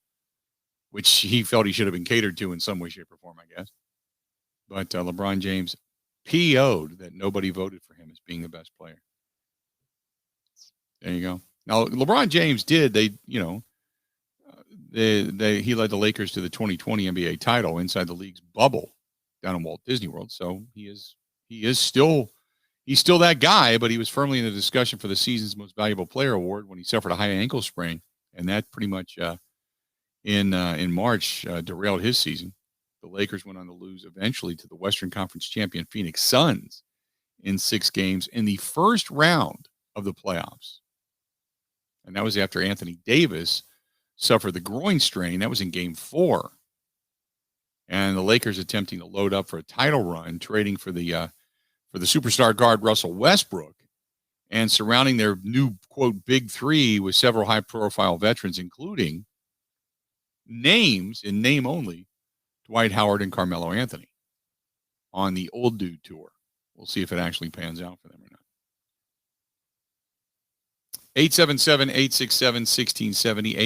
which he felt he should have been catered to in some way, shape, or form, I guess. But LeBron James PO'd that nobody voted for him as being the best player. There you go. Now, LeBron James did. He led the Lakers to the 2020 NBA title inside the league's bubble down in Walt Disney World. So he's still that guy, but he was firmly in the discussion for the season's most valuable player award when he suffered a high ankle sprain. And that pretty much in March derailed his season. The Lakers went on to lose eventually to the Western Conference champion Phoenix Suns in 6 games in the first round of the playoffs. And that was after Anthony Davis suffered the groin strain. That was in game 4. And the Lakers attempting to load up for a title run, trading for the superstar guard Russell Westbrook and surrounding their new, quote, big three with several high-profile veterans, including names in name only, Dwight Howard and Carmelo Anthony on the Old Dude Tour. We'll see if it actually pans out for them or not. 877-867-1670,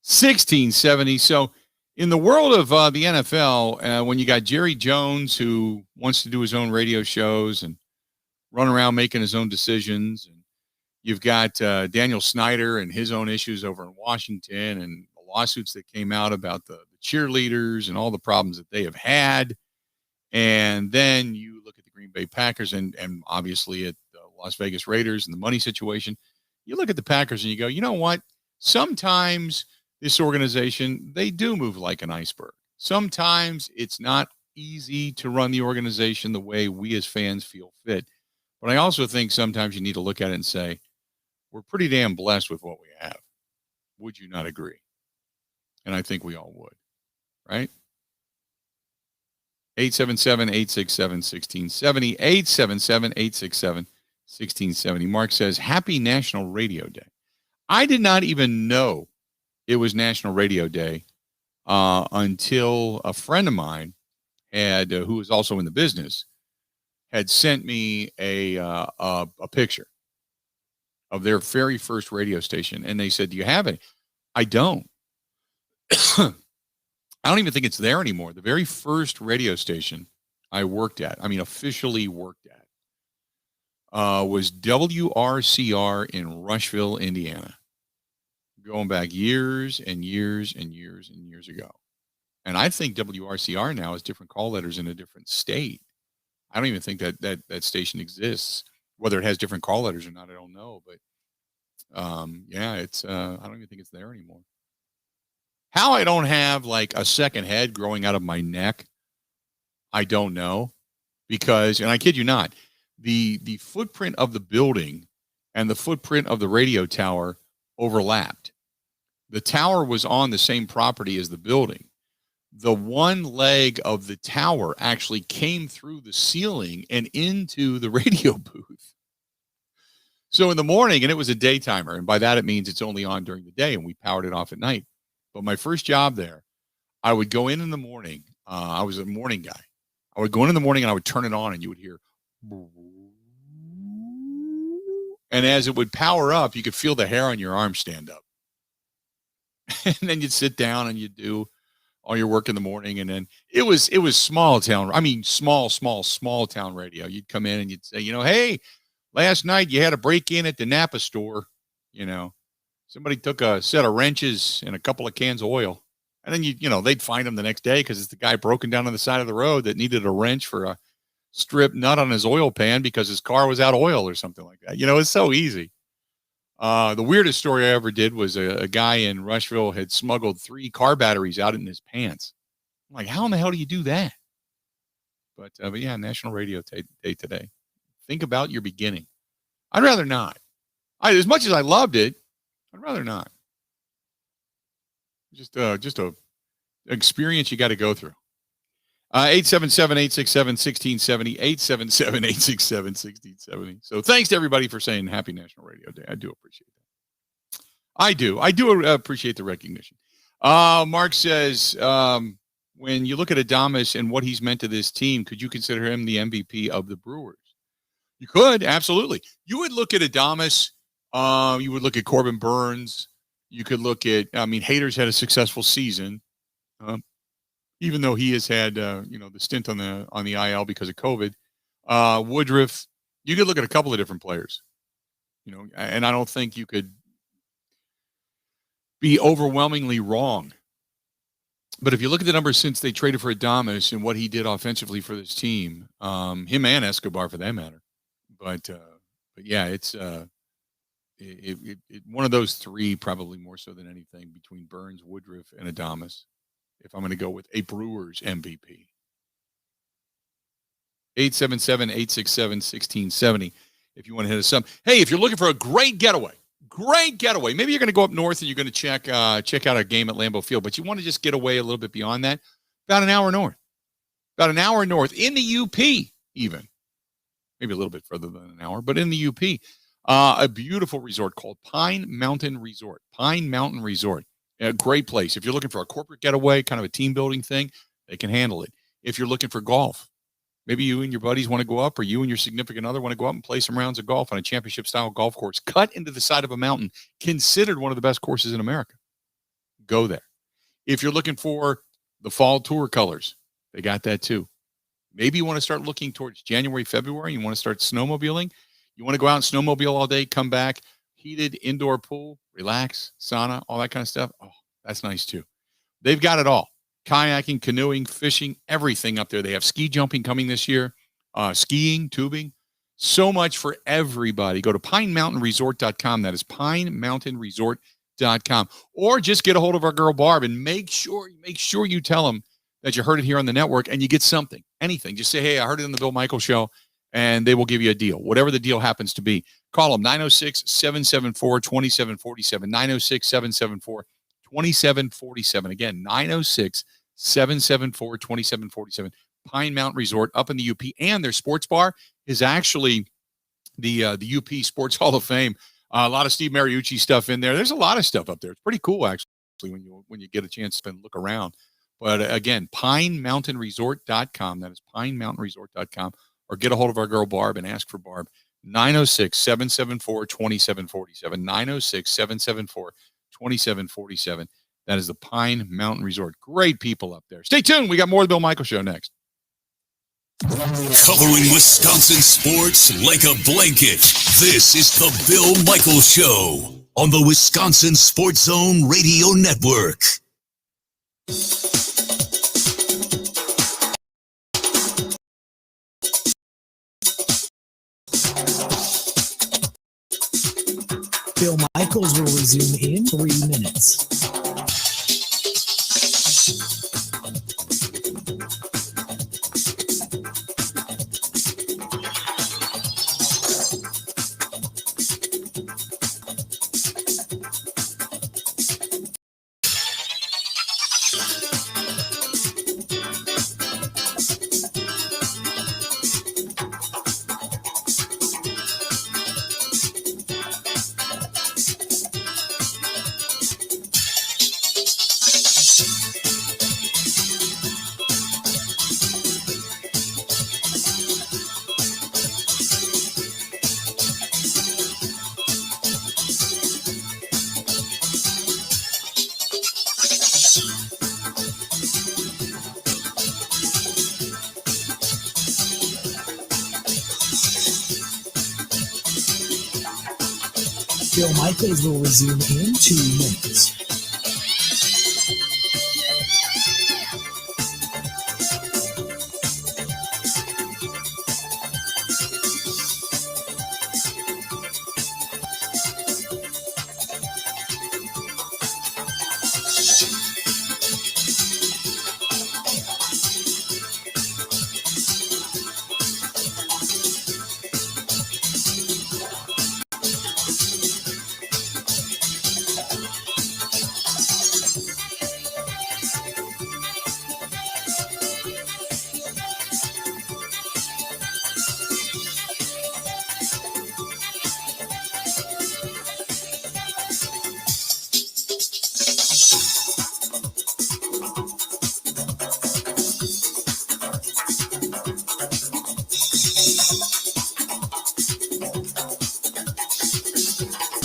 877-867-1670. So in the world of the NFL, when you got Jerry Jones, who wants to do his own radio shows and run around making his own decisions, and you've got Daniel Snyder and his own issues over in Washington and the lawsuits that came out about the cheerleaders and all the problems that they have had. And then you look at the Green Bay Packers and obviously at the Las Vegas Raiders and the money situation. You look at the Packers and you go, you know what? Sometimes this organization, they do move like an iceberg. Sometimes it's not easy to run the organization the way we as fans feel fit. But I also think sometimes you need to look at it and say, we're pretty damn blessed with what we have. Would you not agree? And I think we all would, right? 877-867-1670, 877-867-1670. Mark says, Happy National Radio Day. I did not even know it was National Radio Day until a friend of mine had, who was also in the business, had sent me a picture of their very first radio station. And they said, do you have it? I don't. I don't even think it's there anymore. The very first radio station I worked at, officially worked at, was WRCR in Rushville, Indiana, going back years and years and years and years ago. And I think WRCR now has different call letters in a different state. I don't even think that station exists. Whether it has different call letters or not, I don't know. But it's I don't even think it's there anymore. How I don't have like a second head growing out of my neck, I don't know. Because, and I kid you not, the footprint of the building and the footprint of the radio tower overlapped. The tower was on the same property as the building. The one leg of the tower actually came through the ceiling and into the radio booth. So in the morning, and it was a day timer, and by that it means it's only on during the day, and we powered it off at night. But my first job there, I would go in the morning. I was a morning guy. I would go in the morning and I would turn it on, and you would hear. And as it would power up, you could feel the hair on your arm stand up. And then you'd sit down and you'd do all your work in the morning. And then it was small town. Small town radio. You'd come in and you'd say, hey, last night you had a break in at the Napa store. Somebody took a set of wrenches and a couple of cans of oil. And then they'd find him the next day because it's the guy broken down on the side of the road that needed a wrench for a strip nut on his oil pan because his car was out of oil or something like that. It's so easy. The weirdest story I ever did was a guy in Rushville had smuggled 3 car batteries out in his pants. I'm like, how in the hell do you do that? But yeah, National Radio Day today. Think about your beginning. I'd rather not. As much as I loved it, I'd rather not. Just a experience you got to go through. 877-867-1670, 877-867-1670. So thanks to everybody for saying Happy National Radio Day. I do appreciate that. I do appreciate the recognition. Mark says, when you look at Adames and what he's meant to this team, could you consider him the MVP of the Brewers? You could, absolutely. You would look at Adames. You would look at Corbin Burns. You could look at, Hader's had a successful season, even though he has had, the stint on the IL because of COVID. Woodruff. You could look at a couple of different players, and I don't think you could be overwhelmingly wrong. But if you look at the numbers since they traded for Adames and what he did offensively for this team, him and Escobar for that matter. But yeah, it's one of those three, probably more so than anything, between Burns, Woodruff, and Adames, if I'm going to go with a Brewers MVP. 877-867-1670 if you want to hit us up. Hey, if you're looking for a great getaway, maybe you're going to go up north and you're going to check out a game at Lambeau Field, but you want to just get away a little bit beyond that, about an hour north in the UP even. Maybe a little bit further than an hour, but in the UP. A beautiful resort called Pine Mountain Resort. A great place. If you're looking for a corporate getaway, kind of a team building thing, they can handle it. If you're looking for golf, maybe you and your buddies want to go up, or you and your significant other want to go up and play some rounds of golf on a championship-style golf course cut into the side of a mountain, considered one of the best courses in America. Go there. If you're looking for the fall tour colors, they got that too. Maybe you want to start looking towards January, February. You want to start snowmobiling. You want to go out and snowmobile all day, come back, heated indoor pool, relax, sauna, all that kind of stuff. Oh, that's nice too. They've got it all. Kayaking, canoeing, fishing, everything up there. They have ski jumping coming this year, skiing, tubing, so much for everybody. Go to pinemountainresort.com. That is pinemountainresort.com. Or just get a hold of our girl Barb and make sure you tell them that you heard it here on the network and you get something, anything. Just say, hey, I heard it on the Bill Michaels Show, and they will give you a deal, whatever the deal happens to be. Call them 906-774-2747, 906-774-2747. Again, 906-774-2747. Pine Mountain Resort up in the UP, and their sports bar is actually the UP Sports Hall of Fame. A lot of Steve Mariucci stuff in there. There's a lot of stuff up there. It's pretty cool, actually, when you get a chance to look around. But again, pinemountainresort.com. That is pinemountainresort.com. Or get a hold of our girl Barb and ask for Barb. 906-774-2747. 906-774-2747. That is the Pine Mountain Resort. Great people up there. Stay tuned. We got more of the Bill Michaels Show next. Covering Wisconsin sports like a blanket. This is the Bill Michaels Show on the Wisconsin Sports Zone Radio Network. Bill Michaels will resume in 3 minutes. Bill Michaels will resume in 2 minutes.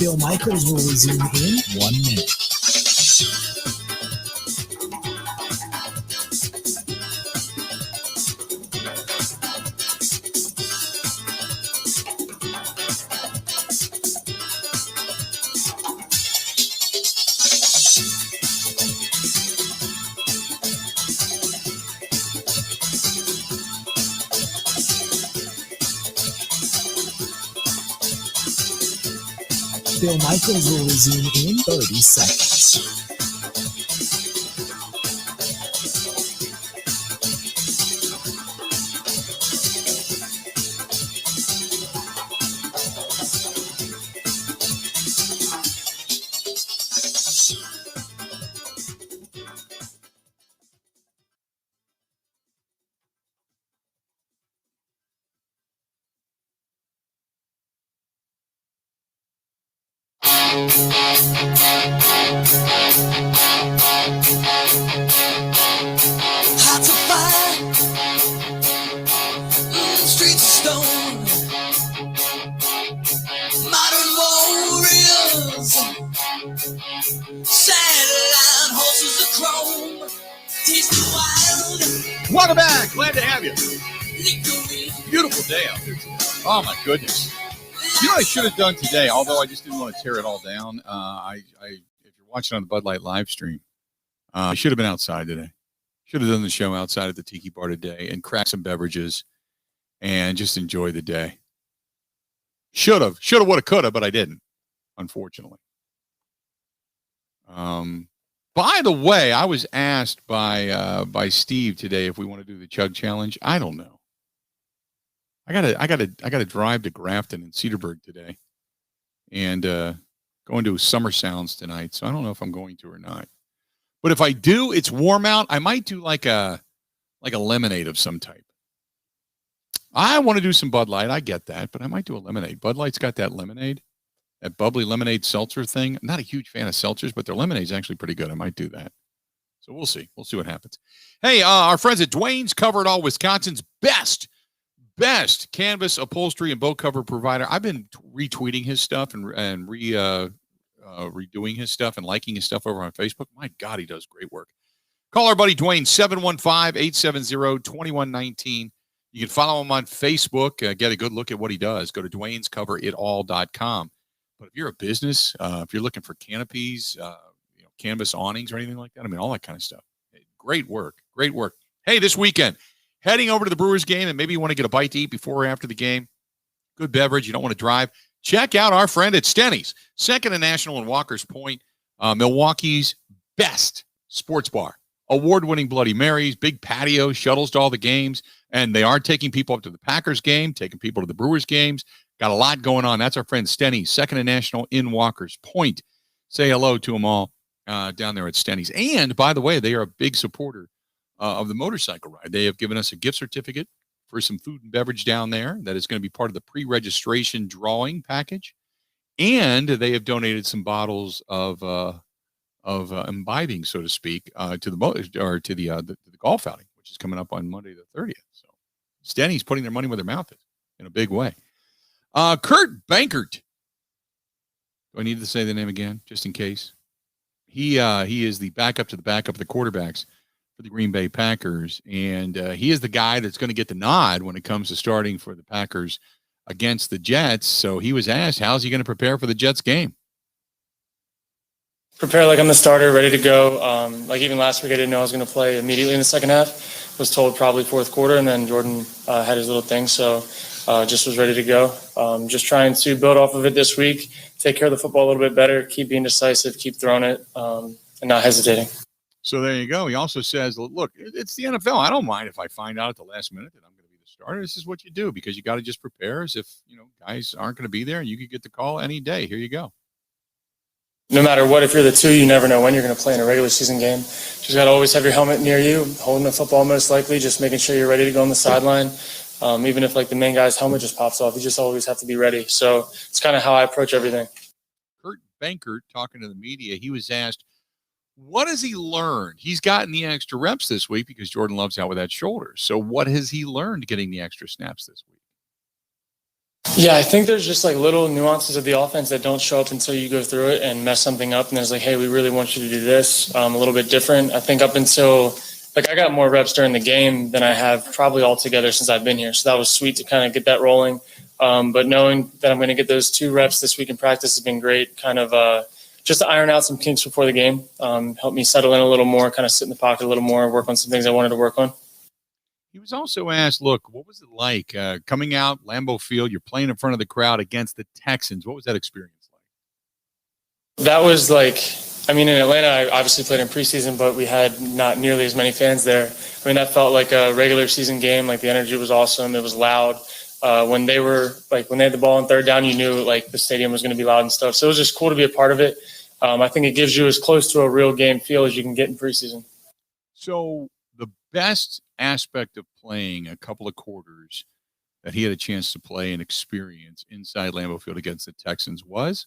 Bill Michaels will resume in 1 minute. Bill Michaels will resume in 30 seconds. Hearts of fire, streets of stone, modern warriors, satellite horses of chrome, taste the wild. Welcome back. Glad to have you. Beautiful day out there today. Oh, my goodness. You know what I should have done today, although I just didn't want to tear it all down. If you're watching on the Bud Light live stream, I should have been outside today. Should have done the show outside at the Tiki Bar today and cracked some beverages and just enjoy the day. Should have, would have, could have, but I didn't, unfortunately. By the way, I was asked by Steve today if we want to do the Chug Challenge. I don't know. I gotta drive to Grafton and Cedarburg today, and going to Summer Sounds tonight. So I don't know if I'm going to or not. But if I do, it's warm out. I might do like a lemonade of some type. I want to do some Bud Light. I get that, but I might do a lemonade. Bud Light's got that lemonade, that bubbly lemonade seltzer thing. I'm not a huge fan of seltzers, but their lemonade's actually pretty good. I might do that. So we'll see. We'll see what happens. Hey, our friends at Dwayne's Cover It All, Wisconsin's best canvas upholstery and boat cover provider. I've been retweeting his stuff and redoing his stuff and liking his stuff over on Facebook. My God, he does great work. Call our buddy Dwayne, 715-870-2119. You can follow him on Facebook, get a good look at what he does. Go to dwaynescoveritall.com. But if you're a business, if you're looking for canopies, canvas awnings or anything like that, I mean, all that kind of stuff. Great work. Great work. Hey, this weekend, heading over to the Brewers game, and maybe you want to get a bite to eat before or after the game. Good beverage. You don't want to drive. Check out our friend at Stenny's, Second and National in Walker's Point, Milwaukee's best sports bar. Award-winning Bloody Marys, big patio, shuttles to all the games, and they are taking people up to the Packers game, taking people to the Brewers games. Got a lot going on. That's our friend Stenny's, Second and National in Walker's Point. Say hello to them all down there at Stenny's. And, by the way, they are a big supporter of the motorcycle ride. They have given us a gift certificate for some food and beverage down there that is going to be part of the pre-registration drawing package. And they have donated some bottles of imbibing, so to speak, to the golf outing, which is coming up on Monday the 30th. So Stenny's putting their money where their mouth is in a big way. Kurt Bankert. Do I need to say the name again, just in case? He is the backup to the backup of the quarterbacks for the Green Bay Packers, and he is the guy that's going to get the nod when it comes to starting for the Packers against the Jets. So he was asked, how's he going to prepare for the Jets game? Prepare like I'm the starter, ready to go. Like even last week, I didn't know I was going to play immediately in the second half. Was told probably fourth quarter, and then Jordan had his little thing, so just was ready to go. Just trying to build off of it this week, take care of the football a little bit better, keep being decisive, keep throwing it, and not hesitating. So there you go. He also says, look, it's the NFL. I don't mind if I find out at the last minute that I'm going to be the starter. This is what you do because you got to just prepare as if, guys aren't going to be there and you could get the call any day. Here you go. No matter what, if you're the two, you never know when you're going to play in a regular season game. Just got to always have your helmet near you, holding the football most likely, just making sure you're ready to go on the sideline. Even if the main guy's helmet just pops off, you just always have to be ready. So it's kind of how I approach everything. Kurt Bankert, talking to the media, he was asked, what has he learned? He's gotten the extra reps this week because Jordan Love's out with that shoulder. So what has he learned getting the extra snaps this week? Yeah, I think there's just like little nuances of the offense that don't show up until you go through it and mess something up. And there's like, hey, we really want you to do this a little bit different. I think up until like I got more reps during the game than I have probably altogether since I've been here. So that was sweet to kind of get that rolling. But knowing that I'm going to get those 2 reps this week in practice has been great. Kind of just to iron out some kinks before the game, help me settle in a little more, kind of sit in the pocket a little more, work on some things I wanted to work on. He was also asked, look, what was it like coming out Lambeau Field? You're playing in front of the crowd against the Texans. What was that experience like? That was like, I mean, in Atlanta, I obviously played in preseason, but we had not nearly as many fans there. I mean, that felt like a regular season game. Like the energy was awesome. It was loud. When they had the ball on third down, you knew like the stadium was going to be loud and stuff. So it was just cool to be a part of it. I think it gives you as close to a real game feel as you can get in preseason. So the best aspect of playing a couple of quarters that he had a chance to play and experience inside Lambeau Field against the Texans was?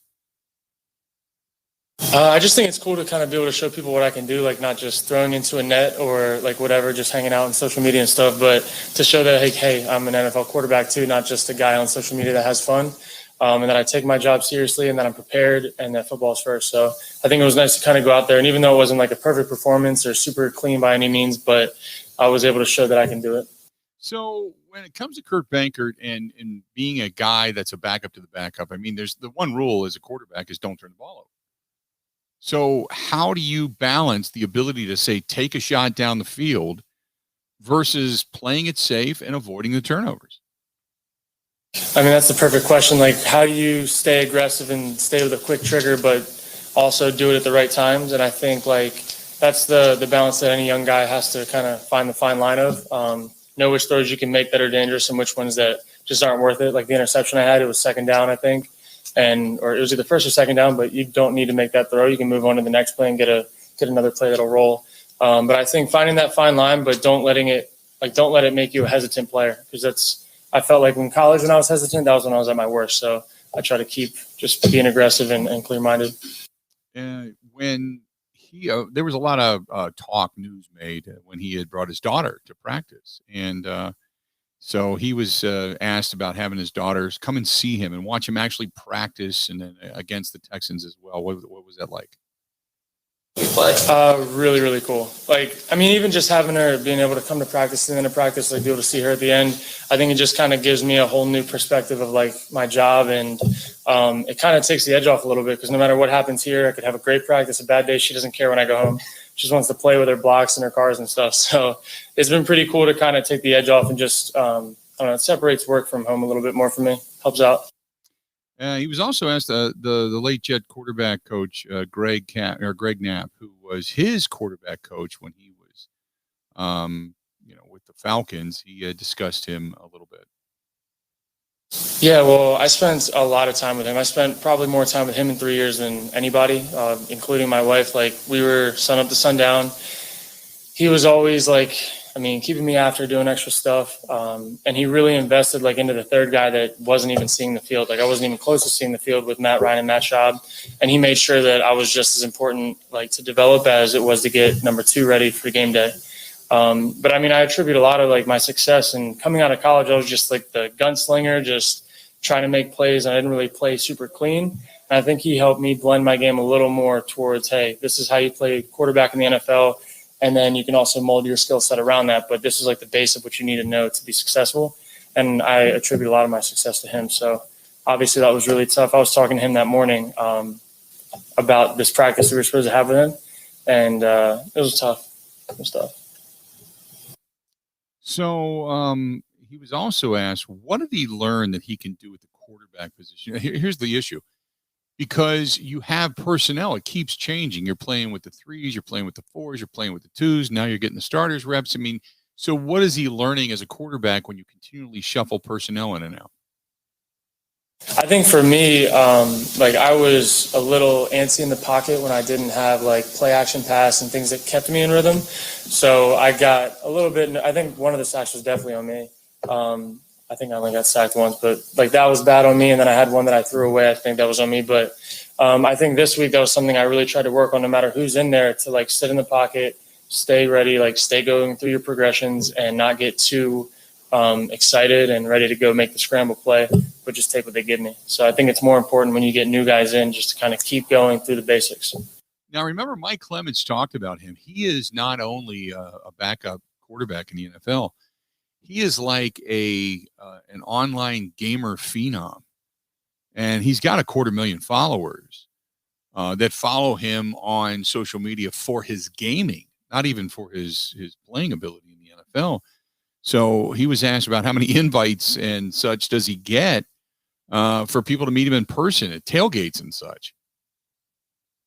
I just think it's cool to kind of be able to show people what I can do, like not just throwing into a net or like whatever, just hanging out on social media and stuff, but to show that, hey, I'm an NFL quarterback too, not just a guy on social media that has fun, and that I take my job seriously and that I'm prepared and that football's first. So I think it was nice to kind of go out there, and even though it wasn't like a perfect performance or super clean by any means, but I was able to show that I can do it. So when it comes to Kurt Benkert and being a guy that's a backup to the backup, I mean, there's the one rule as a quarterback is don't turn the ball over. So how do you balance the ability to say, take a shot down the field versus playing it safe and avoiding the turnovers? I mean, that's the perfect question. Like, how do you stay aggressive and stay with a quick trigger, but also do it at the right times? And I think like that's the balance that any young guy has to kind of find the fine line of. Know which throws you can make that are dangerous and which ones that just aren't worth it. Like the interception I had, it was second down, I think. Or it was either first or second down, but you don't need to make that throw. You can move on to the next play and get another play that'll roll. But I think finding that fine line, but don't let it make you a hesitant player. Because I felt like in college when I was hesitant, that was when I was at my worst. So I try to keep just being aggressive and clear-minded. When there was a lot of news made when he had brought his daughter to practice. And so he was asked about having his daughters come and see him and watch him actually practice and then against the Texans as well. What was that like? Really, really cool. Like, I mean, even just having her being able to come to practice and then to practice, like be able to see her at the end, I think it just kind of gives me a whole new perspective of like my job. And it kind of takes the edge off a little bit because no matter what happens here, I could have a great practice, a bad day. She doesn't care when I go home. She just wants to play with her blocks and her cars and stuff. So it's been pretty cool to kind of take the edge off and just, I don't know, it separates work from home a little bit more for me. Helps out. He was also asked the late Jet quarterback coach Greg Knapp, who was his quarterback coach when he was, with the Falcons. He discussed him a little bit. Yeah, well, I spent a lot of time with him. I spent probably more time with him in 3 years than anybody, including my wife. Like we were sun up to sundown. He was always like, keeping me after, doing extra stuff. And he really invested like into the third guy that wasn't even seeing the field. Like I wasn't even close to seeing the field with Matt Ryan and Matt Schaub. And he made sure that I was just as important like to develop as it was to get number 2 ready for game day. But I attribute a lot of like my success, and coming out of college, I was just like the gunslinger, just trying to make plays. And I didn't really play super clean. And I think he helped me blend my game a little more towards, hey, this is how you play quarterback in the NFL. And then you can also mold your skill set around that. But this is like the base of what you need to know to be successful. And I attribute a lot of my success to him. So obviously that was really tough. I was talking to him that morning about this practice we were supposed to have with him. And it was tough. It was tough. So he was also asked, what did he learn that he can do with the quarterback position? Here's the issue. Because you have personnel, it keeps changing. You're playing with the 3s, you're playing with the 4s, you're playing with the 2s. Now you're getting the starters reps. So what is he learning as a quarterback when you continually shuffle personnel in and out? I think for me, I was a little antsy in the pocket when I didn't have like play action pass and things that kept me in rhythm. So I got a little bit, I think one of the sacks was definitely on me. I think I only got sacked once, but like that was bad on me. And then I had one that I threw away. I think that was on me. But I think this week that was something I really tried to work on no matter who's in there, to like sit in the pocket, stay ready, like stay going through your progressions and not get too excited and ready to go make the scramble play. but just take what they give me. So I think it's more important when you get new guys in just to kind of keep going through the basics. Now, remember, Mike Clemens talked about him. He is not only a backup quarterback in the NFL, he is like an online gamer phenom. And he's got 250,000 followers that follow him on social media for his gaming, not even for his playing ability in the NFL. So he was asked about how many invites and such does he get for people to meet him in person at tailgates and such.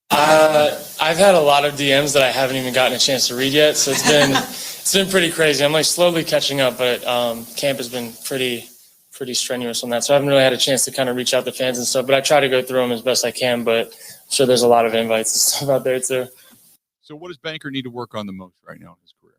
I've had a lot of DMs that I haven't even gotten a chance to read yet, so it's been pretty crazy. I'm like slowly catching up, but camp has been pretty strenuous on that, so I haven't really had a chance to kind of reach out to fans and stuff. But I try to go through them as best I can. But I'm sure there's a lot of invites and stuff out there too. So, what does Banker need to work on the most right now in his career?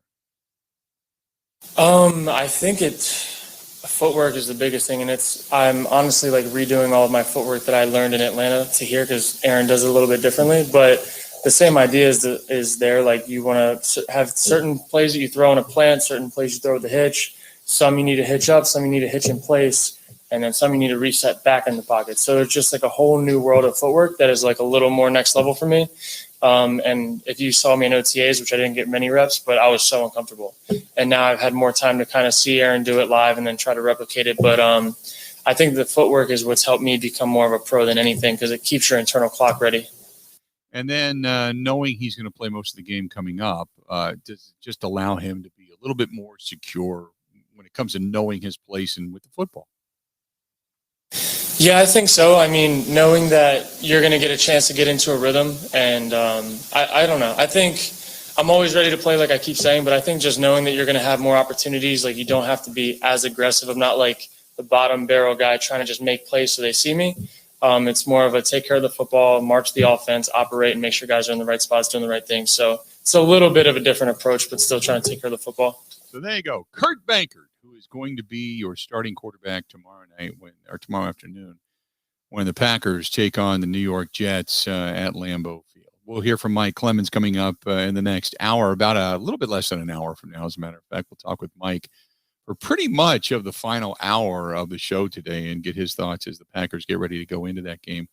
I think footwork is the biggest thing, and I'm honestly like redoing all of my footwork that I learned in Atlanta to here because Aaron does it a little bit differently, but the same idea is there. Like you want to have certain plays that you throw in a plant, certain plays you throw with the hitch. Some you need to hitch up, some you need to hitch in place, and then some you need to reset back in the pocket. So it's just like a whole new world of footwork that is like a little more next level for me. And if you saw me in OTAs, which I didn't get many reps, but I was so uncomfortable. And now I've had more time to kind of see Aaron do it live and then try to replicate it. But I think the footwork is what's helped me become more of a pro than anything because it keeps your internal clock ready. And then knowing he's going to play most of the game coming up, does it just allow him to be a little bit more secure when it comes to knowing his place and with the football? Yeah, I think so. I mean, knowing that you're going to get a chance to get into a rhythm, and I don't know. I think I'm always ready to play, like I keep saying, but I think just knowing that you're going to have more opportunities, like you don't have to be as aggressive. I'm not like the bottom barrel guy trying to just make plays so they see me. It's more of a take care of the football, march the offense, operate, and make sure guys are in the right spots doing the right things. So it's a little bit of a different approach, but still trying to take care of the football. So there you go. Kurt Bankert, who is going to be your starting quarterback tomorrow afternoon when the Packers take on the New York Jets at Lambeau Field. We'll hear from Mike Clemens coming up in the next hour, about a little bit less than an hour from now. As a matter of fact, we'll talk with Mike for pretty much of the final hour of the show today and get his thoughts as the Packers get ready to go into that game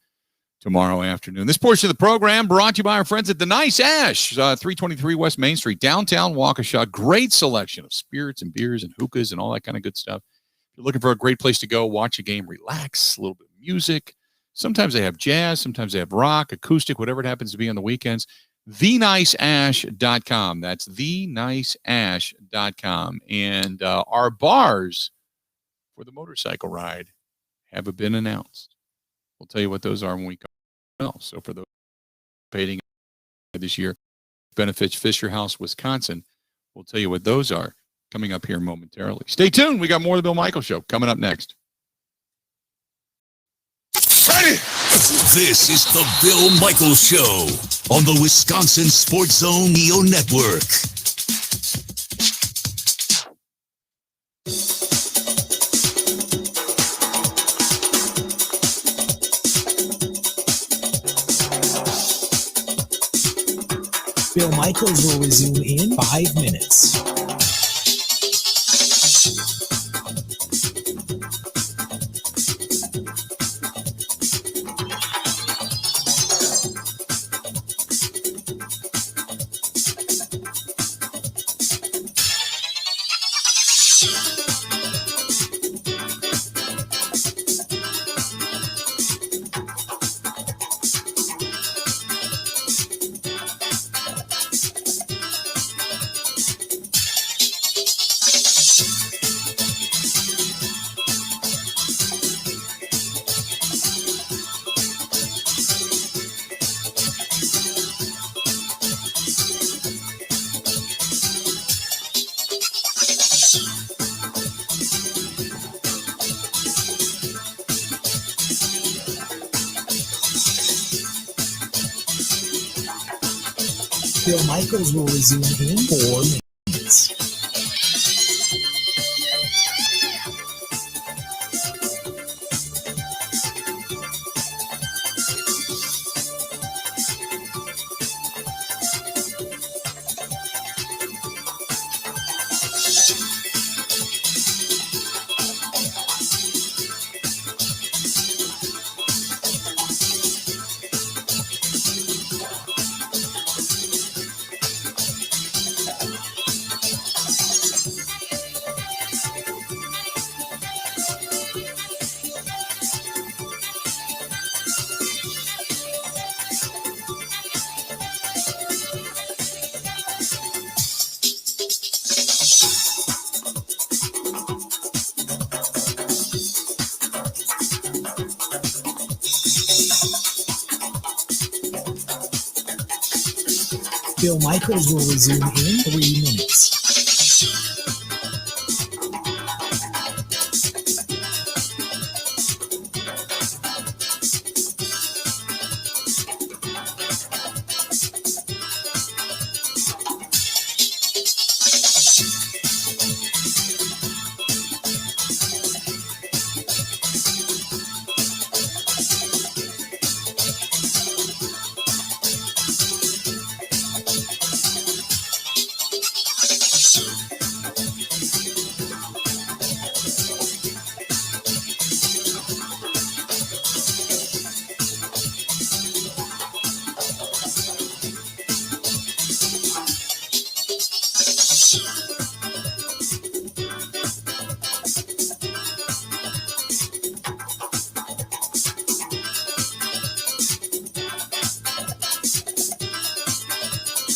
tomorrow afternoon. This portion of the program brought to you by our friends at the Nice Ash, 323 West Main Street, downtown Waukesha. Great selection of spirits and beers and hookahs and all that kind of good stuff. If you're looking for a great place to go, watch a game, relax, a little bit of music. Sometimes they have jazz, sometimes they have rock, acoustic, whatever it happens to be on the weekends. TheNiceAsh.com. That's TheNiceAsh.com. And our bars for the motorcycle ride have been announced. We'll tell you what those are when we come. So for those participating this year, benefits Fisher House, Wisconsin, we'll tell you what those are coming up here momentarily. Stay tuned. We got more of the Bill Michaels Show coming up next. Ready? This is the Bill Michaels Show on the Wisconsin Sports Zone Neo Network. Bill Michaels will resume in 5 minutes. Bill Michaels will resume in 4 minutes. Bill Michaels will resume in 3 minutes.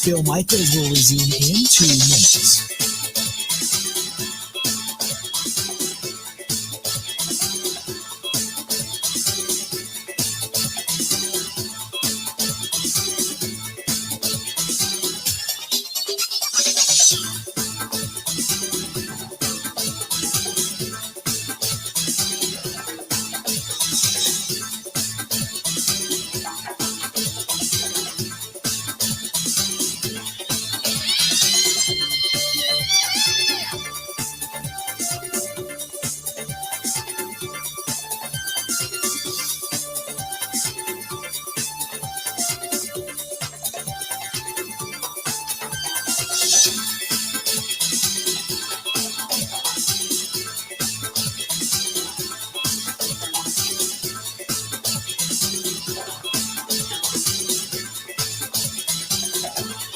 Bill Michaels will resume in 2 minutes.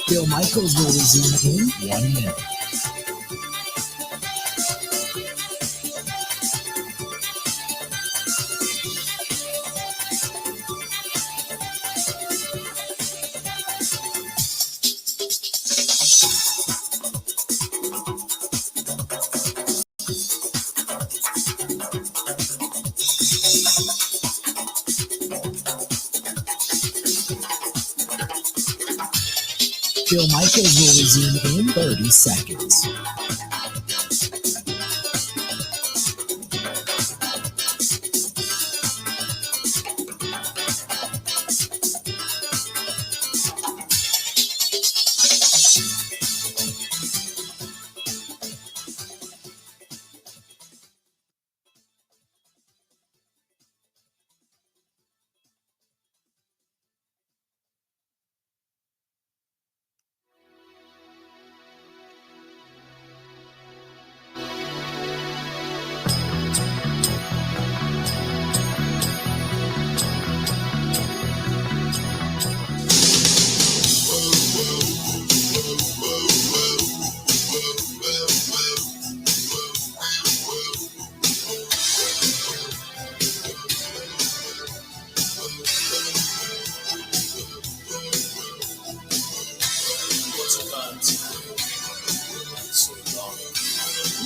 Bill Michaels will resume in 1 minute. Bill Michaels will resume in 30 seconds.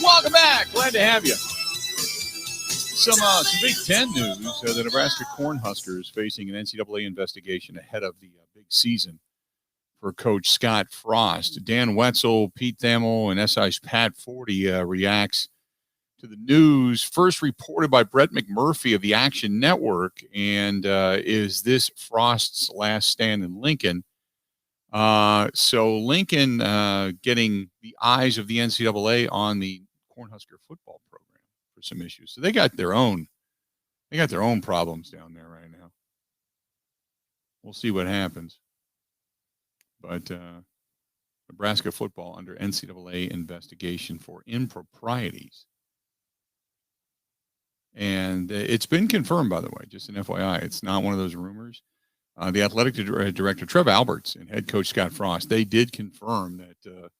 Welcome back. Glad to have you. Some Big Ten news. The Nebraska Cornhuskers facing an NCAA investigation ahead of the big season for Coach Scott Frost. Dan Wetzel, Pete Thamel, and SI's Pat Forty reacts to the news first reported by Brett McMurphy of the Action Network. And is this Frost's last stand in Lincoln? So Lincoln getting the eyes of the NCAA on the Cornhusker football program for some issues. So they got their own problems down there right now. We'll see what happens. But Nebraska football under NCAA investigation for improprieties. And it's been confirmed, by the way, just an FYI. It's not one of those rumors. The athletic director, Trev Alberts, and head coach Scott Frost, they did confirm that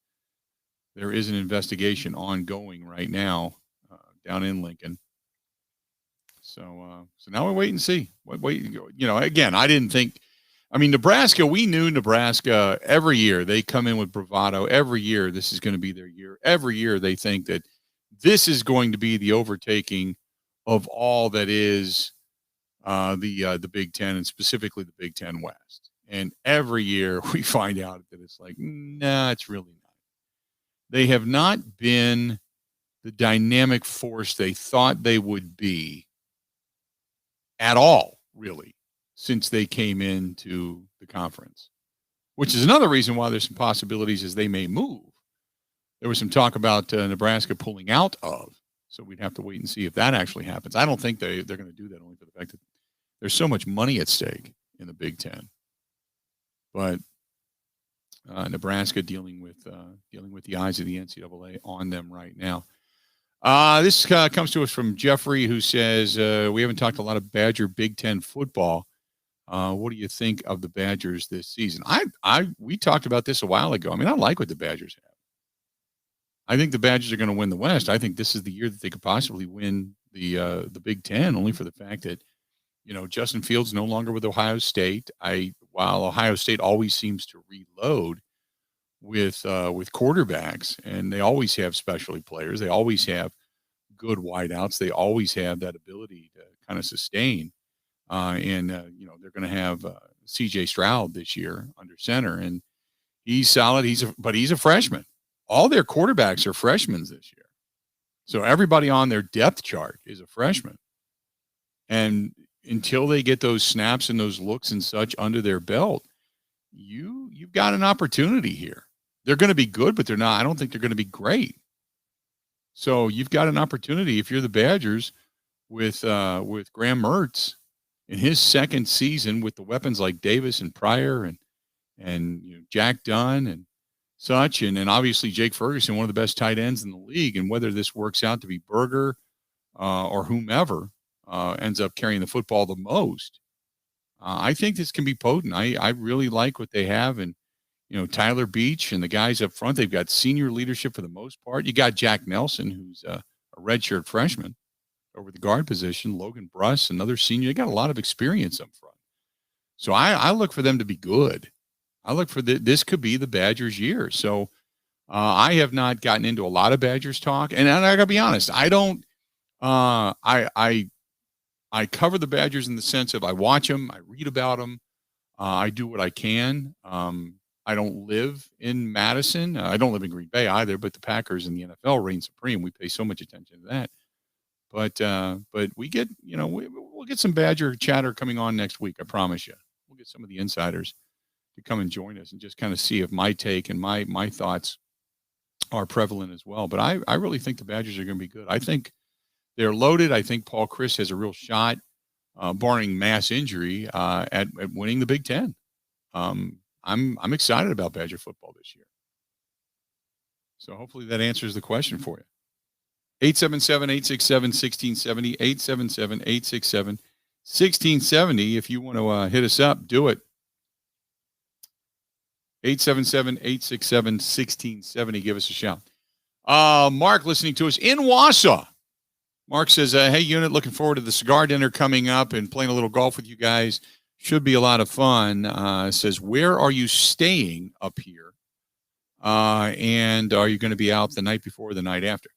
there is an investigation ongoing right now down in Lincoln. So now we wait and see. Again, I didn't think. I mean, Nebraska. We knew Nebraska every year. They come in with bravado. Every year, this is going to be their year. Every year, they think that this is going to be the overtaking of all that is the Big Ten, and specifically the Big Ten West. And every year we find out that it's like, nah, it's really not. They have not been the dynamic force they thought they would be at all, really, since they came into the conference, which is another reason why there's some possibilities as they may move. There was some talk about Nebraska pulling out of, so we'd have to wait and see if that actually happens. I don't think they're going to do that, only for the fact that there's so much money at stake in the Big Ten. But Nebraska dealing with the eyes of the NCAA on them right now. This comes to us from Jeffrey, who says, we haven't talked a lot of Badger Big Ten football. What do you think of the Badgers this season? We talked about this a while ago. I mean, I like what the Badgers have. I think the Badgers are going to win the West. I think this is the year that they could possibly win the Big Ten, only for the fact that, Justin Fields no longer with Ohio State. While Ohio State always seems to reload with quarterbacks, and they always have specialty players. They always have good wideouts. They always have that ability to kind of sustain. They're going to have C.J. Stroud this year under center, and he's solid. But he's a freshman. All their quarterbacks are freshmen this year. So everybody on their depth chart is a freshman. And until they get those snaps and those looks and such under their belt, you've got an opportunity here. They're going to be good, but they're not. I don't think they're going to be great. So you've got an opportunity if you're the Badgers with Graham Mertz in his second season with the weapons like Davis and Pryor and Jack Dunn and such, and obviously Jake Ferguson, one of the best tight ends in the league. And whether this works out to be Berger or whomever ends up carrying the football the most, I think this can be potent. I really like what they have. And, Tyler Beach and the guys up front, they've got senior leadership for the most part. You got Jack Nelson, who's a redshirt freshman over the guard position. Logan Bruss, another senior. They got a lot of experience up front. So I look for them to be good. I look for this could be the Badgers' year. So I have not gotten into a lot of Badgers talk. And I got to be honest, I don't I cover the Badgers in the sense of I watch them, I read about them, I do what I can. I don't live in Madison. I don't live in Green Bay either, but the Packers and the NFL reign supreme. We pay so much attention to that. But we get, we'll get some Badger chatter coming on next week. I promise you. We'll get some of the insiders to come and join us and just kind of see if my take and my thoughts are prevalent as well. But I really think the Badgers are going to be good. I think they're loaded. I think Paul Chryst has a real shot, barring mass injury, at winning the Big Ten. I'm excited about Badger football this year. So hopefully that answers the question for you. 877-867-1670, 877-867-1670. If you want to hit us up, do it. 877-867-1670. Give us a shout. Mark listening to us in Wausau. Mark says, hey, unit, looking forward to the cigar dinner coming up and playing a little golf with you guys. Should be a lot of fun. Says, where are you staying up here? And are you going to be out the night before or the night after?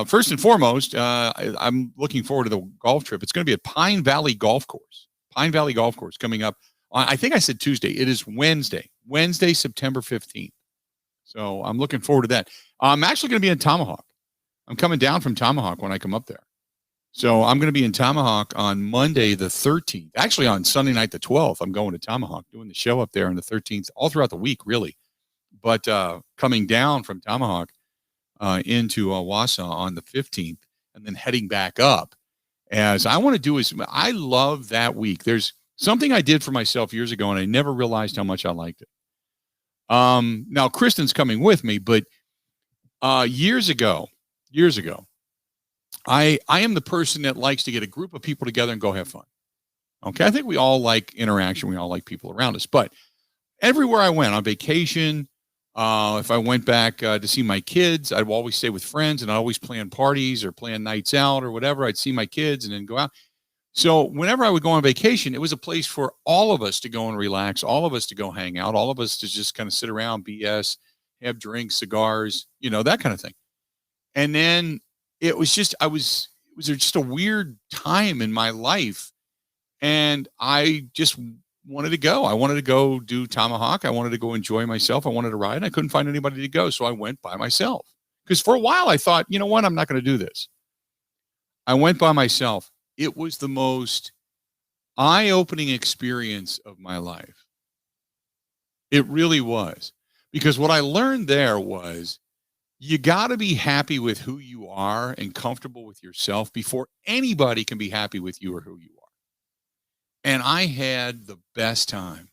First and foremost, I'm looking forward to the golf trip. It's going to be at Pine Valley Golf Course. Pine Valley Golf Course coming up. I think I said Tuesday. It is Wednesday, September 15th. So I'm looking forward to that. I'm actually going to be in Tomahawk. I'm coming down from Tomahawk when I come up there. So I'm going to be in Tomahawk on Monday, the 13th. Actually, on Sunday night, the 12th, I'm going to Tomahawk, doing the show up there on the 13th, all throughout the week, really. But coming down from Tomahawk into Wausau on the 15th, and then heading back up. As I want to do is, I love that week. There's something I did for myself years ago, and I never realized how much I liked it. Now, Kristen's coming with me, but years ago, I am the person that likes to get a group of people together and go have fun. Okay, I think we all like interaction. We all like people around us. But everywhere I went on vacation, if I went back to see my kids, I'd always stay with friends, and I always plan parties or plan nights out or whatever. I'd see my kids and then go out. So whenever I would go on vacation, it was a place for all of us to go and relax, all of us to go hang out, all of us to just kind of sit around, BS, have drinks, cigars, that kind of thing. And then it was just a weird time in my life. And I just wanted to go. I wanted to go do Tomahawk. I wanted to go enjoy myself. I wanted to ride. And I couldn't find anybody to go, so I went by myself. Because for a while I thought, you know what, I'm not going to do this. I went by myself. It was the most eye-opening experience of my life. It really was. Because what I learned there was you got to be happy with who you are and comfortable with yourself before anybody can be happy with you or who you are. And I had the best time.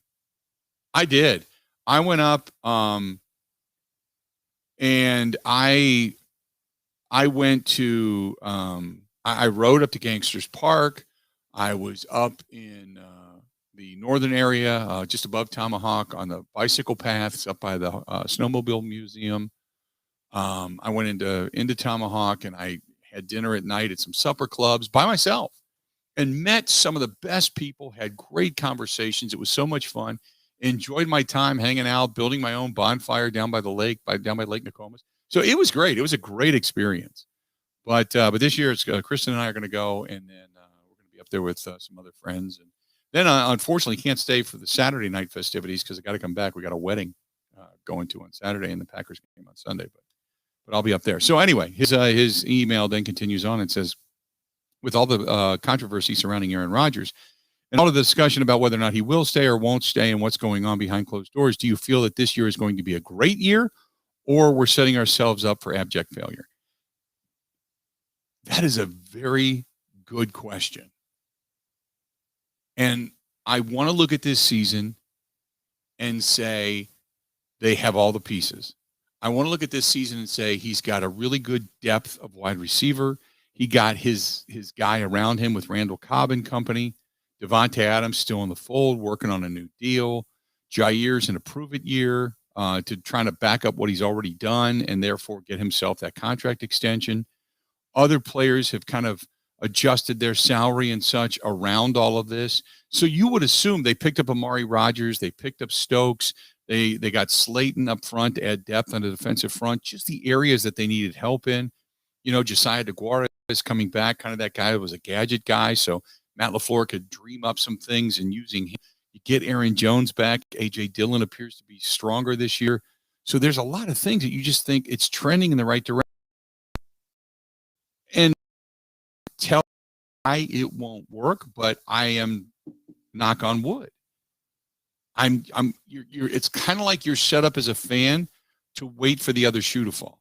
I did. I went up and I went to I rode up to Gangsters Park. I was up in the northern area, just above Tomahawk on the bicycle paths up by the Snowmobile Museum. I went into Tomahawk and I had dinner at night at some supper clubs by myself and met some of the best people, had great conversations. It was so much fun. Enjoyed my time hanging out, building my own bonfire down by the lake, down by Lake Nokomis. So it was great. It was a great experience. But this year, it's Kristen and I are going to go, and then we're going to be up there with some other friends. And then, unfortunately, can't stay for the Saturday night festivities because I got to come back. We got a wedding going to on Saturday and the Packers game on Sunday. But I'll be up there. So anyway, his email then continues on and says, with all the controversy surrounding Aaron Rodgers and all of the discussion about whether or not he will stay or won't stay and what's going on behind closed doors, do you feel that this year is going to be a great year or we're setting ourselves up for abject failure? That is a very good question. And I want to look at this season and say they have all the pieces. I want to look at this season and say he's got a really good depth of wide receiver. He got his guy around him with Randall Cobb and company. Devontae Adams still in the fold, working on a new deal. Jair's in a prove-it year to trying to back up what he's already done and therefore get himself that contract extension. Other players have kind of adjusted their salary and such around all of this. So you would assume they picked up Amari Rodgers, they picked up Stokes, they got Slayton up front to add depth on the defensive front, just the areas that they needed help in. You know, Josiah DeGuara is coming back, kind of that guy who was a gadget guy. So Matt LaFleur could dream up some things and using him. You get Aaron Jones back. A.J. Dillon appears to be stronger this year. So there's a lot of things that you just think it's trending in the right direction. And tell I it won't work, but I am knock on wood. You're it's kind of like you're set up as a fan to wait for the other shoe to fall.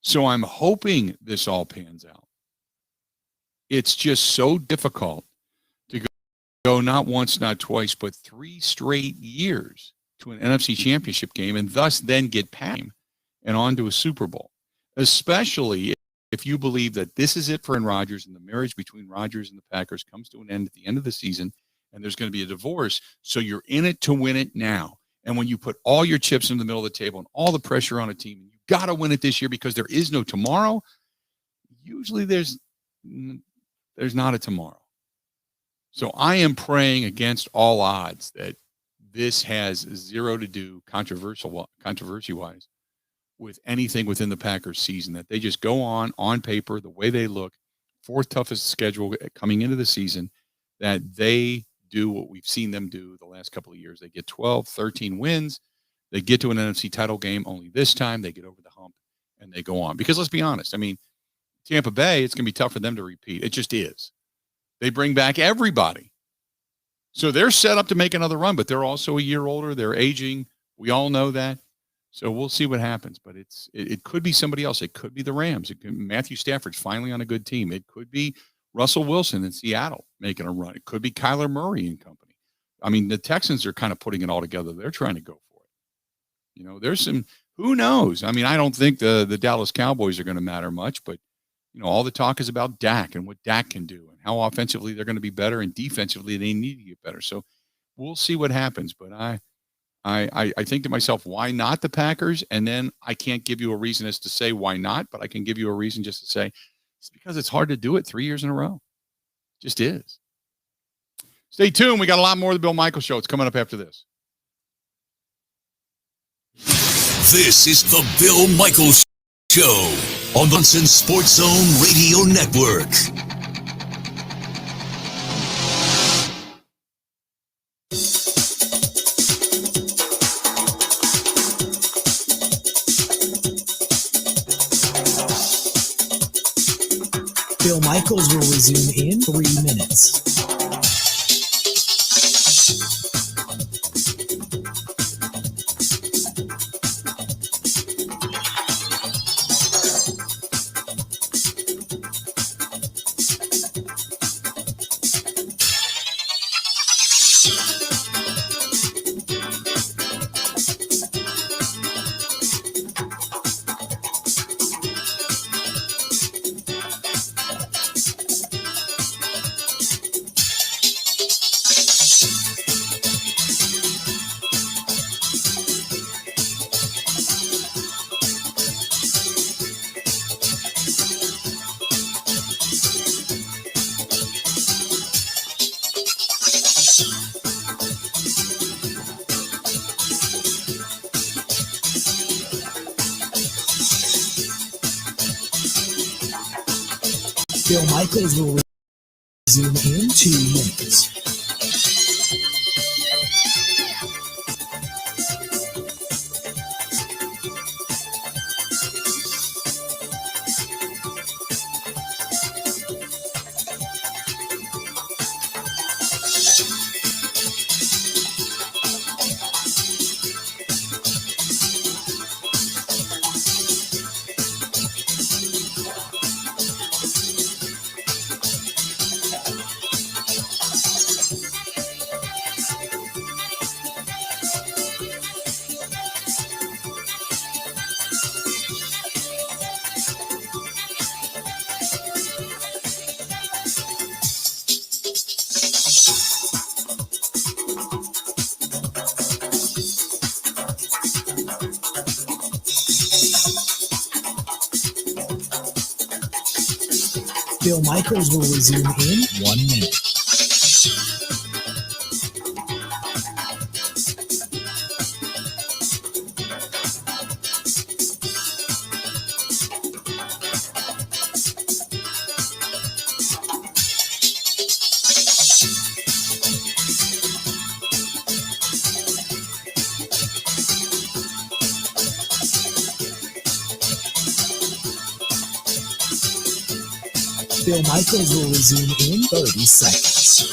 So I'm hoping this all pans out. It's just so difficult to go not once, not twice, but 3 straight years to an NFC Championship game and thus then get past him and on to a Super Bowl, especially if you believe that this is it for Aaron Rodgers and the marriage between Rodgers and the Packers comes to an end at the end of the season and there's going to be a divorce. So you're in it to win it now. And when you put all your chips in the middle of the table and all the pressure on a team, and you got to win it this year because there is no tomorrow, usually there's not a tomorrow. So I am praying against all odds that this has zero to do controversy-wise with anything within the Packers season, that they just go on paper, the way they look, 4th toughest schedule coming into the season, that they do what we've seen them do the last couple of years. They get 12, 13 wins. They get to an NFC title game. Only this time they get over the hump and they go on. Because let's be honest, I mean, Tampa Bay, it's going to be tough for them to repeat. It just is. They bring back everybody. So they're set up to make another run, but they're also a year older. They're aging. We all know that. So we'll see what happens. But it could be somebody else. It could be the Rams. Matthew Stafford's finally on a good team. It could be Russell Wilson in Seattle making a run. It could be Kyler Murray and company. I mean, the Texans are kind of putting it all together. They're trying to go for it. You know, there's some, who knows? I mean, I don't think the Dallas Cowboys are going to matter much, but, you know, all the talk is about Dak and what Dak can do and how offensively they're going to be better and defensively they need to get better. So we'll see what happens. But I think to myself, why not the Packers? And then I can't give you a reason as to say why not, but I can give you a reason just to say it's because it's hard to do it 3 years in a row. It just is. Stay tuned. We got a lot more of the Bill Michaels Show. It's coming up after this. This is the Bill Michaels Show on the Wisconsin Sports Zone Radio Network. Bill Michaels will resume in 3 minutes. Bill Michaels will resume in 2 minutes. Bill Michaels will resume in 1 minute. Bill Michaels will resume in 30 seconds.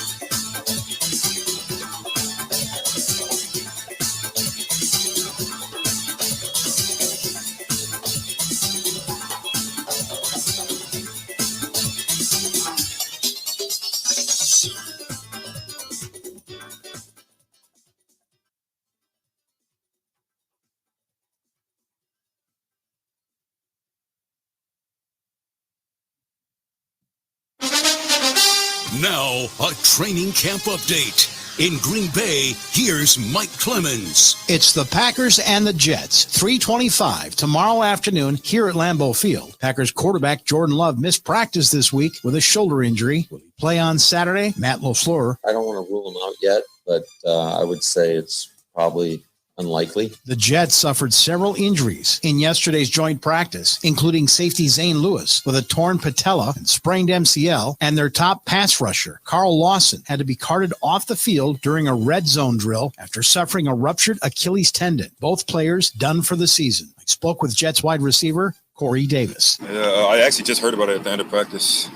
Now, a training camp update. In Green Bay, here's Mike Clemens. It's the Packers and the Jets, 3:25 tomorrow afternoon here at Lambeau Field. Packers quarterback Jordan Love missed practice this week with a shoulder injury. Will he play on Saturday? Matt LaFleur. I don't want to rule him out yet, but I would say it's probably unlikely. The Jets suffered several injuries in yesterday's joint practice, including safety Zane Lewis with a torn patella and sprained MCL, and their top pass rusher, Carl Lawson, had to be carted off the field during a red zone drill after suffering a ruptured Achilles tendon. Both players done for the season. I spoke with Jets wide receiver Corey Davis. Yeah, I actually just heard about it at the end of practice.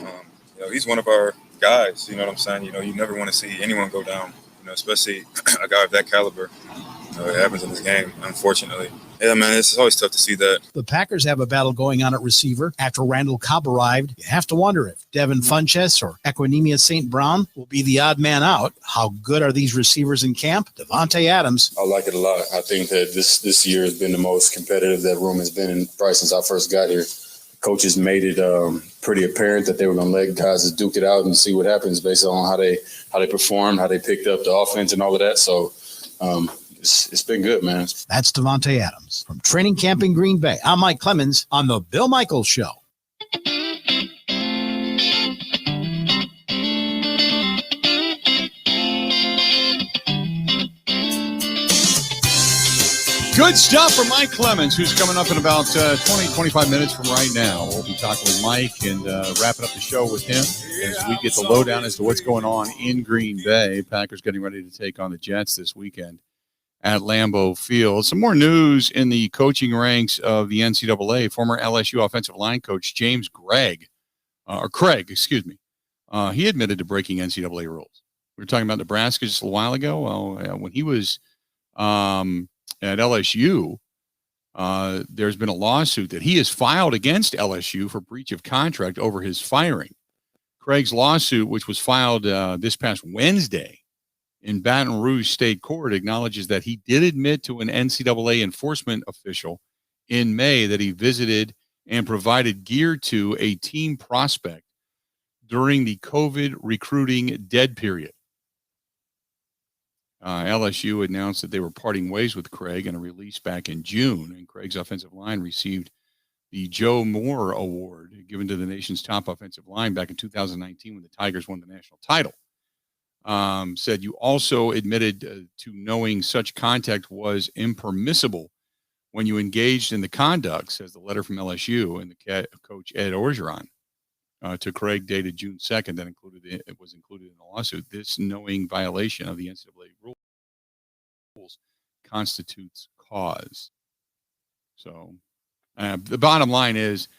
He's one of our guys, you know what I'm saying? You never want to see anyone go down, especially a guy of that caliber. It happens in this game, unfortunately. Yeah, man, it's always tough to see that. The Packers have a battle going on at receiver. After Randall Cobb arrived, you have to wonder if Devin Funchess or Equinemius St. Brown will be the odd man out. How good are these receivers in camp? Devontae Adams. I like it a lot. I think that this year has been the most competitive that room has been in probably since I first got here. Coaches made it pretty apparent that they were going to let guys duke it out and see what happens based on how they performed, how they picked up the offense and all of that. So it's been good, man. That's Devontae Adams from training camp in Green Bay. I'm Mike Clemens on the Bill Michaels Show. Good stuff from Mike Clemens, who's coming up in about 25 minutes from right now. We'll be talking with Mike and wrapping up the show with him as we get the lowdown as to what's going on in Green Bay. Packers getting ready to take on the Jets this weekend at Lambeau Field. Some more news in the coaching ranks of the NCAA. Former LSU offensive line coach James Gregg or Craig, excuse me. He admitted to breaking NCAA rules. We were talking about Nebraska just a while ago. Well, when he was at LSU, there's been a lawsuit that he has filed against LSU for breach of contract over his firing. Craig's lawsuit, which was filed this past Wednesday in Baton Rouge State Court, acknowledges that he did admit to an NCAA enforcement official in May that he visited and provided gear to a team prospect during the COVID recruiting dead period. LSU announced that they were parting ways with Craig in a release back in June, and Craig's offensive line received the Joe Moore Award given to the nation's top offensive line back in 2019 when the Tigers won the national title. Said you also admitted to knowing such contact was impermissible when you engaged in the conduct, says the letter from LSU and the coach Ed Orgeron to Craig dated June 2nd that was included in the lawsuit. This knowing violation of the NCAA rules constitutes cause. So the bottom line is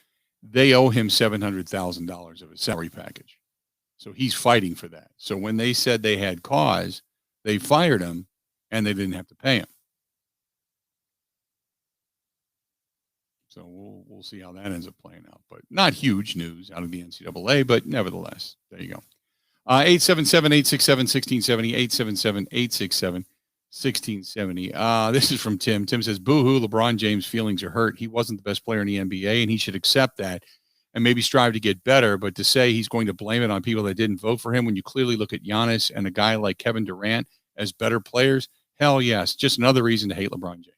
they owe him $700,000 of his salary package. So he's fighting for that. So when they said they had cause, they fired him and they didn't have to pay him. So we'll see how that ends up playing out. But not huge news out of the NCAA, but nevertheless, there you go. 877-867-1670, 877-867-1670. This is from Tim. Tim says, boo-hoo, LeBron James' feelings are hurt. He wasn't the best player in the NBA, and he should accept that and maybe strive to get better. But to say he's going to blame it on people that didn't vote for him when you clearly look at Giannis and a guy like Kevin Durant as better players, hell yes. Just another reason to hate LeBron James.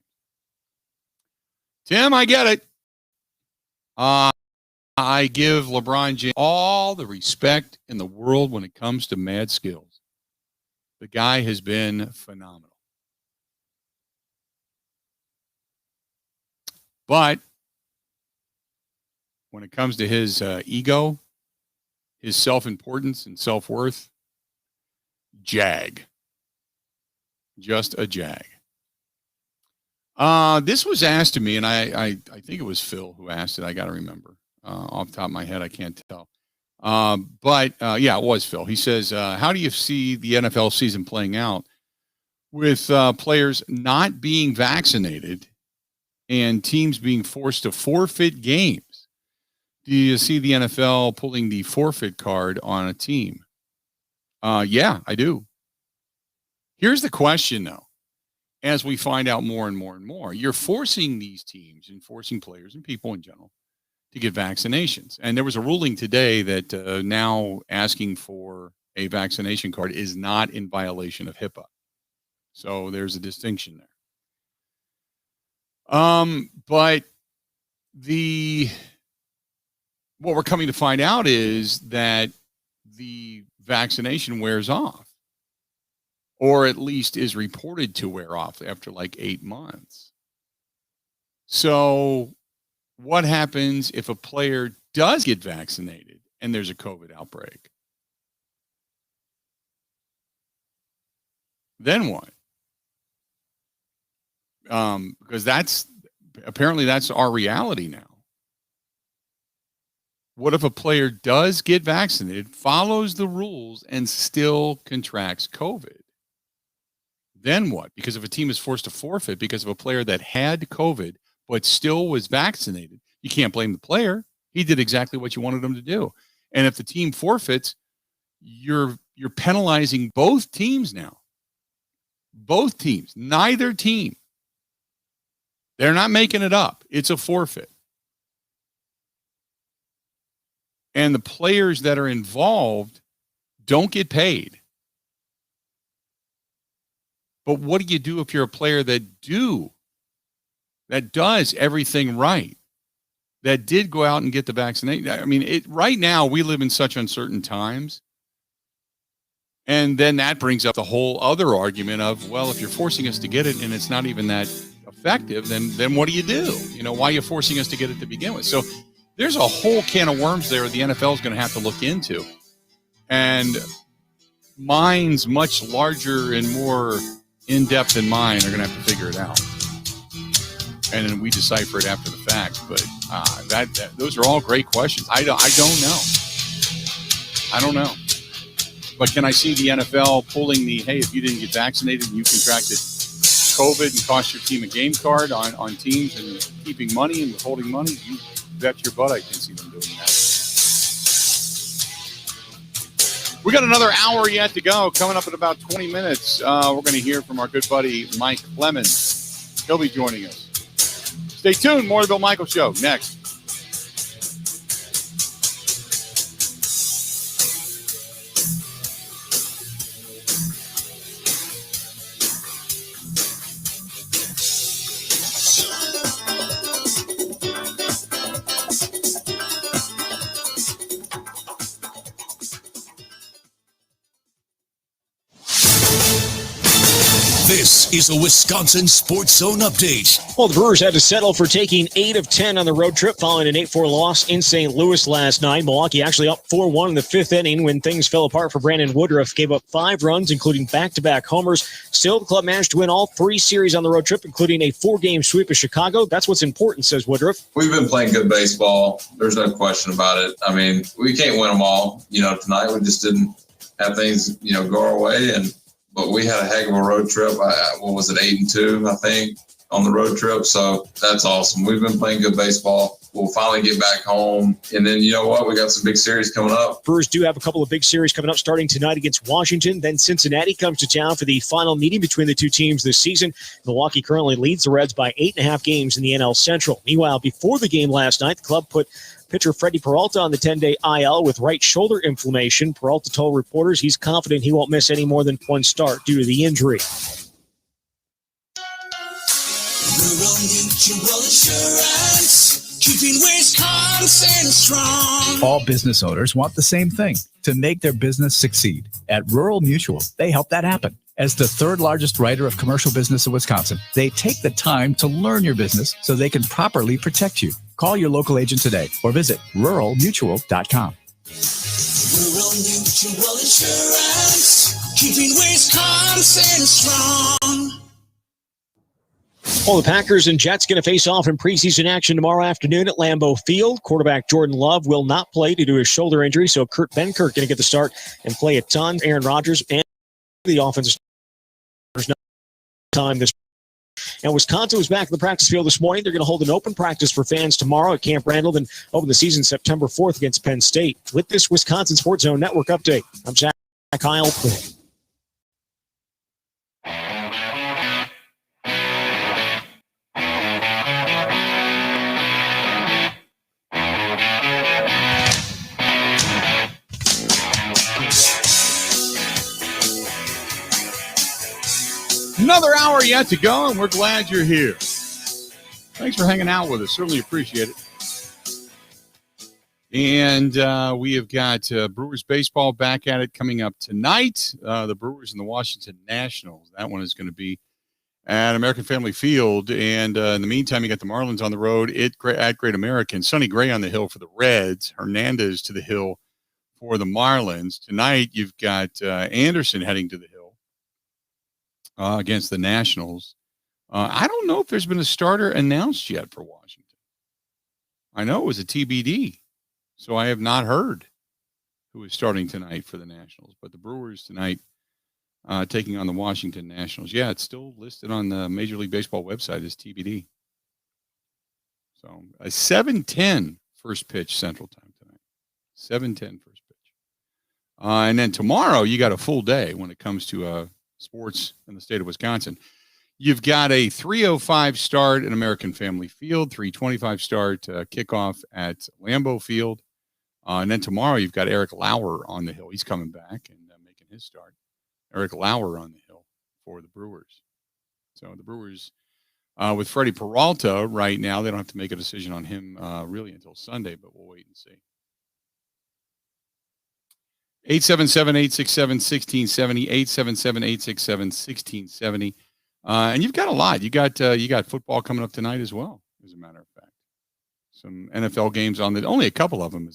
Tim, I get it. I give LeBron James all the respect in the world when it comes to mad skills. The guy has been phenomenal. But when it comes to his ego, his self-importance and self-worth, jag. Just a jag. This was asked to me, and I think it was Phil who asked it. I got to remember. Off the top of my head, I can't tell. But it was Phil. He says, how do you see the NFL season playing out with players not being vaccinated and teams being forced to forfeit games? Do you see the NFL pulling the forfeit card on a team? Yeah, I do. Here's the question, though. As we find out more and more and more, you're forcing these teams and forcing players and people in general to get vaccinations. And there was a ruling today that now asking for a vaccination card is not in violation of HIPAA. So there's a distinction there. But what we're coming to find out is that the vaccination wears off, or at least is reported to wear off after like 8 months. So what happens if a player does get vaccinated and there's a COVID outbreak? Then what? Because that's our reality now. What if a player does get vaccinated, follows the rules, and still contracts COVID? Then what? Because if a team is forced to forfeit because of a player that had COVID but still was vaccinated, you can't blame the player. He did exactly what you wanted him to do. And if the team forfeits, you're penalizing both teams now. Both teams, neither team. They're not making it up. It's a forfeit. And the players that are involved don't get paid. But what do you do if you're a player that does everything right, that did go out and get the vaccination? I mean, right now we live in such uncertain times. And then that brings up the whole other argument of, well, if you're forcing us to get it and it's not even that effective, then what do? You know, why are you forcing us to get it to begin with? So there's a whole can of worms there the NFL is going to have to look into. And minds much larger and more in-depth than mine are going to have to figure it out. And then we decipher it after the fact. But those are all great questions. I don't know. I don't know. But can I see the NFL pulling the, hey, if you didn't get vaccinated and you contracted COVID and cost your team a game card on teams and keeping money and withholding money? You bet your butt I can see them doing that. We got another hour yet to go. Coming up in about 20 minutes, we're going to hear from our good buddy Mike Clemens. He'll be joining us. Stay tuned. More of the Bill Michaels Show next. This is a Wisconsin Sports Zone update. Well, the Brewers had to settle for taking 8 of 10 on the road trip following an 8-4 loss in St. Louis last night. Milwaukee actually up 4-1 in the 5th inning when things fell apart for Brandon Woodruff. Gave up 5 runs, including back-to-back homers. Still, the club managed to win all 3 series on the road trip, including a 4-game sweep of Chicago. That's what's important, says Woodruff. We've been playing good baseball. There's no question about it. I mean, we can't win them all. Tonight we just didn't have things, go our way. But we had a heck of a road trip. What was it, 8-2, I think, on the road trip. So that's awesome. We've been playing good baseball. We'll finally get back home. And then you know what? We got some big series coming up. Brewers do have a couple of big series coming up starting tonight against Washington. Then Cincinnati comes to town for the final meeting between the two teams this season. Milwaukee currently leads the Reds by 8.5 games in the NL Central. Meanwhile, before the game last night, the club put pitcher Freddie Peralta on the 10-day IL with right shoulder inflammation. Peralta told reporters he's confident he won't miss any more than one start due to the injury. Rural Mutual Insurance, keeping Wisconsin strong. All business owners want the same thing, to make their business succeed. At Rural Mutual, they help that happen. As the 3rd largest writer of commercial business in Wisconsin, they take the time to learn your business so they can properly protect you. Call your local agent today or visit ruralmutual.com. Rural Mutual Insurance, keeping Wisconsin strong. Well, the Packers and Jets going to face off in preseason action tomorrow afternoon at Lambeau Field. Quarterback Jordan Love will not play due to his shoulder injury, so Kurt Benkert going to get the start and play a ton. Aaron Rodgers and the offensive time this. And Wisconsin was back in the practice field this morning. They're going to hold an open practice for fans tomorrow at Camp Randall, then open the season September 4th against Penn State. With this Wisconsin Sports Zone Network update, I'm Zach Heil. Another hour yet to go, and we're glad you're here. Thanks for hanging out with us. Certainly appreciate it. And we have got Brewers baseball back at it coming up tonight. The Brewers and the Washington Nationals. That one is going to be at American Family Field. And in the meantime, you got the Marlins on the road at Great American. Sonny Gray on the hill for the Reds. Hernandez to the hill for the Marlins. Tonight, you've got Anderson heading to the hill against the Nationals. I don't know if there's been a starter announced yet for Washington. I know it was a TBD, so I have not heard who is starting tonight for the Nationals. But the Brewers tonight taking on the Washington Nationals. Yeah, it's still listed on the Major League Baseball website as TBD. So a 7:10 first pitch Central Time tonight. 7:10 first pitch. And then tomorrow you got a full day when it comes to sports in the state of Wisconsin. You've got a 3:05 start at American Family Field, 3:25 start kickoff at Lambeau Field. And then tomorrow you've got Eric Lauer on the hill. He's coming back and making his start. Eric Lauer on the hill for the Brewers. So the Brewers, with Freddie Peralta right now, they don't have to make a decision on him really until Sunday, but we'll wait and see. 877-867-1670, 877-867-1670. And you've got a lot. You got football coming up tonight as well, as a matter of fact. Some NFL games only a couple of them,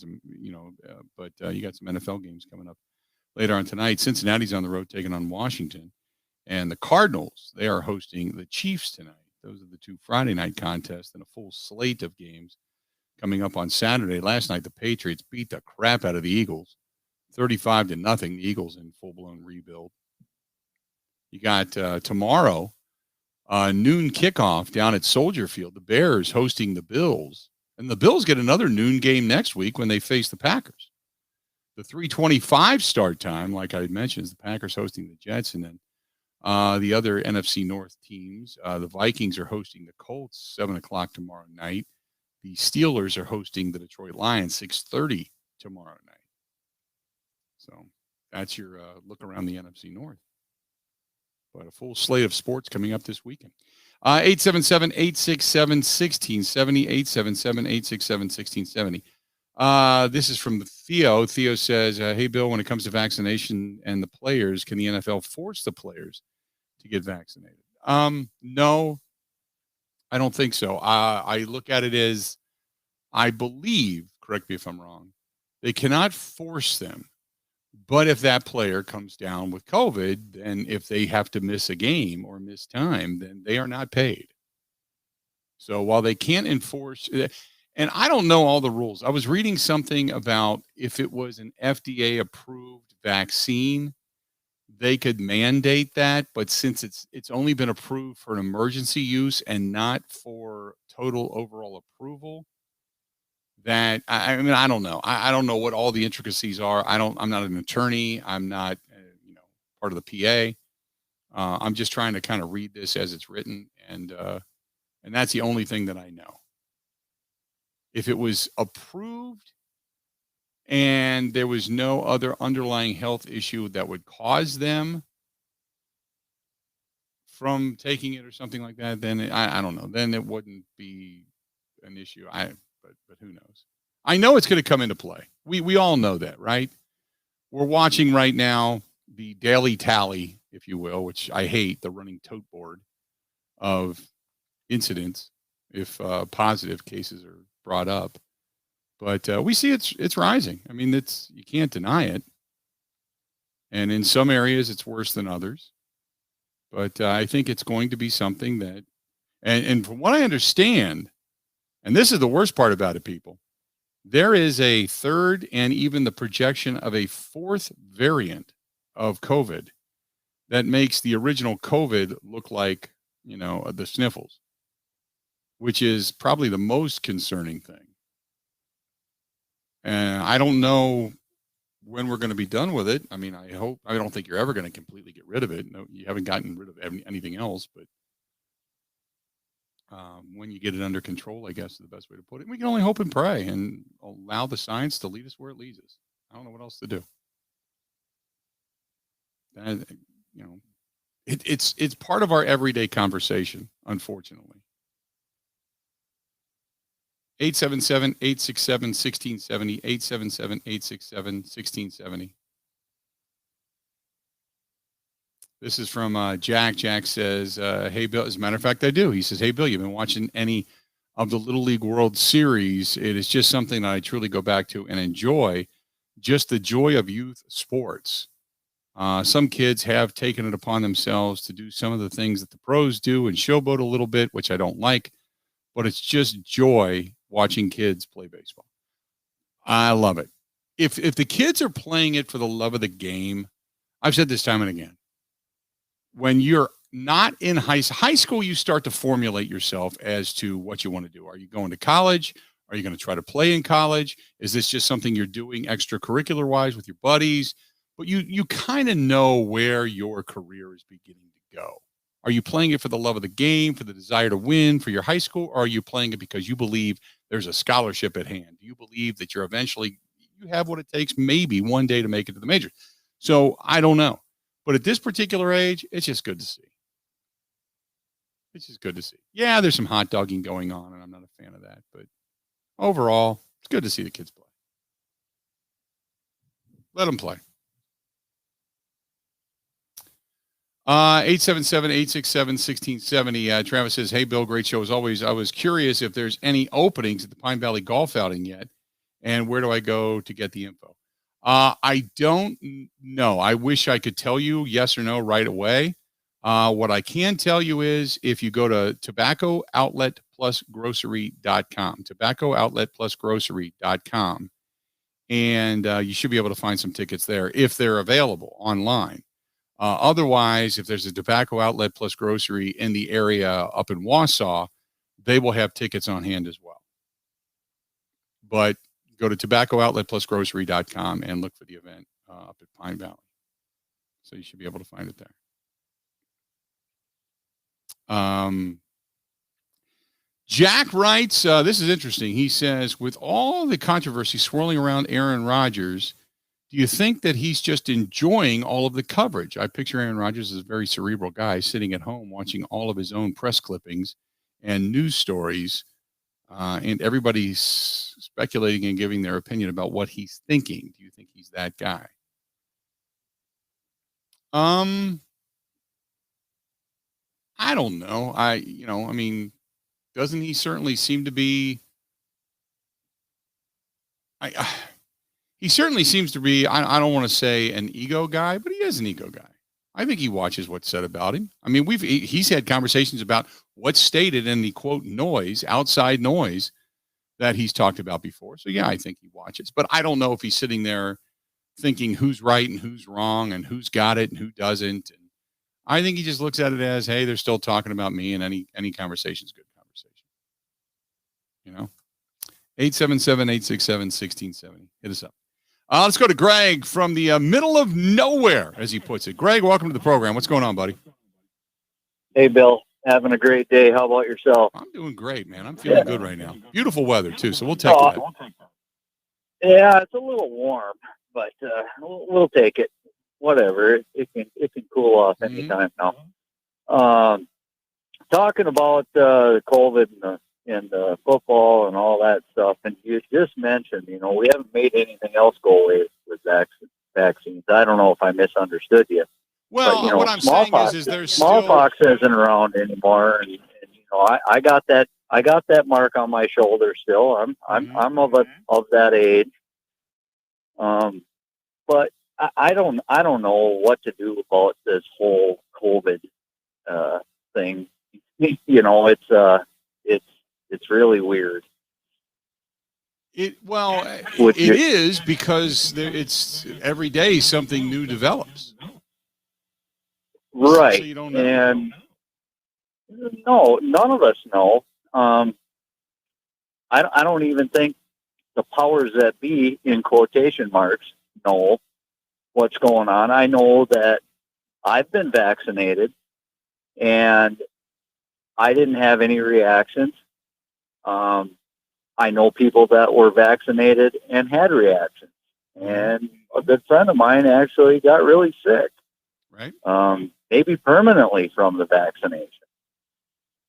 but you got some NFL games coming up later on tonight. Cincinnati's on the road taking on Washington. And the Cardinals, they are hosting the Chiefs tonight. Those are the two Friday night contests and a full slate of games coming up on Saturday. Last night, the Patriots beat the crap out of the Eagles, 35-0. The Eagles in full-blown rebuild. You got tomorrow, noon kickoff down at Soldier Field. The Bears hosting the Bills. And the Bills get another noon game next week when they face the Packers. The 3:25 start time, like I mentioned, is the Packers hosting the Jets. And then the other NFC North teams, the Vikings are hosting the Colts, 7 o'clock tomorrow night. The Steelers are hosting the Detroit Lions, 6:30 tomorrow night. So that's your look around the NFC North. But a full slate of sports coming up this weekend. 877-867-1670, 877-867-1670. This is from Theo. Theo says, hey, Bill, when it comes to vaccination and the players, can the NFL force the players to get vaccinated? No, I don't think so. I look at it as, I believe, correct me if I'm wrong, they cannot force them. But if that player comes down with COVID, then if they have to miss a game or miss time, then they are not paid. So while they can't enforce, and I don't know all the rules. I was reading something about if it was an FDA-approved vaccine, they could mandate that. But since it's only been approved for an emergency use and not for total overall approval, that I mean, I don't know. I don't know what all the intricacies are. I'm not an attorney. I'm not, part of the PA. I'm just trying to kind of read this as it's written, and that's the only thing that I know. If it was approved and there was no other underlying health issue that would cause them from taking it or something like that, then I don't know. Then it wouldn't be an issue. But who knows? I know it's going to come into play. We all know that, right? We're watching right now the daily tally, if you will, which I hate, the running tote board of incidents if positive cases are brought up. But we see it's rising. I mean, you can't deny it. And in some areas, it's worse than others. But I think it's going to be something that, and from what I understand, and this is the worst part about it, people, there is a third and even the projection of a fourth variant of COVID that makes the original COVID look like, the sniffles, which is probably the most concerning thing. And I don't know when we're going to be done with it. I mean, I don't think you're ever going to completely get rid of it. No, you haven't gotten rid of anything else, but when you get it under control, I guess is the best way to put it. We can only hope and pray and allow the science to lead us where it leads us. I don't know what else to do. It's part of our everyday conversation, unfortunately. 877-867-1670, 877-867-1670. This is from Jack. Jack says, hey, Bill, as a matter of fact, I do. He says, hey, Bill, you've been watching any of the Little League World Series. It is just something that I truly go back to and enjoy, just the joy of youth sports. Some kids have taken it upon themselves to do some of the things that the pros do and showboat a little bit, which I don't like, but it's just joy watching kids play baseball. I love it. If the kids are playing it for the love of the game, I've said this time and again, when you're not in high school, you start to formulate yourself as to what you want to do. Are you going to college? Are you going to try to play in college? Is this just something you're doing extracurricular wise with your buddies? But you kind of know where your career is beginning to go. Are you playing it for the love of the game, for the desire to win for your high school? Or are you playing it because you believe there's a scholarship at hand? Do you believe that you have what it takes maybe one day to make it to the majors? So I don't know. But at this particular age, it's just good to see. It's just good to see. Yeah, there's some hot dogging going on, and I'm not a fan of that. But overall, it's good to see the kids play. Let them play. 877-867-1670. Travis says, hey, Bill, great show as always. I was curious if there's any openings at the Pine Valley Golf Outing yet, and where do I go to get the info? I don't know. I wish I could tell you yes or no right away. What I can tell you is if you go to tobaccooutletplusgrocery.com, tobaccooutletplusgrocery.com, and you should be able to find some tickets there if they're available online. Otherwise, if there's a tobacco outlet plus grocery in the area up in Wausau, they will have tickets on hand as well. But go to tobaccooutletplusgrocery.com and look for the event up at Pine Valley. So you should be able to find it there. Jack writes, this is interesting. He says, with all the controversy swirling around Aaron Rodgers, do you think that he's just enjoying all of the coverage? I picture Aaron Rodgers as a very cerebral guy sitting at home watching all of his own press clippings and news stories, and everybody's speculating and giving their opinion about what he's thinking. Do you think he's that guy? I don't know. Doesn't he certainly seem to be? He certainly seems to be. I don't want to say an ego guy, but he is an ego guy. I think he watches what's said about him. I mean, he's had conversations about what's stated in the quote noise, outside noise, that he's talked about before. So yeah, I think he watches, but I don't know if he's sitting there thinking who's right and who's wrong and who's got it and who doesn't. And I think he just looks at it as, hey, they're still talking about me, and any conversation's good conversation. 877-867-1670. Hit us up. Let's go to Greg from the middle of nowhere, as he puts it. Greg, welcome to the program. What's going on, buddy? Hey, Bill. Having a great day. How about yourself? I'm doing great, man. I'm feeling good right now. Beautiful weather, too, so we'll take that. Yeah, it's a little warm, but we'll take it. Whatever. It can cool off anytime now. Talking about COVID and football and all that stuff, and you just mentioned, we haven't made anything else go away with vaccines. I don't know if I misunderstood you. Well, but, what I'm saying is there's smallpox isn't around anymore, and I got that mark on my shoulder still. I'm of that age. But I don't know what to do about this whole COVID thing. It's really weird. It is because it's every day something new develops. Right. So you don't know. And no, none of us know. I don't even think the powers that be, in quotation marks, know what's going on. I know that I've been vaccinated and I didn't have any reactions. I know people that were vaccinated and had reactions. And a good friend of mine actually got really sick. Right. Maybe permanently from the vaccination.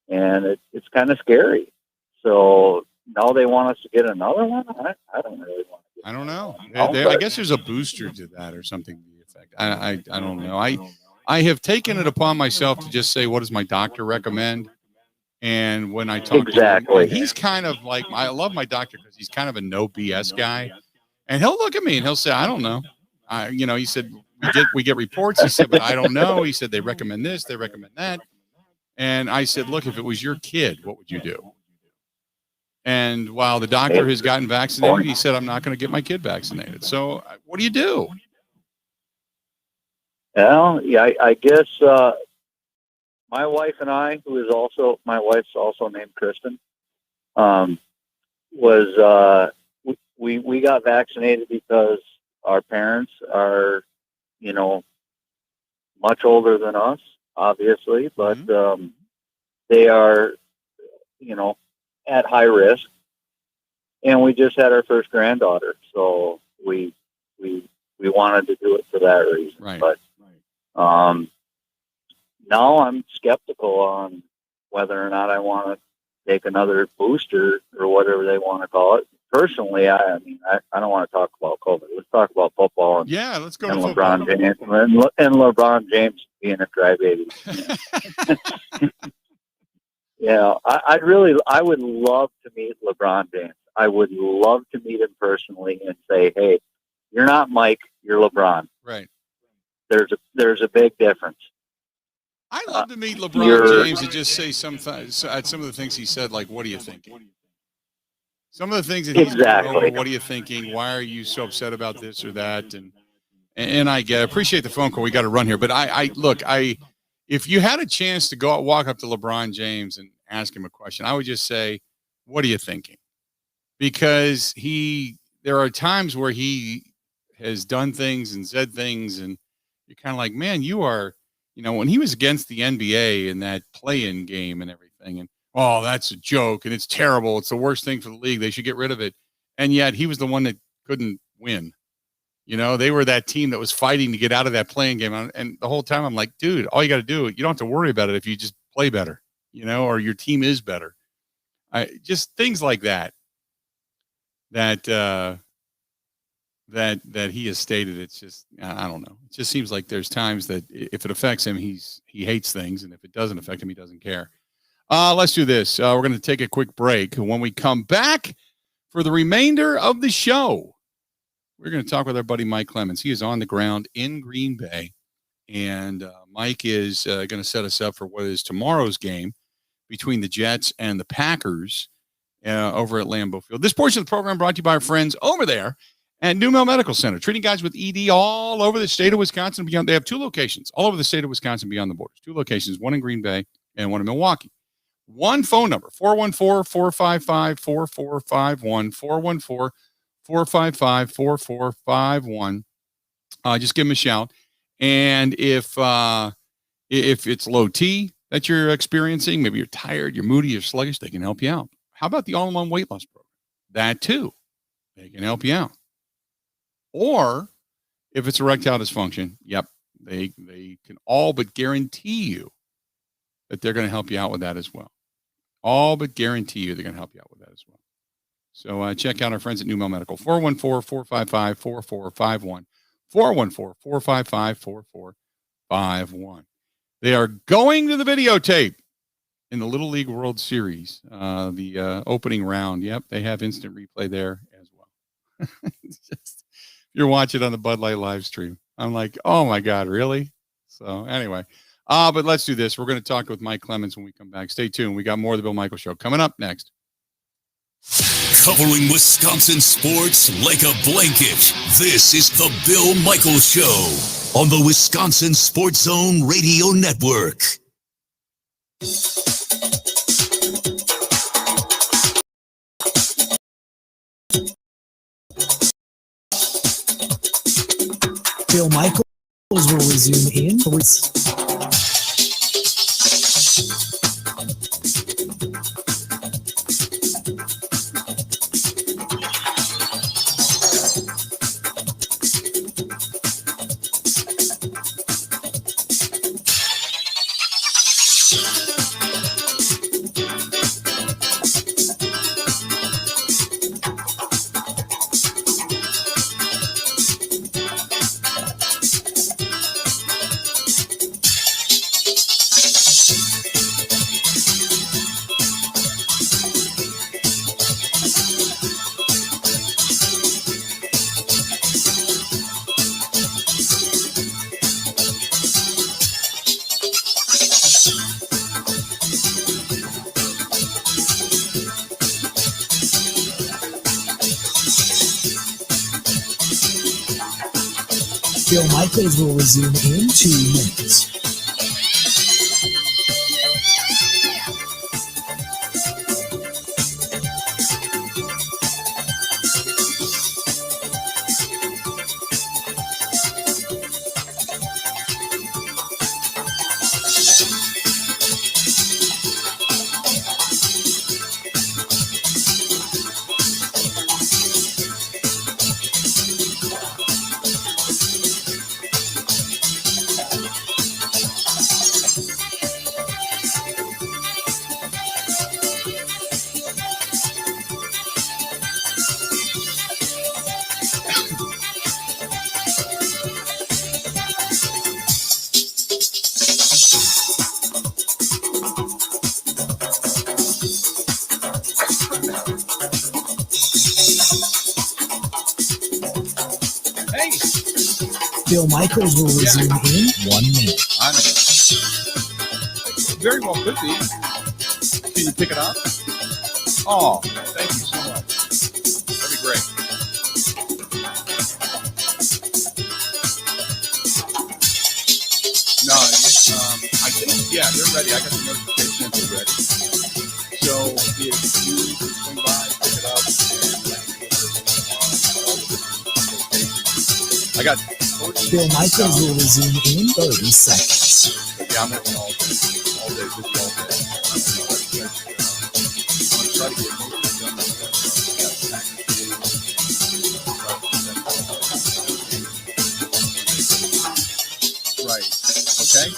And it's kind of scary. So now they want us to get another one? I don't really want to get I don't know. I guess there's a booster to that or something to the effect. I don't know. I have taken it upon myself to just say, what does my doctor recommend? And when I talk to him, he's kind of like, I love my doctor because he's kind of a no BS guy. And he'll look at me and he'll say, I don't know. He said, we get reports. He said, but I don't know. He said, they recommend this, they recommend that. And I said, look, if it was your kid, what would you do? And while the doctor has gotten vaccinated, he said, I'm not going to get my kid vaccinated. So what do you do? Well, yeah, I guess my wife and I, my wife's also named Kristen, we got vaccinated because our parents are, much older than us, obviously, but they are, at high risk. And we just had our first granddaughter, so we wanted to do it for that reason. Right. But now I'm skeptical on whether or not I want to take another booster or whatever they want to call it. Personally, I don't want to talk about COVID. Let's talk about football. Yeah, let's go and to LeBron football. James and LeBron James being a crybaby. Yeah, I would love to meet LeBron James. I would love to meet him personally and say, hey, you're not Mike, you're LeBron. Right. There's a big difference. I'd love to meet LeBron James and just say some of the things he said, like, what are you thinking? Some of the things that he's Exactly. going over, what are you thinking? Why are you so upset about this or that? And I appreciate the phone call. We got to run here, but if you had a chance to walk up to LeBron James and ask him a question, I would just say, what are you thinking? Because there are times where he has done things and said things, and you're kind of like, man, you are, when he was against the NBA in that play-in game and everything, and oh, that's a joke, and it's terrible. It's the worst thing for the league. They should get rid of it. And yet he was the one that couldn't win. They were that team that was fighting to get out of that play-in game. And the whole time I'm like, dude, all you got to do, you don't have to worry about it if you just play better, or your team is better. Just things like that he has stated. It's just, I don't know. It just seems like there's times that if it affects him, he hates things. And if it doesn't affect him, he doesn't care. Let's do this. We're going to take a quick break. When we come back for the remainder of the show, we're going to talk with our buddy Mike Clemens. He is on the ground in Green Bay, and Mike is going to set us up for what is tomorrow's game between the Jets and the Packers over at Lambeau Field. This portion of the program brought to you by our friends over there at New Mill Medical Center, treating guys with ED all over the state of Wisconsin and beyond. They have 2 locations all over the state of Wisconsin beyond the borders. 2 locations, one in Green Bay and one in Milwaukee. One phone number, 414-455-4451, 414-455-4451. Just give them a shout. And if it's low T that you're experiencing, maybe you're tired, you're moody, you're sluggish, they can help you out. How about the all-in-one weight loss program? That too. They can help you out. Or if it's erectile dysfunction, yep, they can all but guarantee you that they're going to help you out with that as well. All but guarantee you they're going to help you out with that as well. So check out our friends at New Mill Medical, 414-455-4451, 414-455-4451. They are going to the videotape in the Little League World Series, the opening round. Yep, they have instant replay there as well. You're watching on the Bud Light live stream. I'm like, oh my God, really? So anyway, but let's do this. We're going to talk with Mike Clemens when we come back. Stay tuned. We got more of the Bill Michaels Show coming up next. Covering Wisconsin sports like a blanket. This is the Bill Michaels Show on the Wisconsin Sports Zone Radio Network. Bill Michaels will resume in. Bill Michaels will resume in 2 minutes. Bill Michaels will resume in 1 minute. I know. Very well could be. Can you pick it up? Oh, thank you so much. great. No, I think, yeah, they're ready. I got the notification that they're ready. So if you swing by, pick it up. I got Bill Michaels will resume in 30 seconds. Yeah, I'm working all day, busy all day. I'm going to try to get most of it done. Right. Okay.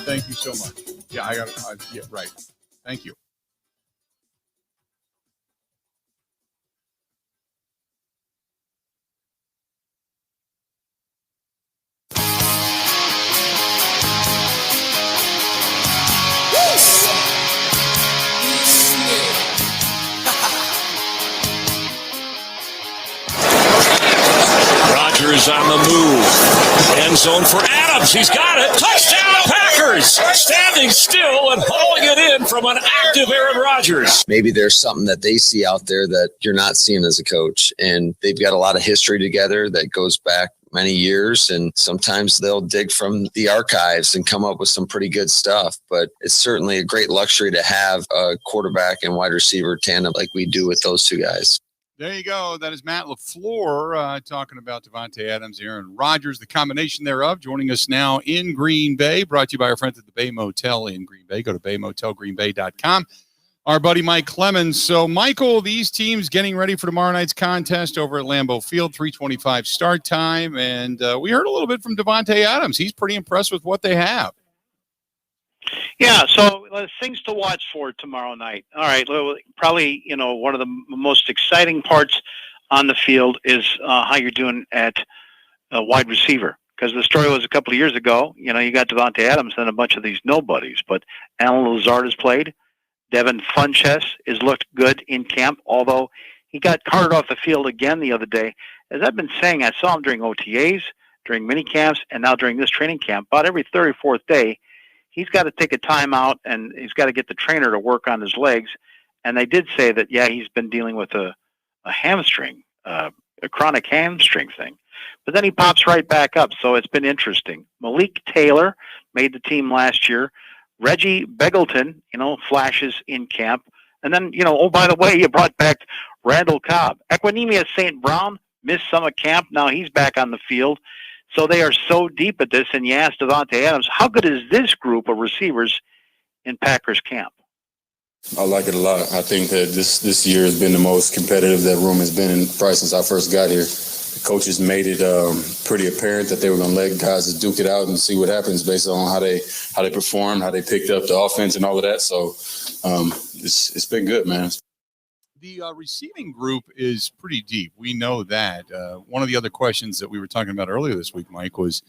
Thank you so much. Yeah, I got it. Yeah, right. Thank you. Rodgers on the move. End zone for Adams. He's got it. Touchdown Packers. Standing still and hauling it in from an active Aaron Rodgers. Maybe there's something that they see out there that you're not seeing as a coach. And they've got a lot of history together that goes back many years, and sometimes they'll dig from the archives and come up with some pretty good stuff. But it's certainly a great luxury to have a quarterback and wide receiver tandem like we do with those two guys. There you go. That is Matt LaFleur talking about Davante Adams, Aaron Rodgers, the combination thereof. Joining us now in Green Bay, brought to you by our friends at the Bay Motel in Green Bay. Go to baymotelgreenbay.com. Our buddy Mike Clemens. So, Michael, these teams getting ready for tomorrow night's contest over at Lambeau Field, 3:25 start time. And we heard a little bit from Davante Adams. He's pretty impressed with what they have. Yeah, so things to watch for tomorrow night. All right, probably, one of the most exciting parts on the field is how you're doing at wide receiver. Because the story was a couple of years ago, you got Davante Adams and a bunch of these nobodies. But Alan Lazard has played. Devin Funchess has looked good in camp, although he got carted off the field again the other day. As I've been saying, I saw him during OTAs, during mini camps, and now during this training camp. About every third or fourth day, he's got to take a timeout, and he's got to get the trainer to work on his legs. And they did say that, yeah, he's been dealing with a hamstring, a chronic hamstring thing. But then he pops right back up, so it's been interesting. Malik Taylor made the team last year. Reggie Begelton, flashes in camp. And then, oh, by the way, you brought back Randall Cobb. Equinemius St. Brown missed some of camp. Now he's back on the field. So they are so deep at this. And you asked Davante Adams, how good is this group of receivers in Packers camp? I like it a lot. I think that this year has been the most competitive that room has been probably since I first got here. The coaches made it pretty apparent that they were going to let guys duke it out and see what happens based on how they performed, how they picked up the offense and all of that. So it's been good, man. The receiving group is pretty deep. We know that. One of the other questions that we were talking about earlier this week, Mike, was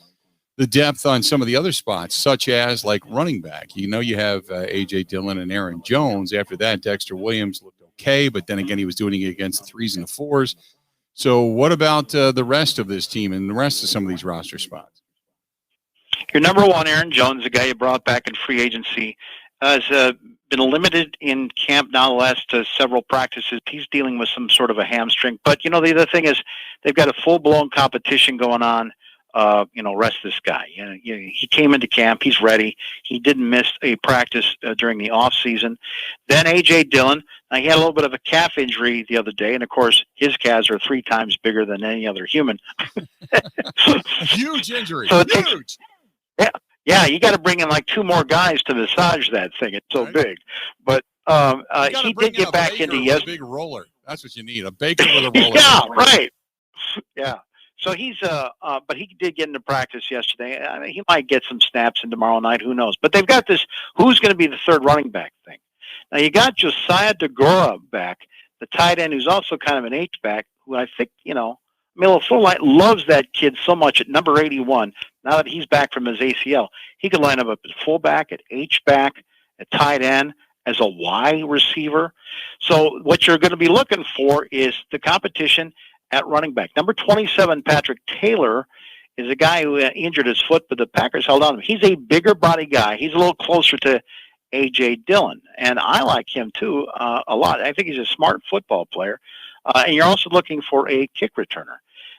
the depth on some of the other spots, such as like running back. You have A.J. Dillon and Aaron Jones. After that, Dexter Williams looked okay, but then again, he was doing it against the 3s and the 4s. So what about the rest of this team and the rest of some of these roster spots? Your number one, Aaron Jones, the guy you brought back in free agency, has been limited in camp now the last several practices. He's dealing with some sort of a hamstring. But, the other thing is they've got a full-blown competition going on. Rest this guy. He came into camp. He's ready. He didn't miss a practice during the off season. Then A.J. Dillon. Now, he had a little bit of a calf injury the other day, and of course, his calves are 3 times bigger than any other human. Huge injury. So Huge. Yeah, you got to bring in like 2 more guys to massage that thing. It's so big. But he did get back into a big roller. That's what you need. A baker with a roller. Yeah, right. Yeah. So he's, but he did get into practice yesterday. I mean, he might get some snaps in tomorrow night. Who knows? But they've got this. Who's going to be the third running back thing? Now you got Josiah DeGora back, the tight end, who's also kind of an H back. Who I think Miller Fulllight loves that kid so much at number 81. Now that he's back from his ACL, he could line up at fullback, at H back, at tight end, as a Y receiver. So what you're going to be looking for is the competition at running back. Number 27, Patrick Taylor, is a guy who injured his foot, but the Packers held on to him. He's a bigger body guy. He's a little closer to A.J. Dillon, and I like him too a lot. I think he's a smart football player. And you're also looking for a kick returner.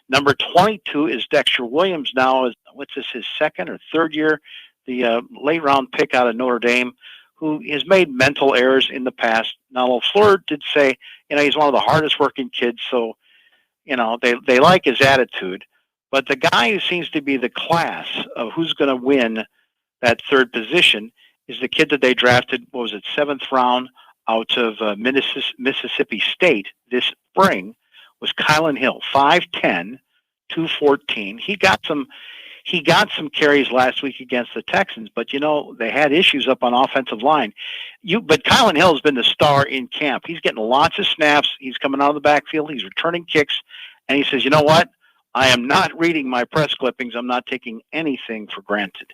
Number 22 is Dexter Williams now. What's this, his second or third year? The late round pick out of Notre Dame, who has made mental errors in the past. Now, LaFleur did say, he's one of the hardest working kids, so, they like his attitude. But the guy who seems to be the class of who's going to win that third position is the kid that they drafted, what was it, 7th round out of Mississippi State this spring, was Kylan Hill, 5'10", 214. He got some carries last week against the Texans, but they had issues up on offensive line. But Kylan Hill has been the star in camp. He's getting lots of snaps. He's coming out of the backfield. He's returning kicks, and he says, "You know what? I am not reading my press clippings. I'm not taking anything for granted."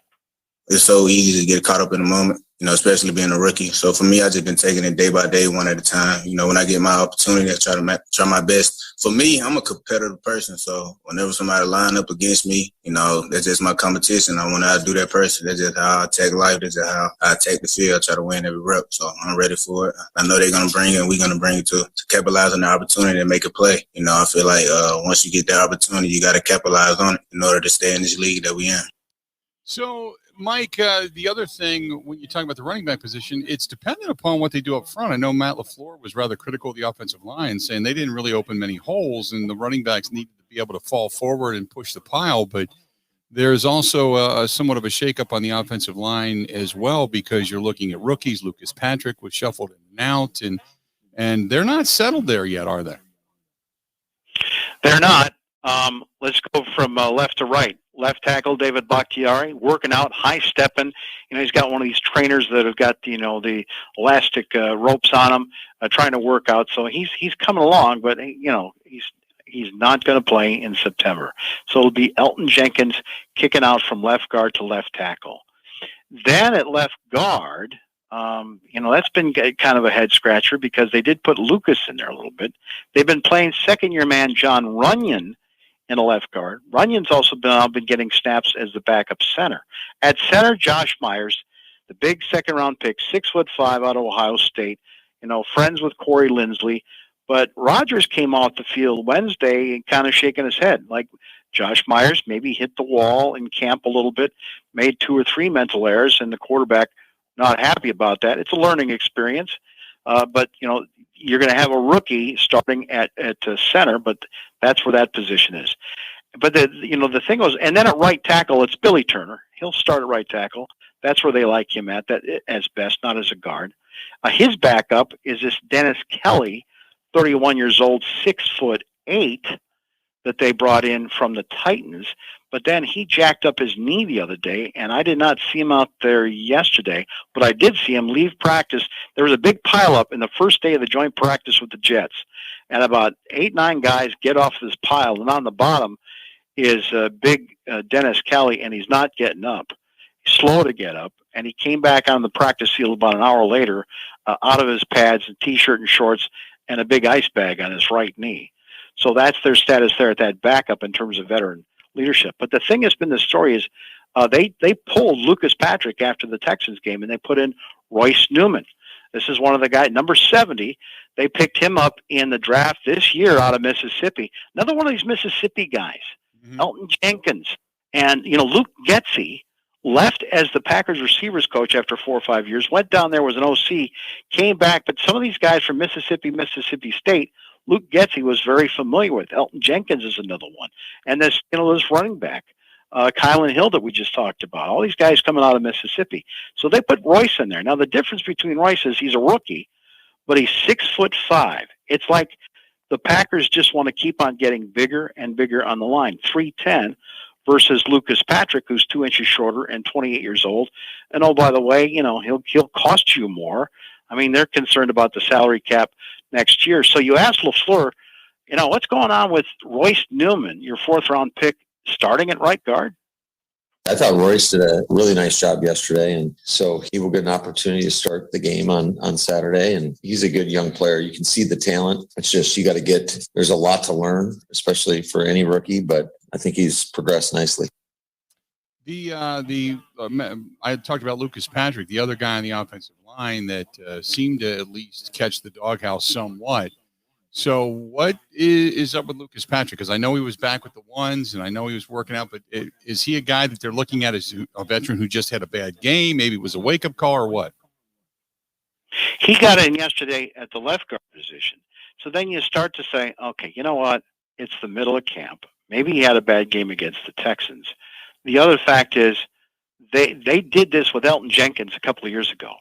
It's so easy to get caught up in the moment, especially being a rookie. So for me, I just been taking it day by day, one at a time. When I get my opportunity, I try my best. For me, I'm a competitive person. So whenever somebody line up against me, that's just my competition. I want to outdo that person. That's just how I take life. That's just how I take the field. I try to win every rep. So I'm ready for it. I know they're going to bring it, and we're going to bring it to capitalize on the opportunity and make a play. I feel like once you get that opportunity, you got to capitalize on it in order to stay in this league that we're in. So, Mike, the other thing, when you talk about the running back position, it's dependent upon what they do up front. I know Matt LaFleur was rather critical of the offensive line, saying they didn't really open many holes, and the running backs needed to be able to fall forward and push the pile. But there's also somewhat of a shakeup on the offensive line as well, because you're looking at rookies. Lucas Patrick was shuffled in and out, and they're not settled there yet, are they? They're not. Let's go from left to right. Left tackle David Bakhtiari, working out, high stepping. He's got one of these trainers that have got the elastic ropes on him, trying to work out. So he's coming along, but he's not going to play in September. So it'll be Elton Jenkins kicking out from left guard to left tackle. Then at left guard, that's been kind of a head scratcher because they did put Lucas in there a little bit. They've been playing second-year man John Runyon in a left guard. Runyon's also been getting snaps as the backup center. At center, Josh Myers, the big second-round pick, 6'5" out of Ohio State, friends with Corey Linsley. But Rodgers came off the field Wednesday and kind of shaking his head, like Josh Myers maybe hit the wall in camp a little bit, made 2 or 3 mental errors, and the quarterback not happy about that. It's a learning experience, but you're going to have a rookie starting at center, but that's where that position is. But the thing was, and then at right tackle, it's Billy Turner. He'll start at right tackle. That's where they like him at, that as best, not as a guard. His backup is this Dennis Kelly, 31 years old, 6'8", that they brought in from the Titans. But then he jacked up his knee the other day, and I did not see him out there yesterday, but I did see him leave practice. There was a big pileup in the first day of the joint practice with the Jets, and about 8-9 guys get off this pile, and on the bottom is big Dennis Kelly, and he's not getting up. He's slow to get up, and he came back on the practice field about an hour later out of his pads and T-shirt and shorts and a big ice bag on his right knee. So that's their status there at that backup in terms of veteran leadership. But the thing that's been the story is they pulled Lucas Patrick after the Texans game, and they put in Royce Newman. This is one of the guys, number 70. They picked him up in the draft this year out of Mississippi. Another one of these Mississippi guys, Elton Jenkins. And, Luke Getsy left as the Packers receivers coach after 4 or 5 years, went down there, was an OC, came back. But some of these guys from Mississippi State, Luke Getsy was very familiar with. Elton Jenkins is another one. And this running back, Kylan Hill that we just talked about. All these guys coming out of Mississippi. So they put Royce in there. Now, the difference between Royce is he's a rookie, but he's 6'5". It's like the Packers just want to keep on getting bigger and bigger on the line. 3'10" versus Lucas Patrick, who's 2 inches shorter and 28 years old. And, oh, by the way, he'll cost you more. I mean, they're concerned about the salary cap next year. So you ask LaFleur, what's going on with Royce Newman, your 4th-round pick, starting at right guard? I thought Royce did a really nice job yesterday, and so he will get an opportunity to start the game on Saturday, and he's a good young player. You can see the talent. It's just you got to there's a lot to learn, especially for any rookie, but I think he's progressed nicely. I had talked about Lucas Patrick, the other guy on the offensive line that seemed to at least catch the doghouse somewhat. So what is up with Lucas Patrick? Because I know he was back with the ones, and I know he was working out, but is he a guy that they're looking at as a veteran who just had a bad game? Maybe it was a wake-up call or what? He got in yesterday at the left guard position. So then you start to say, okay, you know what? It's the middle of camp. Maybe he had a bad game against the Texans. The other fact is they did this with Elton Jenkins a couple of years ago.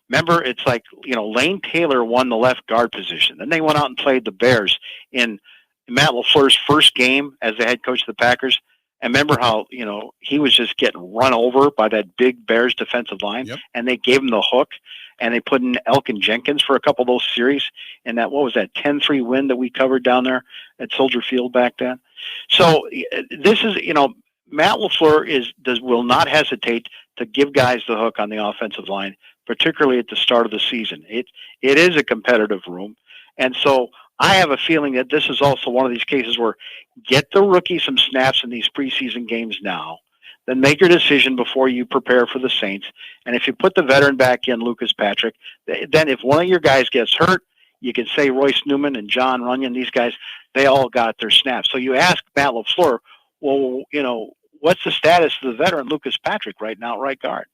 Remember, it's like, Lane Taylor won the left guard position. Then they went out and played the Bears in Matt LaFleur's first game as the head coach of the Packers. And remember how, he was just getting run over by that big Bears defensive line. Yep. And they gave him the hook, and they put in Elton Jenkins for a couple of those series. And that, 10-3 win that we covered down there at Soldier Field back then. So this is, Matt LaFleur will not hesitate to give guys the hook on the offensive line, particularly at the start of the season. It is a competitive room. And so I have a feeling that this is also one of these cases where get the rookie some snaps in these preseason games now, then make your decision before you prepare for the Saints. And if you put the veteran back in, Lucas Patrick, then if one of your guys gets hurt, you can say Royce Newman and John Runyon, these guys, they all got their snaps. So you ask Matt LaFleur, well, what's the status of the veteran Lucas Patrick right now at right guard?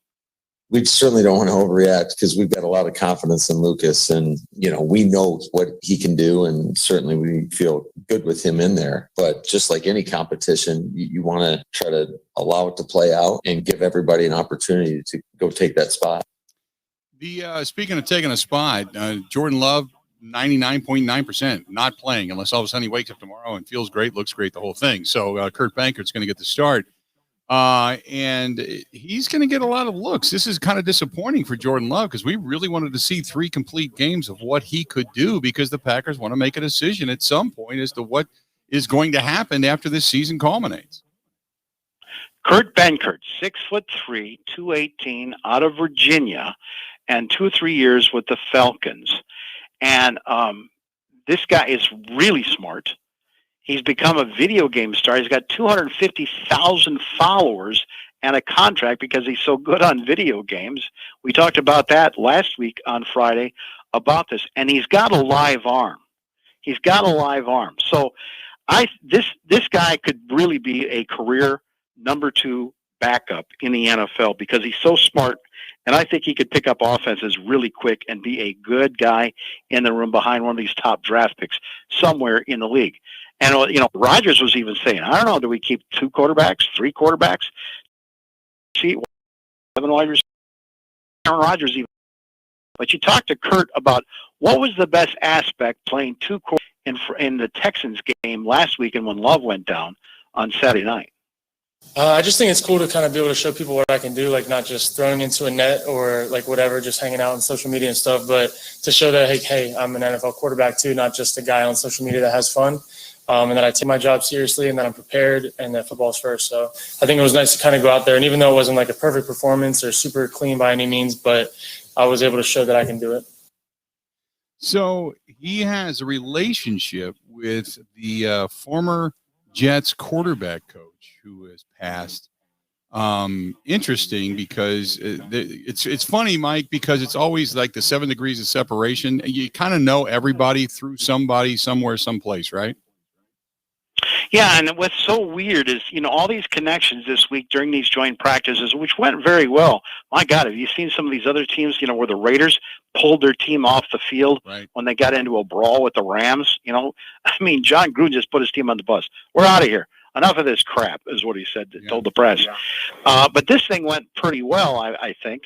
We certainly don't want to overreact because we've got a lot of confidence in Lucas, and we know what he can do, and certainly we feel good with him in there. But just like any competition, you want to try to allow it to play out and give everybody an opportunity to go take that spot. Speaking of taking a spot, Jordan Love, 99.9% not playing unless all of a sudden he wakes up tomorrow and feels great, looks great, the whole thing. So Kurt Bankert's going to get the start. And he's going to get a lot of looks. This is kind of disappointing for Jordan Love because we really wanted to see 3 complete games of what he could do because the Packers want to make a decision at some point as to what is going to happen after this season culminates. Kurt Benkert, 6'3", 218, out of Virginia, and 2 or 3 years with the Falcons. And this guy is really smart. He's become a video game star. He's got 250,000 followers and a contract because he's so good on video games. We talked about that last week on Friday about this. And he's got a live arm. So this guy could really be a career number 2 backup in the NFL because he's so smart. And I think he could pick up offenses really quick and be a good guy in the room behind one of these top draft picks somewhere in the league. And, Rodgers was even saying, I don't know, do we keep 2 quarterbacks, 3 quarterbacks? See, 7 wide receivers. Aaron Rodgers even. But you talked to Kurt about what was the best aspect playing 2 quarterbacks in the Texans game last weekend when Love went down on Saturday night. I just think it's cool to kind of be able to show people what I can do, like not just throwing into a net or like whatever, just hanging out on social media and stuff, but to show that, hey, I'm an NFL quarterback too, not just a guy on social media that has fun. And that I take my job seriously and that I'm prepared and that football's first. So I think it was nice to kind of go out there. And even though it wasn't like a perfect performance or super clean by any means, but I was able to show that I can do it. So he has a relationship with the former Jets quarterback coach who has passed. Interesting because it's funny, Mike, because it's always like the 7 degrees of separation. You kind of know everybody through somebody somewhere, someplace, right? Yeah, and what's so weird is, all these connections this week during these joint practices, which went very well. My God, have you seen some of these other teams, where the Raiders pulled their team off the field when they got into a brawl with the Rams? John Gruden just put his team on the bus. We're out of here. Enough of this crap is what he said, told the press. Yeah. But this thing went pretty well, I think.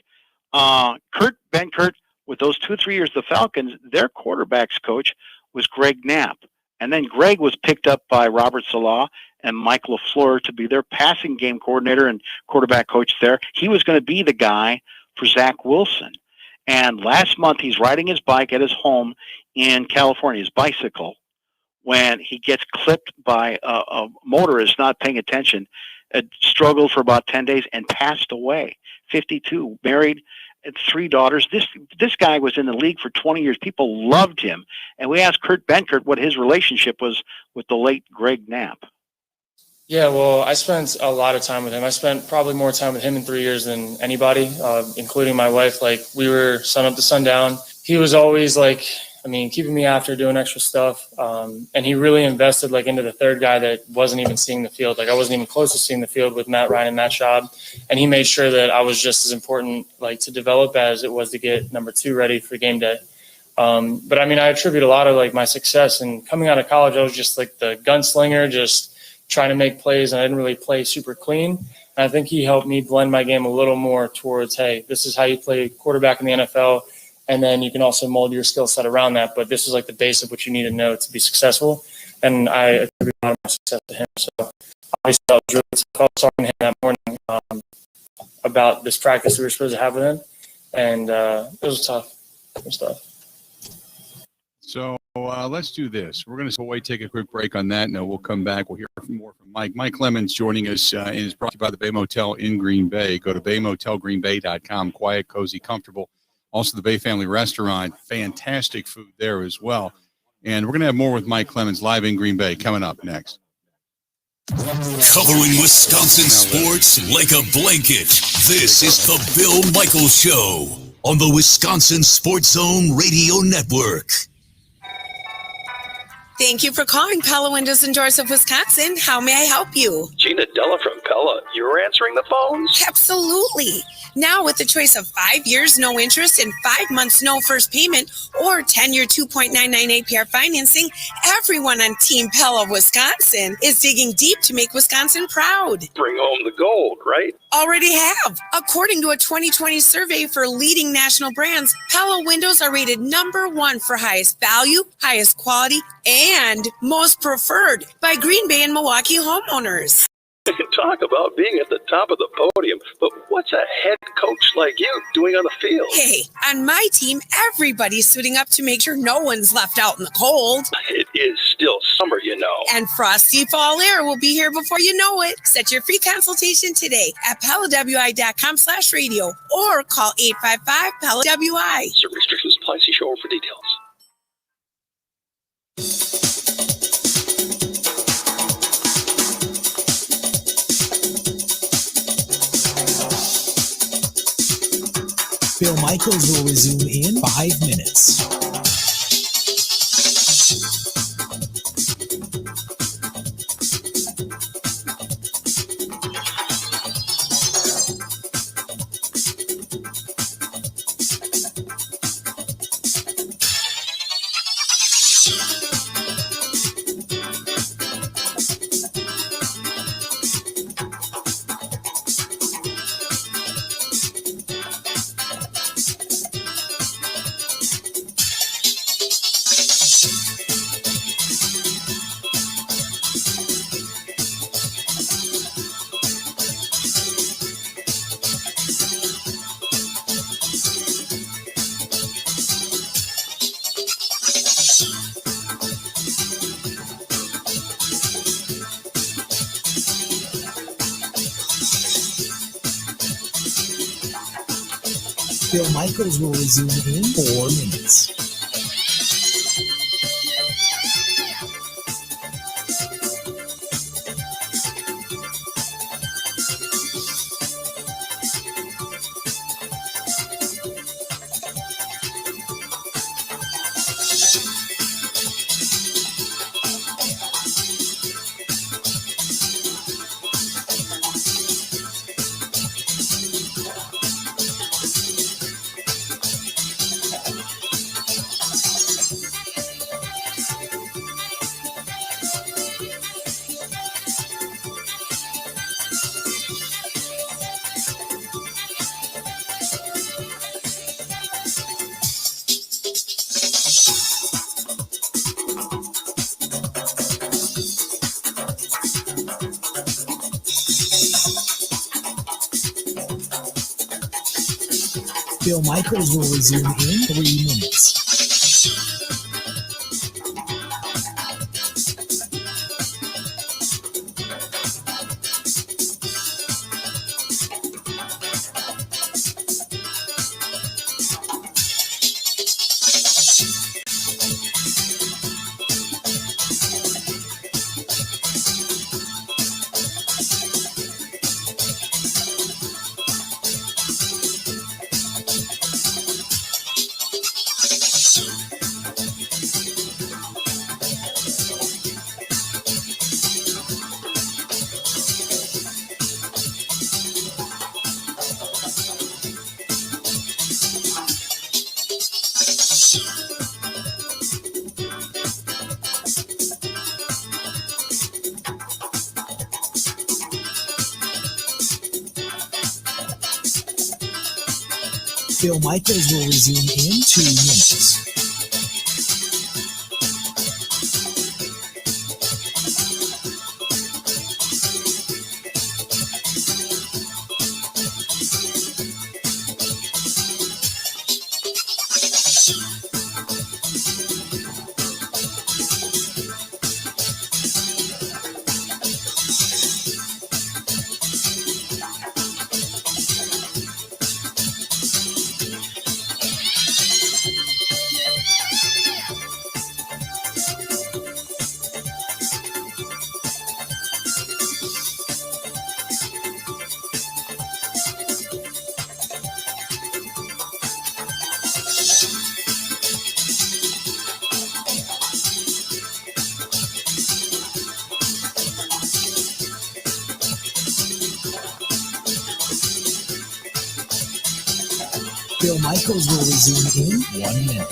Kurt Benkert, with those 2 or 3 years, the Falcons, their quarterback's coach was Greg Knapp. And then Greg was picked up by Robert Saleh and Mike LaFleur to be their passing game coordinator and quarterback coach there. He was going to be the guy for Zach Wilson. And last month, he's riding his bike at his home in California, his bicycle, when he gets clipped by a motorist not paying attention, struggled for about 10 days and passed away. 52, married, 3 daughters. This guy was in the league for 20 years. People loved him. And we asked Kurt Benkert what his relationship was with the late Greg Knapp. Yeah, well, I spent a lot of time with him. I spent probably more time with him in 3 years than anybody, including my wife. Like, we were sun up to sundown. He was always like keeping me after, doing extra stuff. And he really invested into the third guy that wasn't even seeing the field. I wasn't even close to seeing the field with Matt Ryan and Matt Schaub. And he made sure that I was just as important, to develop as it was to get number 2 ready for game day. But I attribute a lot of my success. And coming out of college, I was just the gunslinger, just trying to make plays. And I didn't really play super clean. And I think he helped me blend my game a little more towards, hey, this is how you play quarterback in the NFL. And then you can also mold your skill set around that. But this is the base of what you need to know to be successful. And I attribute a lot of my success to him. So obviously I was really tough. I was talking to him that morning about this practice we were supposed to have with him. And it was tough. It was tough. So let's do this. We're going to take a quick break on that. No, we'll come back. We'll hear more from Mike. Mike Lemons joining us and is brought to you by the Bay Motel in Green Bay. Go to baymotelgreenbay.com. Quiet, cozy, comfortable. Also, the Bay Family Restaurant, fantastic food there as well. And we're going to have more with Mike Clemens live in Green Bay coming up next. Covering Wisconsin sports like a blanket. This is the Bill Michaels Show on the Wisconsin Sports Zone Radio Network. Thank you for calling Pella Windows and Doors of Wisconsin. How may I help you? Gina Della from Pella. You're answering the phones? Absolutely. Now with the choice of 5 years, no interest, and 5 months, no first payment, or 10-year 2.99 APR financing, everyone on Team Pella Wisconsin is digging deep to make Wisconsin proud. Bring home the gold, right? Already have. According to a 2020 survey for leading national brands, Pella windows are rated number 1 for highest value, highest quality, and most preferred by Green Bay and Milwaukee homeowners. Talk about being at the top of the podium, but what's a head coach like you doing on the field? Hey, on my team, everybody's suiting up to make sure no one's left out in the cold. It is still summer, you know. And frosty fall air will be here before you know it. Set your free consultation today at PellaWI.com/radio or call 855-PELLA-WI. Certain restrictions apply. See show for details. Bill Michaels will resume in 5 minutes. Bill Michaels will resume in 4 minutes. Bill Michaels will resume in 3 minutes. Bill Michaels will resume in 2 minutes. Bill Michaels will resume in 1 minute.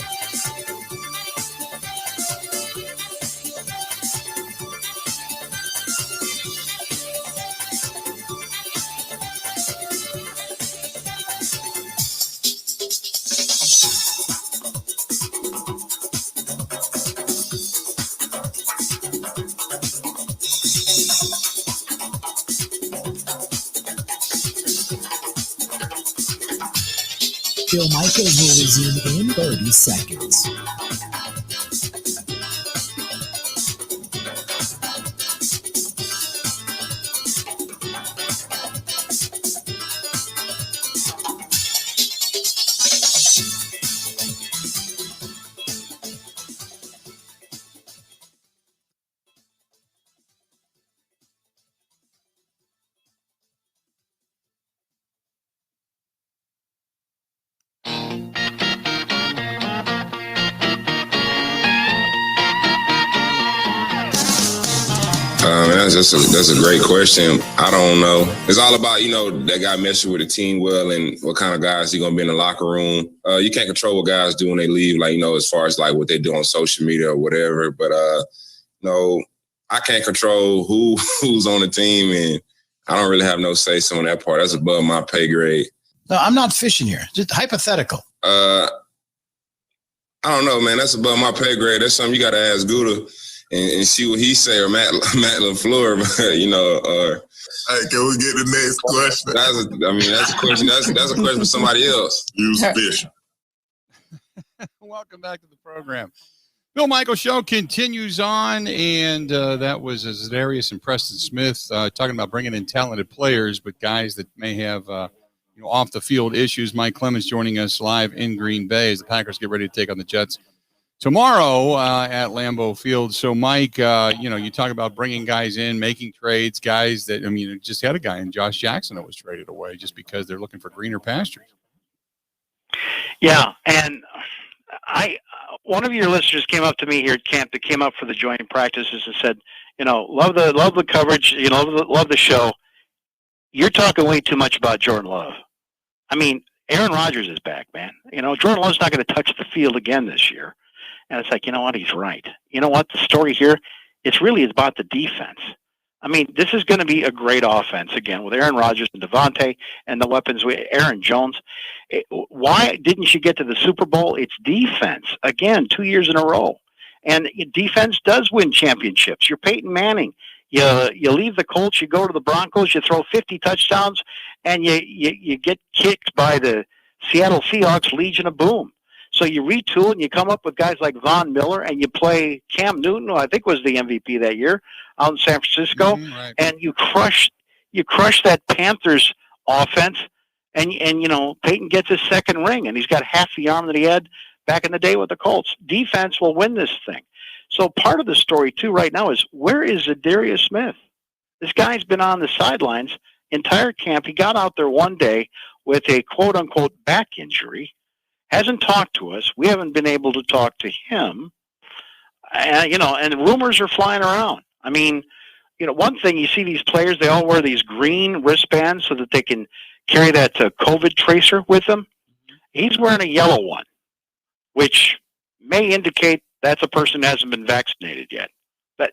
Bill Michaels will resume in 30 seconds. That's a great question. I don't know. It's all about, that guy meshing with the team well and what kind of guys he going to be in the locker room. You can't control what guys do when they leave, as far as what they do on social media or whatever. But, I can't control who's on the team, and I don't really have no say-so on that part. That's above my pay grade. No, I'm not fishing here. Just hypothetical. I don't know, man. That's above my pay grade. That's something you got to ask Gouda and see what he say, or Matt LaFleur, or hey, can we get the next question? That's a question. That's a question for somebody else. Use fish. Welcome back to the program. Bill Michaels Show continues on, and that was Zadarius and Preston Smith talking about bringing in talented players, but guys that may have off the field issues. Mike Clemens joining us live in Green Bay as the Packers get ready to take on the Jets tomorrow at Lambeau Field. So, Mike, you talk about bringing guys in, making trades, guys that, just had a guy in Josh Jackson that was traded away just because they're looking for greener pastures. Yeah, and one of your listeners came up to me here at camp that came up for the joint practices and said, love the coverage, love the show. You're talking way too much about Jordan Love. Aaron Rodgers is back, man. Jordan Love's not going to touch the field again this year. And it's like, you know what? He's right. You know what? The story here, it's about the defense. This is going to be a great offense again with Aaron Rodgers and Devontae and the weapons with Aaron Jones. Why didn't you get to the Super Bowl? It's defense. Again, 2 years in a row. And defense does win championships. You're Peyton Manning. You leave the Colts, you go to the Broncos, you throw 50 touchdowns, and you get kicked by the Seattle Seahawks Legion of Boom. So you retool and you come up with guys like Von Miller, and you play Cam Newton, who I think was the MVP that year, out in San Francisco, right. And you crush that Panthers offense, and Peyton gets his second ring, and he's got half the arm that he had back in the day with the Colts. Defense will win this thing. So part of the story, too, right now is, where is Zadarius Smith? This guy's been on the sidelines entire camp. He got out there one day with a quote-unquote back injury, hasn't talked to us. We haven't been able to talk to him. And rumors are flying around. One thing, you see these players, they all wear these green wristbands so that they can carry that COVID tracer with them. He's wearing a yellow one, which may indicate that's a person who hasn't been vaccinated yet. But,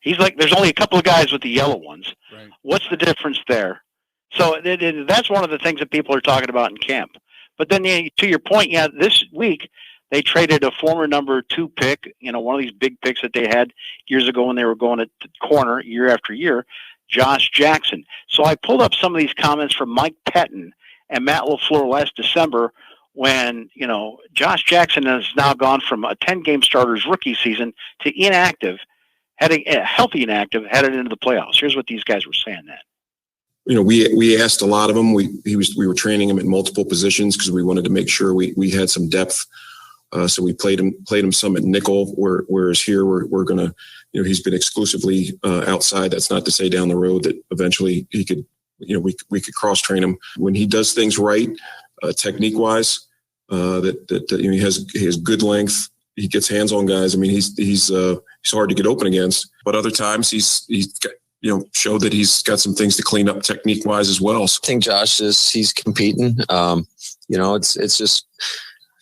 he's like, there's only a couple of guys with the yellow ones. Right. What's the difference there? So that's one of the things that people are talking about in camp. But then, to your point, this week they traded a former number 2 pick, one of these big picks that they had years ago when they were going at the corner year after year, Josh Jackson. So I pulled up some of these comments from Mike Pettin and Matt LaFleur last December when, Josh Jackson has now gone from a 10-game starter's rookie season to inactive, healthy inactive, headed into the playoffs. Here's what these guys were saying then. We asked a lot of him. We were training him at multiple positions because we wanted to make sure we had some depth. So we played him some at nickel, whereas here we're going to, he's been exclusively outside. That's not to say down the road that eventually he could, we could cross train him when he does things right, technique wise. He has good length. He gets hands on guys. I mean, he's hard to get open against. But other times he's showed that he's got some things to clean up technique wise as well. I think Josh he's competing. It's just.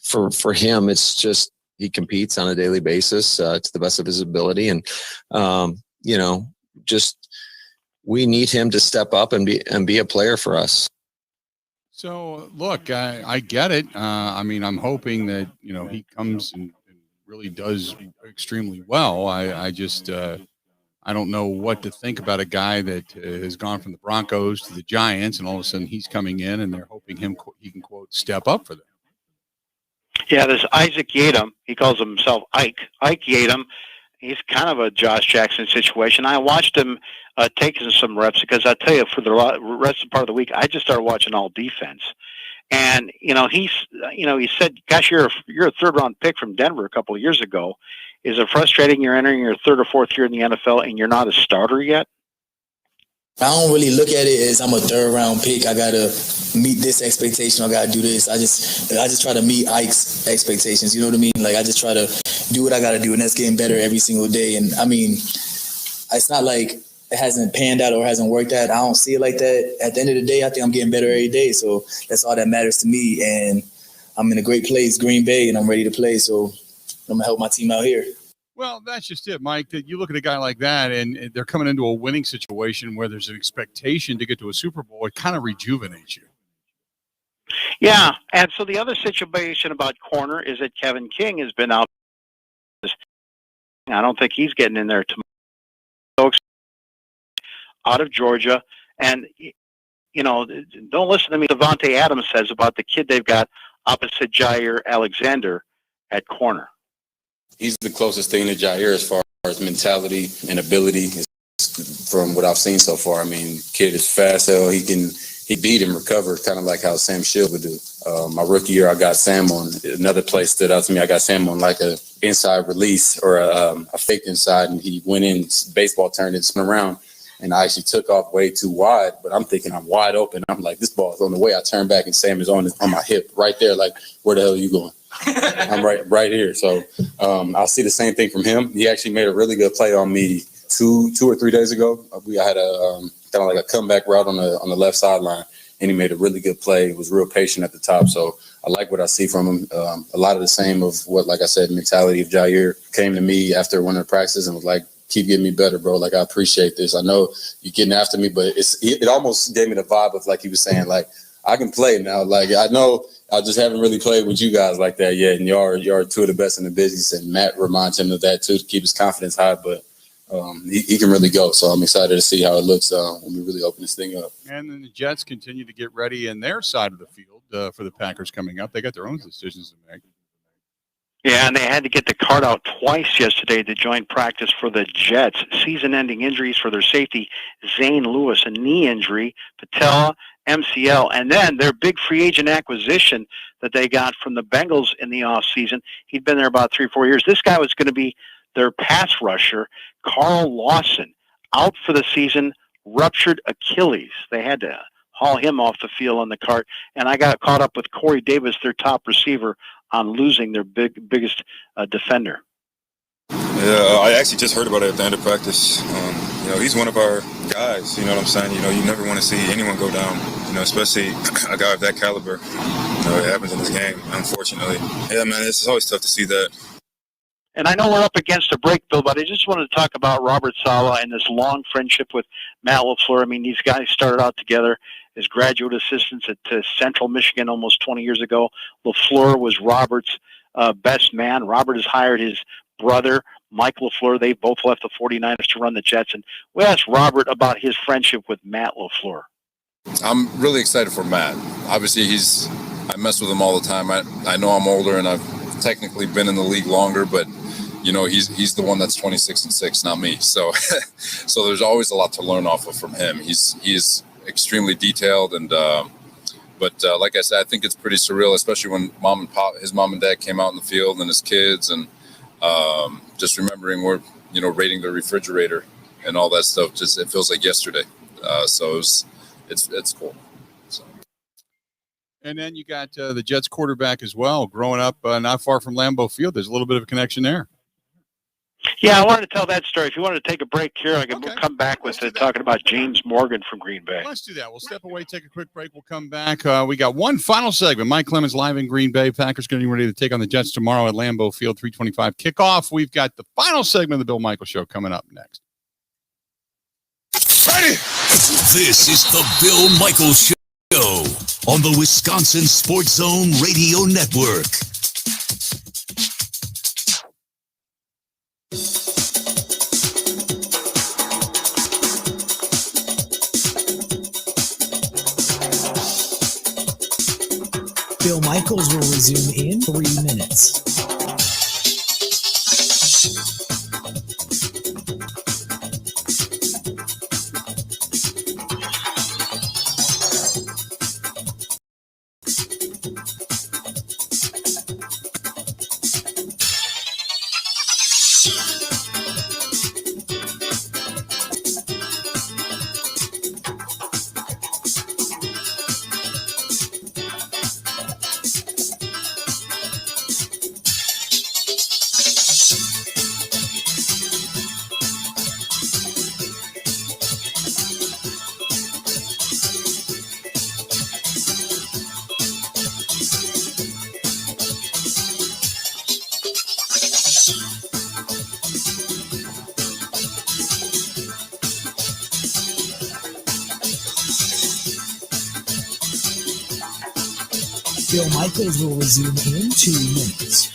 For him, it's just he competes on a daily basis to the best of his ability, and just we need him to step up and be a player for us. So look, I get it. I'm hoping that he comes and really does extremely well. I just I don't know what to think about a guy that has gone from the Broncos to the Giants, and all of a sudden he's coming in, and they're hoping he can quote step up for them. Yeah, there's Isaac Yadam. He calls himself Ike Yadam. He's kind of a Josh Jackson situation. I watched him taking some reps because I tell you, for the rest of the part of the week, I just started watching all defense. And he said, "Gosh, you're a 3rd-round pick from Denver a couple of years ago. Is it frustrating you're entering your 3rd or 4th year in the NFL and you're not a starter yet?" I don't really look at it as I'm a 3rd-round pick. I gotta meet this expectation. I gotta do this. I just try to meet Ike's expectations. You know what I mean? Like I just try to do what I gotta do, and that's getting better every single day. And I mean, it's not like it hasn't panned out or hasn't worked out. I don't see it like that. At the end of the day, I think I'm getting better every day. So that's all that matters to me. And I'm in a great place, Green Bay, and I'm ready to play. So I'm gonna help my team out here. Well, that's just it, Mike, that you look at a guy like that and they're coming into a winning situation where there's an expectation to get to a Super Bowl. It kind of rejuvenates you. Yeah, and so the other situation about corner is that Kevin King has been out. I don't think he's getting in there tomorrow. Out of Georgia. And, don't listen to me. Devontae Adams says about the kid they've got opposite Jair Alexander at corner. He's the closest thing to Jair as far as mentality and ability from what I've seen so far. I mean, kid is fast. He beat and recover, kind of like how Sam Shield would do. My rookie year, I got Sam on another play stood out to me. I got Sam on like a inside release or a fake inside, and he went in, baseball turned and spun around, and I actually took off way too wide. But I'm thinking I'm wide open. I'm like, this ball is on the way. I turn back and Sam is on my hip right there. Like, where the hell are you going? I'm right here. So I'll see the same thing from him. He actually made a really good play on me two or 3 days ago. I had a kind of like a comeback route on the left sideline, and he made a really good play. He was real patient at the top. So I like what I see from him. A lot of the same of what, like I said, mentality of Jair came to me after one of the practices and was like, keep getting me better, bro. Like, I appreciate this. I know you're getting after me, but it almost gave me the vibe of, like he was saying, like, I can play now. Like, I know I just haven't really played with you guys like that yet, and y'all are two of the best in the business, and Matt reminds him of that too to keep his confidence high, but he can really go. So I'm excited to see how it looks when we really open this thing up. And then the Jets continue to get ready in their side of the field for the Packers coming up. They got their own decisions to make. Yeah, and they had to get the card out twice yesterday to join practice for the Jets. Season-ending injuries for their safety, Zane Lewis, a knee injury, patella, MCL, and then their big free agent acquisition that they got from the Bengals in the offseason. He'd been there about 3 or 4 years. This guy was going to be their pass rusher, Carl Lawson, out for the season, ruptured Achilles. They had to haul him off the field on the cart, and I got caught up with Corey Davis, their top receiver, on losing their biggest defender. Yeah, I actually just heard about it at the end of practice. He's one of our guys, you know what I'm saying? You never want to see anyone go down, especially a guy of that caliber. It happens in this game, unfortunately. Yeah, man, it's always tough to see that. And I know we're up against a break, Bill, but I just wanted to talk about Robert Saleh and this long friendship with Matt LaFleur. I mean, these guys started out together as graduate assistants at Central Michigan almost 20 years ago. LaFleur was Robert's best man. Robert has hired his brother, Mike LaFleur. They both left the 49ers to run the Jets. And we asked Robert about his friendship with Matt LaFleur. I'm really excited for Matt. Obviously, I mess with him all the time. I know I'm older and I've technically been in the league longer, but he's the one that's 26-6, not me. So so there's always a lot to learn off of from him. He's extremely detailed, and but like I said, I think it's pretty surreal, especially when his mom and dad came out in the field and his kids, and just remembering we're raiding the refrigerator and all that stuff. Just it feels like yesterday. So it's cool. So. And then you got the Jets quarterback as well, growing up not far from Lambeau Field. There's a little bit of a connection there. Yeah, I wanted to tell that story. If you wanted to take a break here, I can come back with talking about James Morgan from Green Bay. Let's do that. We'll step away, take a quick break. We'll come back. We got one final segment. Mike Clemens live in Green Bay. Packers getting ready to take on the Jets tomorrow at Lambeau Field, 3:25 kickoff. We've got the final segment of the Bill Michaels Show coming up next. Ready? This is the Bill Michaels Show on the Wisconsin Sports Zone Radio Network. Bill Michaels will resume in 3 minutes. Bill Michaels will resume in 2 minutes.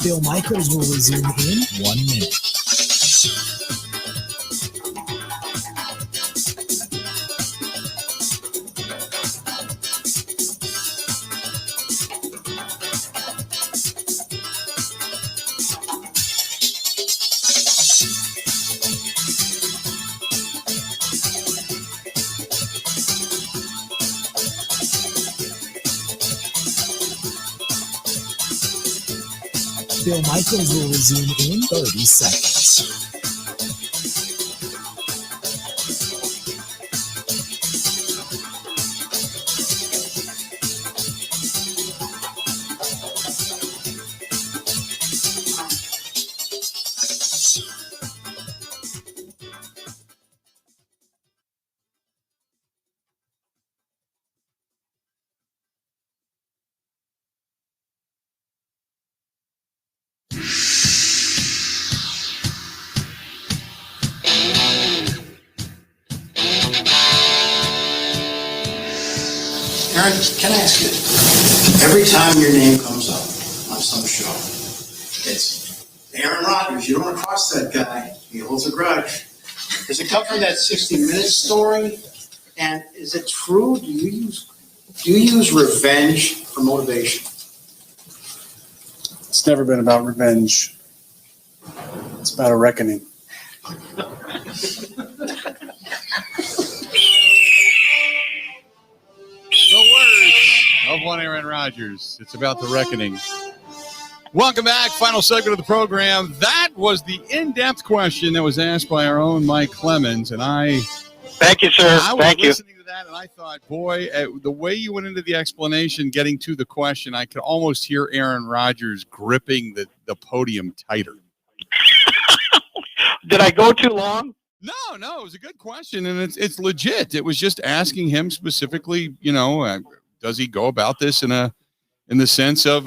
Bill Michaels will resume in 1 minute. Bill Michaels will resume in 30 seconds. Aaron, can I ask you, every time your name comes up on some show, it's Aaron Rodgers. You don't want to cross that guy. He holds a grudge. Does it come from that 60 Minutes story? And is it true? Do you use Do you use revenge for motivation? It's never been about revenge. It's about a reckoning. No words of one Aaron Rodgers. It's about the reckoning. Welcome back. Final segment of the program. That was the in-depth question that was asked by our own Mike Clemens, and Thank you, sir. I was Thank you. listening to that, and I thought, boy, the way you went into the explanation, getting to the question, I could almost hear Aaron Rodgers gripping the podium tighter. Did I go too long? No, it was a good question, and it's legit. It was just asking him specifically, does he go about this in the sense of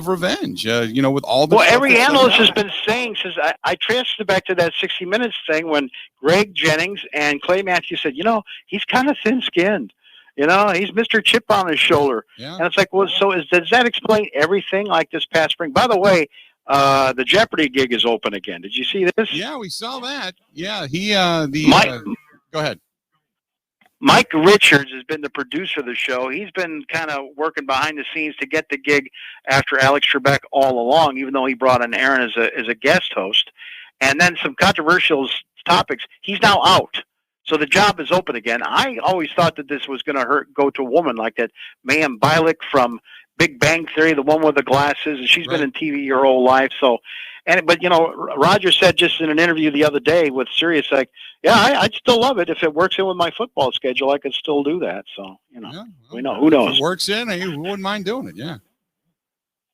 revenge? With all the every analyst has been saying since I transferred back to that 60 Minutes thing when Greg Jennings and Clay Matthews said, he's kind of thin-skinned. He's Mr. Chip on his shoulder. Yeah. And it's like, well, does that explain everything like this past spring? By the way, the Jeopardy gig is open again. Did you see this? Yeah, we saw that. Yeah, go ahead. Mike Richards has been the producer of the show. He's been kind of working behind the scenes to get the gig after Alex Trebek all along, even though he brought in Aaron as a guest host. And then some controversial topics. He's now out. So the job is open again. I always thought that this was going to go to a woman like that Mayim Bialik from Big Bang Theory, the one with the glasses, and she's been in TV her whole life. But Roger said just in an interview the other day with Sirius, like, yeah, I'd still love it if it works in with my football schedule. I could still do that. So who knows? If it works in, who wouldn't mind doing it? Yeah.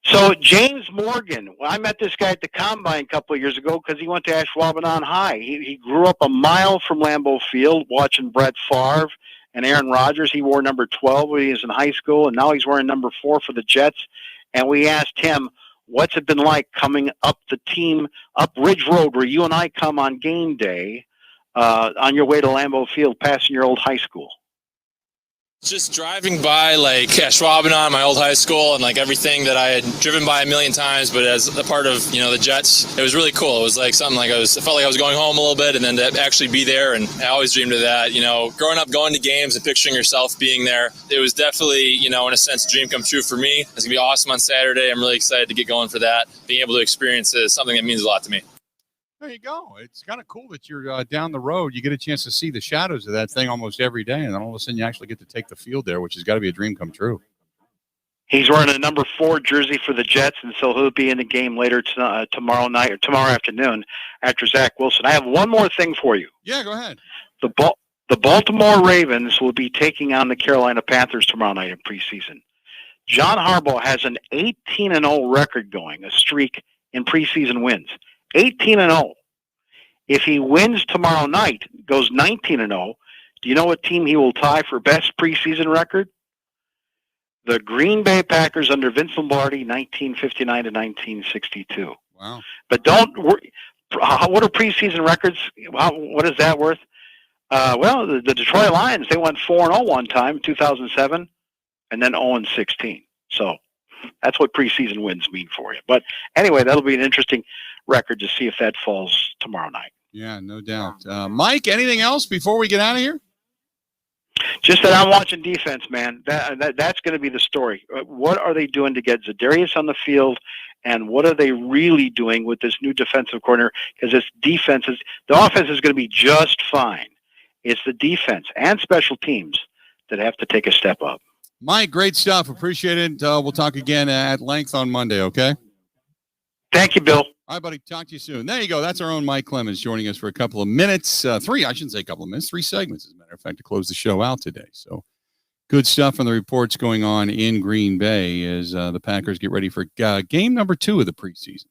So James Morgan, I met this guy at the Combine a couple of years ago because he went to Ashwaubenon High. He grew up a mile from Lambeau Field watching Brett Favre and Aaron Rodgers. He wore number 12 when he was in high school, and now he's wearing number 4 for the Jets. And we asked him, what's it been like coming up the team, up Ridge Road, where you and I come on game day, on your way to Lambeau Field, passing your old high school? Just driving by like Ashwaubenon, my old high school, and like everything that I had driven by a million times, but as a part of the Jets, it was really cool. It was like something like I felt like I was going home a little bit, and then to actually be there, and I always dreamed of that. Growing up, going to games and picturing yourself being there, it was definitely in a sense a dream come true for me. It's gonna be awesome on Saturday. I'm really excited to get going for that. Being able to experience it is something that means a lot to me. There you go. It's kind of cool that you're down the road. You get a chance to see the shadows of that thing almost every day, and then all of a sudden you actually get to take the field there, which has got to be a dream come true. He's wearing a number 4 jersey for the Jets, and so he'll be in the game later tomorrow night or tomorrow afternoon after Zach Wilson. I have one more thing for you. Yeah, go ahead. The Baltimore Ravens will be taking on the Carolina Panthers tomorrow night in preseason. John Harbaugh has an 18-0 record going, a streak in preseason wins. 18-0. If he wins tomorrow night, goes 19-0, do you know what team he will tie for best preseason record? The Green Bay Packers under Vince Lombardi, 1959 to 1962. Wow. But don't worry. What are preseason records? What is that worth? The Detroit Lions, they went 4-0 one time, 2007, and then 0-16. So that's what preseason wins mean for you. But anyway, that'll be an interesting record to see if that falls tomorrow night. Yeah, no doubt. Mike, anything else before we get out of here? Just that I'm watching defense, man. That's going to be the story. What are they doing to get Za'Darius on the field, and what are they really doing with this new defensive corner? Because the offense is going to be just fine. It's the defense and special teams that have to take a step up. Mike, great stuff. Appreciate it. We'll talk again at length on Monday, okay? Thank you, Bill. All right, buddy. Talk to you soon. There you go. That's our own Mike Clemens joining us for a couple of minutes. 3 segments, as a matter of fact, to close the show out today. So good stuff on the reports going on in Green Bay as the Packers get ready for game number 2 of the preseason.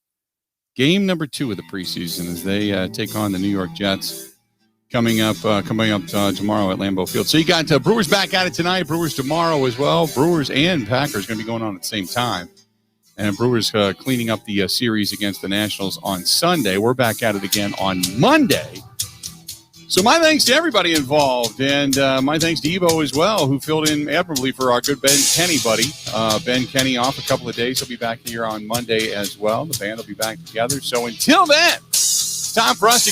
Game number 2 of the preseason as they take on the New York Jets coming up tomorrow at Lambeau Field. So you got Brewers back at it tonight, Brewers tomorrow as well. Brewers and Packers going to be going on at the same time. And Brewers cleaning up the series against the Nationals on Sunday. We're back at it again on Monday. So my thanks to everybody involved, and my thanks to Evo as well, who filled in admirably for our good Ben Kenny buddy. Ben Kenny off a couple of days. He'll be back here on Monday as well. The band will be back together. So until then, it's time for us to get